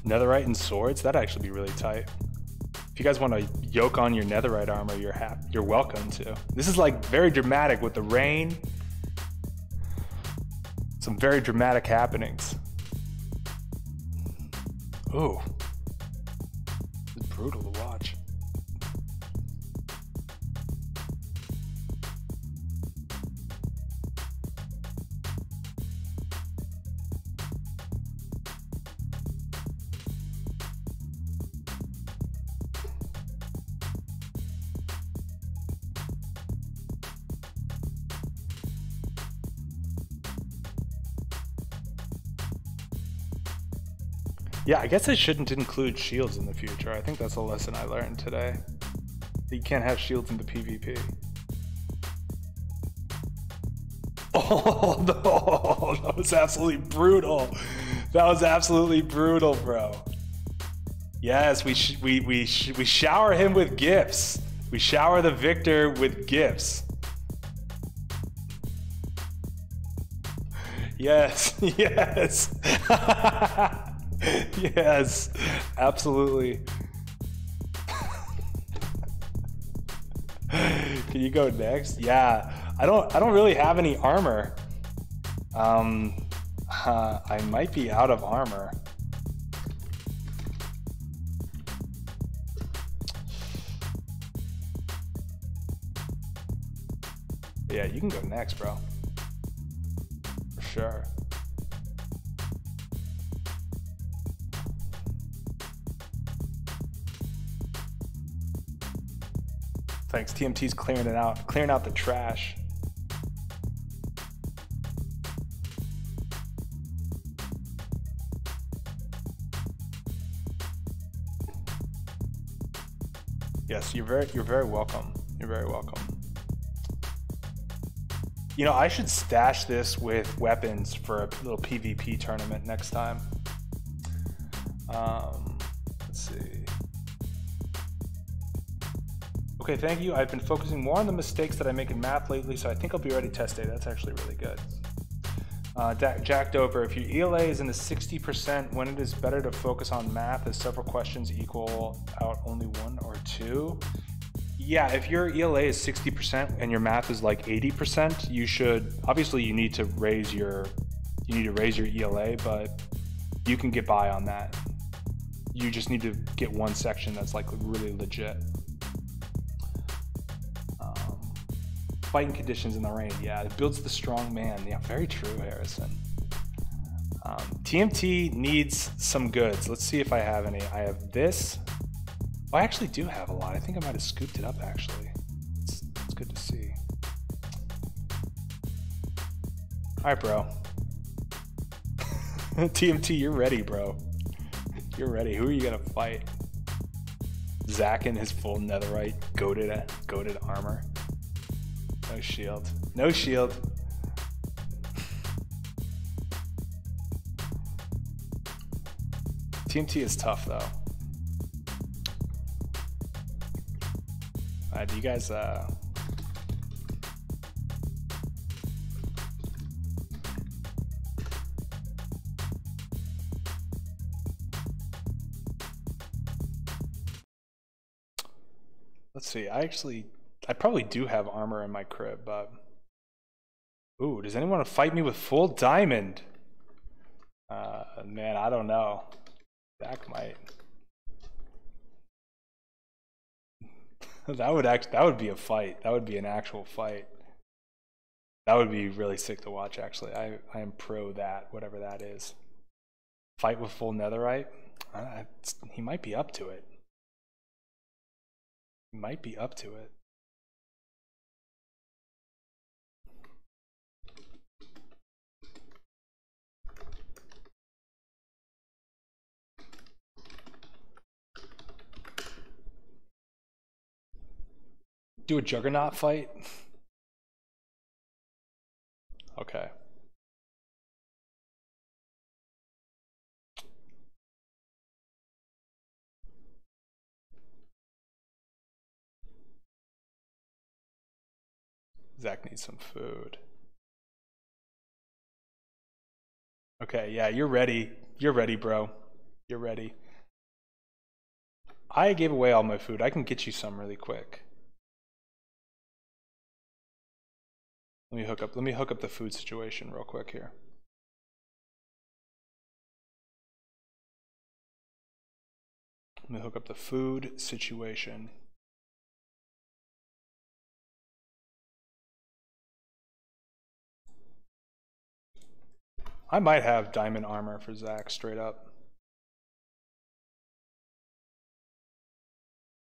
Netherite and swords? That'd actually be really tight. If you guys want to yoke on your netherite armor, you're welcome to. This is like very dramatic with the rain. Some very dramatic happenings. Ooh. It's brutal to watch. Yeah, I guess I shouldn't include shields in the future. I think that's a lesson I learned today. That you can't have shields in the PvP. Oh no, that was absolutely brutal. That was absolutely brutal, bro. Yes, we shower him with gifts. We shower the victor with gifts. Yes, yes. Yes, absolutely. Can you go next? Yeah, I don't really have any armor. I might be out of armor. Yeah, you can go next, bro. For sure. Thanks, TMT's clearing out the trash. Yes, you're very welcome. You're very welcome. You know, I should stash this with weapons for a little PvP tournament next time. Let's see. Okay, thank you. I've been focusing more on the mistakes that I make in math lately, so I think I'll be ready test day. That's actually really good. Jack Dover, if your ELA is in the 60%, when it is better to focus on math as several questions equal out only 1 or 2? Yeah, if your ELA is 60% and your math is like 80%, you should, obviously you need to raise your ELA, but you can get by on that. You just need to get one section that's like really legit. Fighting conditions in the rain, yeah, it builds the strong man. Yeah, very true, Harrison. TMT needs some goods. Let's see if I have any. I have this. Oh, I actually do have a lot. I think I might have scooped it up, actually. It's good to see. All right, bro. TMT, you're ready, bro. You're ready. Who are you gonna fight? Zach in his full netherite goated armor. No shield. No shield. TMT is tough, though. Do you guys, let's see, I probably do have armor in my crib, but... Ooh, does anyone want to fight me with full diamond? Man, I don't know. Zach might. That would be a fight. That would be an actual fight. That would be really sick to watch, actually. I am pro that, whatever that is. Fight with full netherite? He might be up to it. He might be up to it. Do a juggernaut fight? Okay. Zach needs some food. Okay, yeah, you're ready. You're ready, bro. You're ready. I gave away all my food. I can get you some really quick. Let me hook up the food situation real quick here. Let me hook up the food situation. I might have diamond armor for Zach straight up.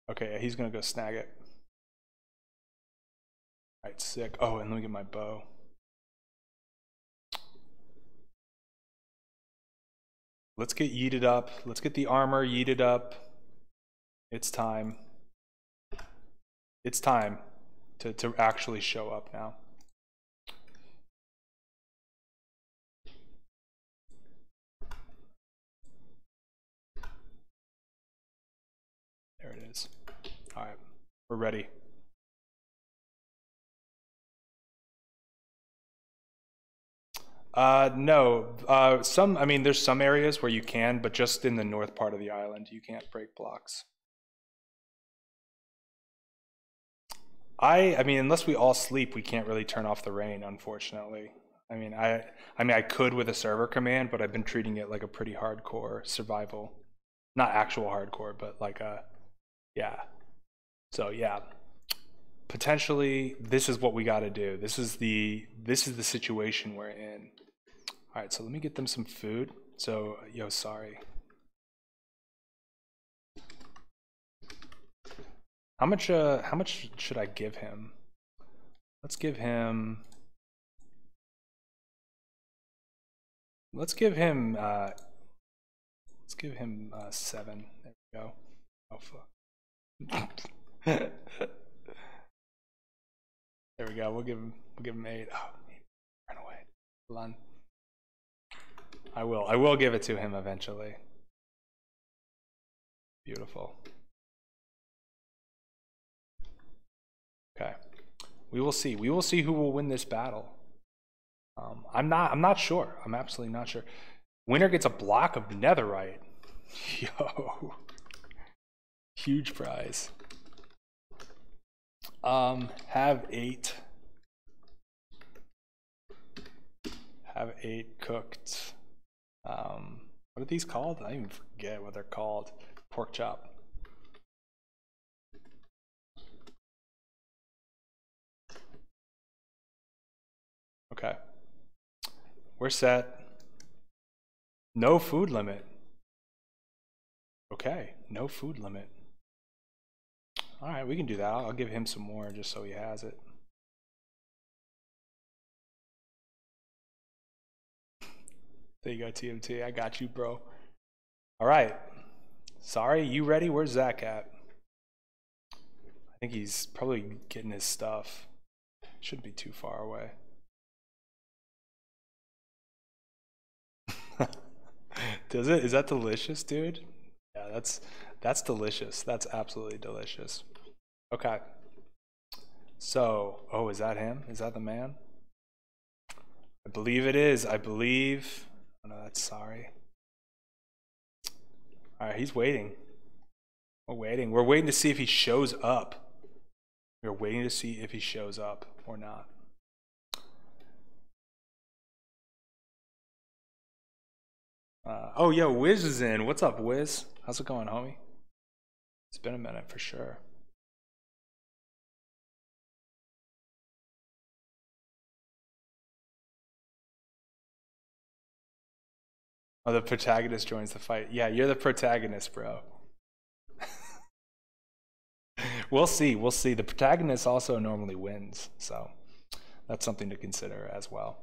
Okay, yeah, he's gonna go snag it. All right, sick. Oh, and let me get my bow. Let's get yeeted up. Let's get the armor yeeted up. It's time. It's time to actually show up now. There it is. All right, we're ready. No, I mean, there's some areas where you can, but just in the north part of the island, you can't break blocks. I mean, unless we all sleep, we can't really turn off the rain, unfortunately. I mean, I could with a server command, but I've been treating it like a pretty hardcore survival. Not actual hardcore, but like a, yeah. So yeah, potentially this is what we got to do. This is the situation we're in. All right, so let me get them some food. So, yo, sorry. How much should I give him? Let's give him 7. There we go. Oh fuck. There we go. We'll give him 8. Oh, run away. Hold on. I will give it to him eventually. Beautiful. Okay. We will see. We will see who will win this battle. I'm not sure. I'm absolutely not sure. Winner gets a block of netherite. Yo. Huge prize. Have 8 cooked. What are these called? I even forget what they're called. Pork chop. Okay. We're set. No food limit. Okay, no food limit. All right, we can do that. I'll give him some more just so he has it. There you go, TMT. I got you, bro. All right. Sorry, you ready? Where's Zach at? I think he's probably getting his stuff. Shouldn't be too far away. Does it? Is that delicious, dude? Yeah, that's delicious. That's absolutely delicious. Okay. So, oh, is that him? Is that the man? I believe it is. I believe. Oh no, that's sorry. All right, he's waiting. We're waiting. We're waiting to see if he shows up. We're waiting to see if he shows up or not. Oh, yo, Wiz is in. What's up, Wiz? How's it going, homie? It's been a minute for sure. Oh, the protagonist joins the fight. Yeah, you're the protagonist, bro. We'll see. We'll see. The protagonist also normally wins, so that's something to consider as well.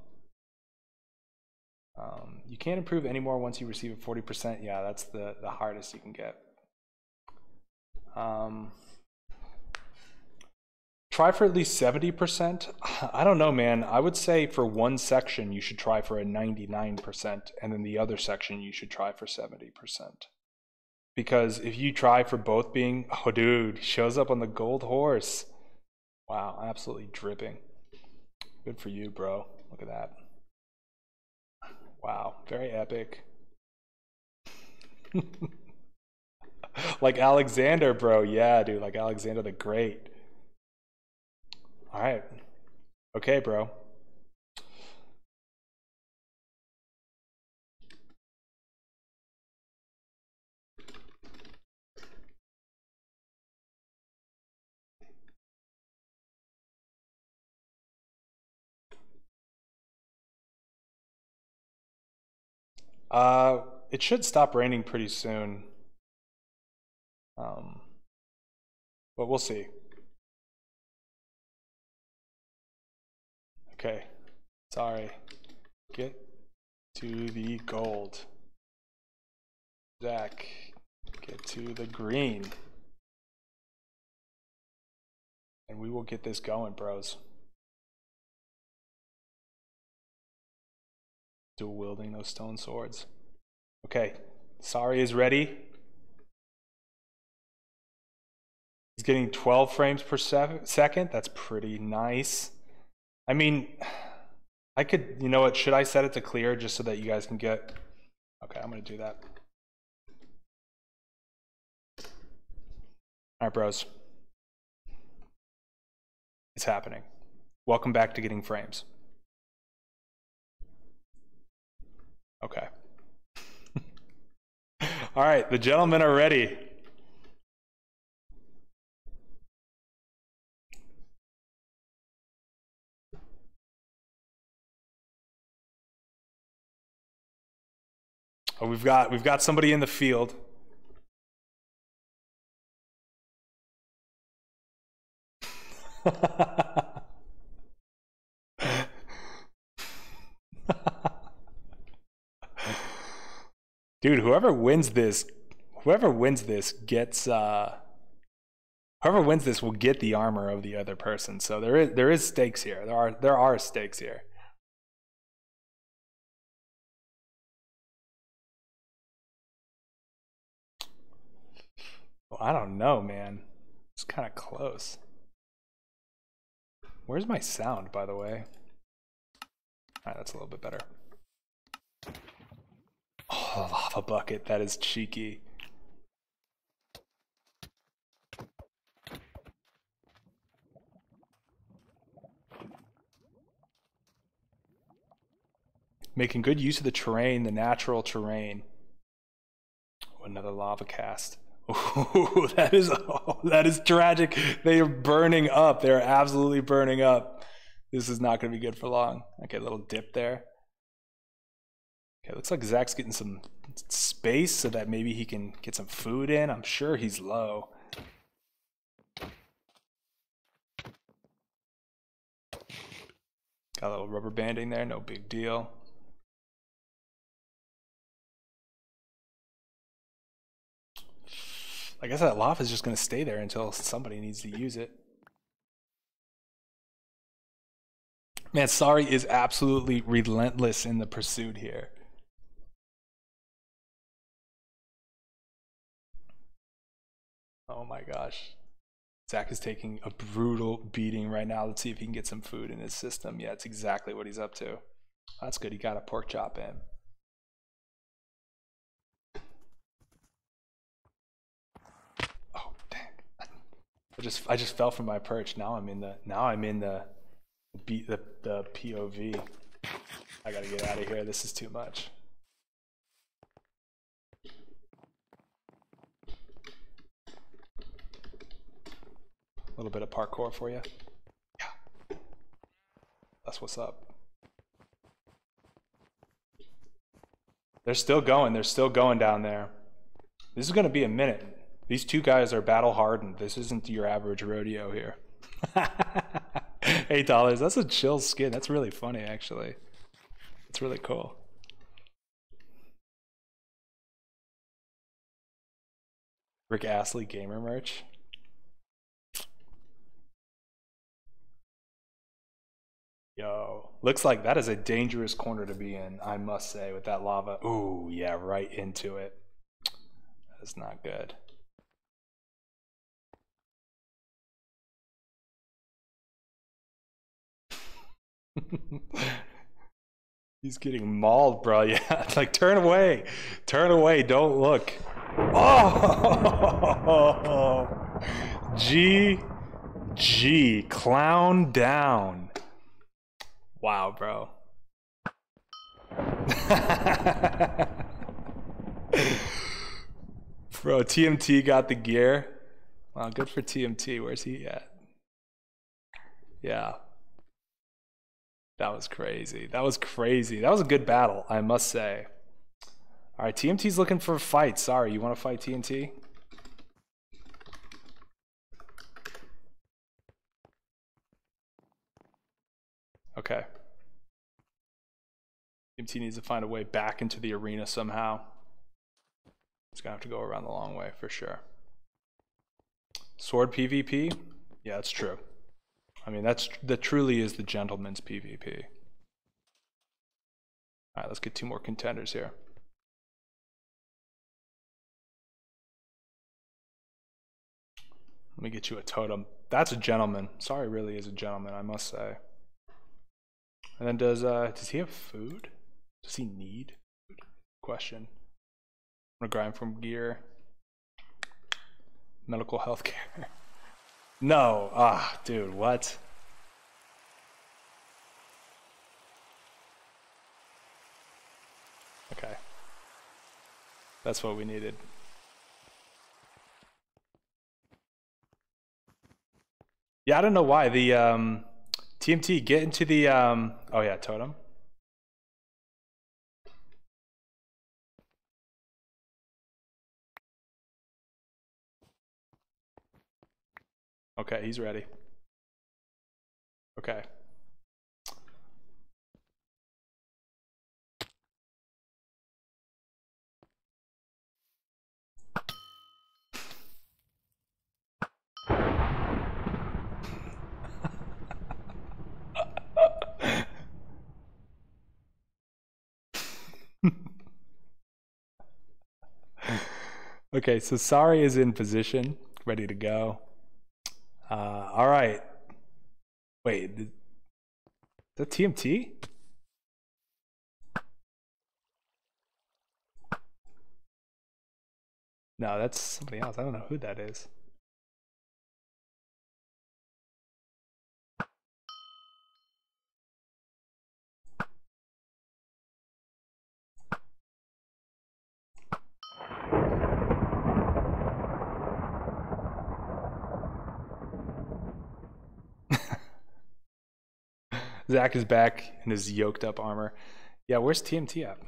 You can't improve anymore once you receive a 40%. Yeah, that's the hardest you can get. Try for at least 70%. I don't know, man. I would say for one section you should try for a 99%, and then the other section you should try for 70%. Because if you try for both being, oh dude, shows up on the gold horse. Wow, absolutely dripping. Good for you, bro. Look at that. Wow, very epic. Like Alexander, bro. Yeah, dude, like Alexander the Great. All right. Okay, bro. It should stop raining pretty soon. But we'll see. Okay. Sorry. Get to the gold. Zach, get to the green. And we will get this going, bros. Dual wielding those stone swords. Okay, sorry is ready. He's getting 12 frames per second. That's pretty nice. I mean, I could, you know what, should I set it to clear just so that you guys can get, okay, I'm gonna do that. All right, bros. It's happening. Welcome back to Getting Frames. Okay. All right, the gentlemen are ready. Oh, we've got somebody in the field. Dude, whoever wins this gets Whoever wins this will get the armor of the other person. So there is stakes here. There are stakes here. Well, I don't know, man. It's kind of close. Where's my sound, by the way? All right, that's a little bit better. Oh, lava bucket. That is cheeky. Making good use of the terrain, the natural terrain. Oh, another lava cast. Ooh, that is tragic. They are burning up. They are absolutely burning up. This is not going to be good for long. Okay, a little dip there. Okay, looks like Zach's getting some space so that maybe he can get some food in. I'm sure he's low. Got a little rubber banding there, no big deal. I guess that lava is just going to stay there until somebody needs to use it. Man, Sorry is absolutely relentless in the pursuit here. Oh my gosh. Zach is taking a brutal beating right now. Let's see if he can get some food in his system. Yeah, it's exactly what he's up to. That's good. He got a pork chop in. Oh, dang. I just fell from my perch. Now I'm in the POV. I gotta get out of here. This is too much. A little bit of parkour for you. Yeah. That's what's up. They're still going. They're still going down there. This is going to be a minute. These two guys are battle hardened. This isn't your average rodeo here. $8. That's a chill skin. That's really funny, actually. It's really cool. Rick Astley gamer merch. Yo, looks like that is a dangerous corner to be in, I must say, with that lava. Ooh, yeah, right into it. That's not good. He's getting mauled, bro. Yeah, it's like, turn away. Turn away, don't look. Oh! GG, clown down. Wow, bro. Bro, TMT got the gear. Wow, good for TMT. Where's he at? Yeah. That was crazy. That was crazy. That was a good battle, I must say. All right, TMT's looking for a fight. Sorry, you want to fight TMT? Okay. TMT needs to find a way back into the arena somehow. It's gonna have to go around the long way for sure. Sword PvP? Yeah, that's true. I mean, that truly is the gentleman's PvP. All right, let's get 2 more contenders here. Let me get you a totem. That's a gentleman. Sorry, really is a gentleman, I must say. And then does he have food? Does he need food? Question. I'm gonna grind from gear. Medical health care. No. Ah, dude, what? Okay. That's what we needed. Yeah, I don't know why. The TMT, get into the oh yeah, totem. Okay, he's ready. Okay. Okay, so Sorry is in position, ready to go. All right. Wait, is that TMT? No, that's somebody else. I don't know who that is. Zach is back in his yoked up armor. Yeah, where's TMT at?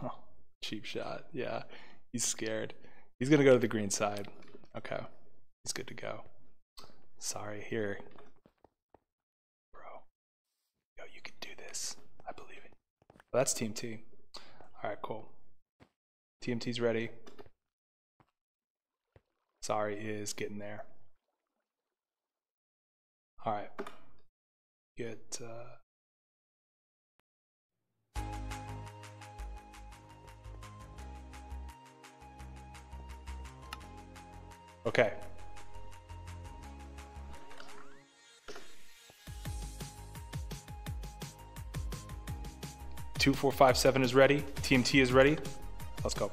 Oh, cheap shot. Yeah, he's scared. He's gonna go to the green side. Okay, he's good to go. Sorry, here. Bro. Yo, you can do this. I believe it. Well, that's Team T. Alright, cool. TMT's ready. Sorry is getting there. Alright. Get okay. Two, 4, 5, 7 is ready. Team T is ready. Let's go.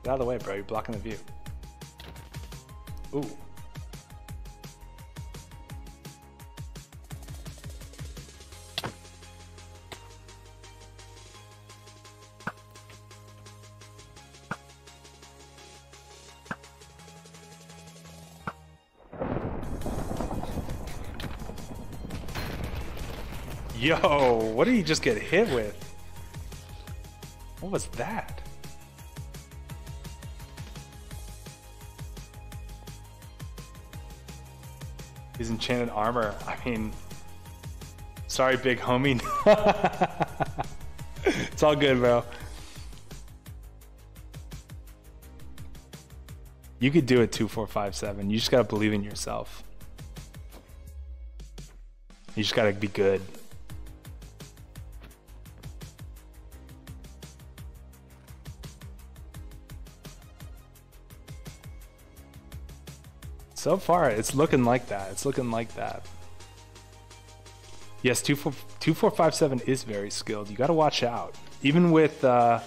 Get out of the way, bro. You're blocking the view. Ooh. Yo, what did he just get hit with? What was that? His enchanted armor. I mean, sorry, big homie. It's all good, bro. You could do it 2, 4, 5, 7. You just gotta believe in yourself. You just gotta be good. So far, it's looking like that. It's looking like that. Yes, 2, 4, 5, 7 is very skilled. You got to watch out. Even with... it's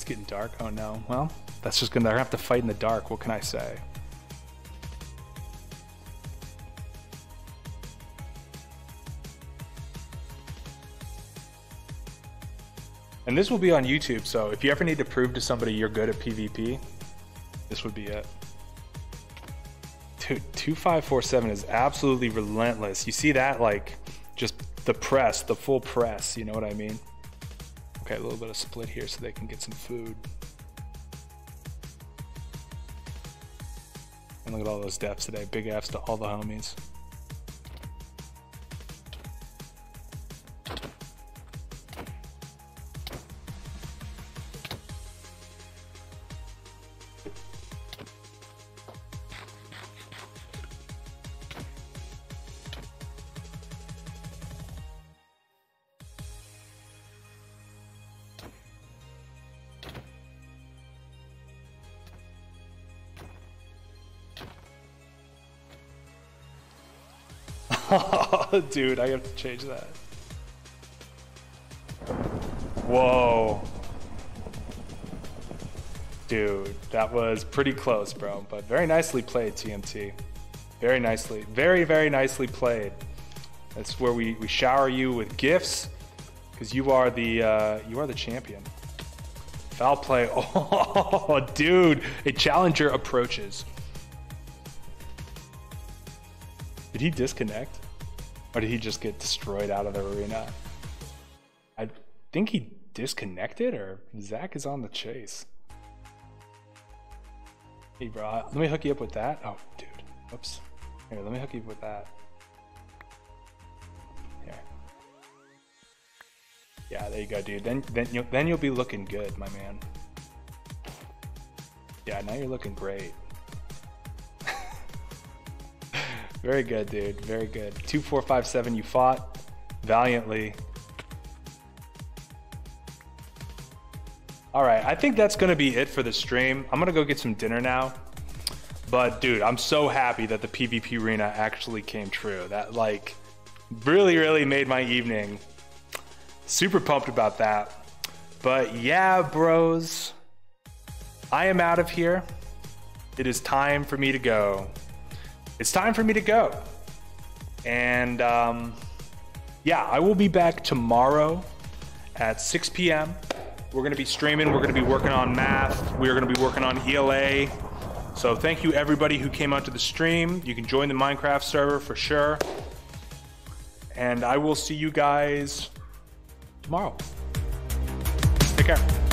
getting dark. Oh, no. Well, that's just going to have to fight in the dark. What can I say? And this will be on YouTube, so if you ever need to prove to somebody you're good at PvP, this would be it. Dude, 2, 5, 4, 7 is absolutely relentless. You see that? Like, just the press, the full press, you know what I mean? Okay, a little bit of split here so they can get some food. And look at all those deaths today. Big Fs to all the homies. Oh, dude, I have to change that. Whoa. Dude, that was pretty close, bro. But very nicely played, TMT. Very nicely. Very, very nicely played. That's where we shower you with gifts, because you are the champion. Foul play. Oh, dude. A challenger approaches. Did he disconnect? Or did he just get destroyed out of the arena? I think he disconnected, or Zach is on the chase. Hey, bro, let me hook you up with that. Oh, dude. Whoops. Here, let me hook you up with that. Here. Yeah, there you go, dude. Then you'll be looking good, my man. Yeah, now you're looking great. Very good, dude. Very good. 2457, you fought valiantly. All right, I think that's gonna be it for the stream. I'm gonna go get some dinner now. But dude, I'm so happy that the PvP arena actually came true. That like really made my evening. Super pumped about that. But yeah, bros, I am out of here. It is time for me to go. It's time for me to go. And yeah, I will be back tomorrow at 6 p.m. We're gonna be streaming, we're gonna be working on math, we're gonna be working on ELA. So thank you everybody who came out to the stream. You can join the Minecraft server for sure. And I will see you guys tomorrow. Take care.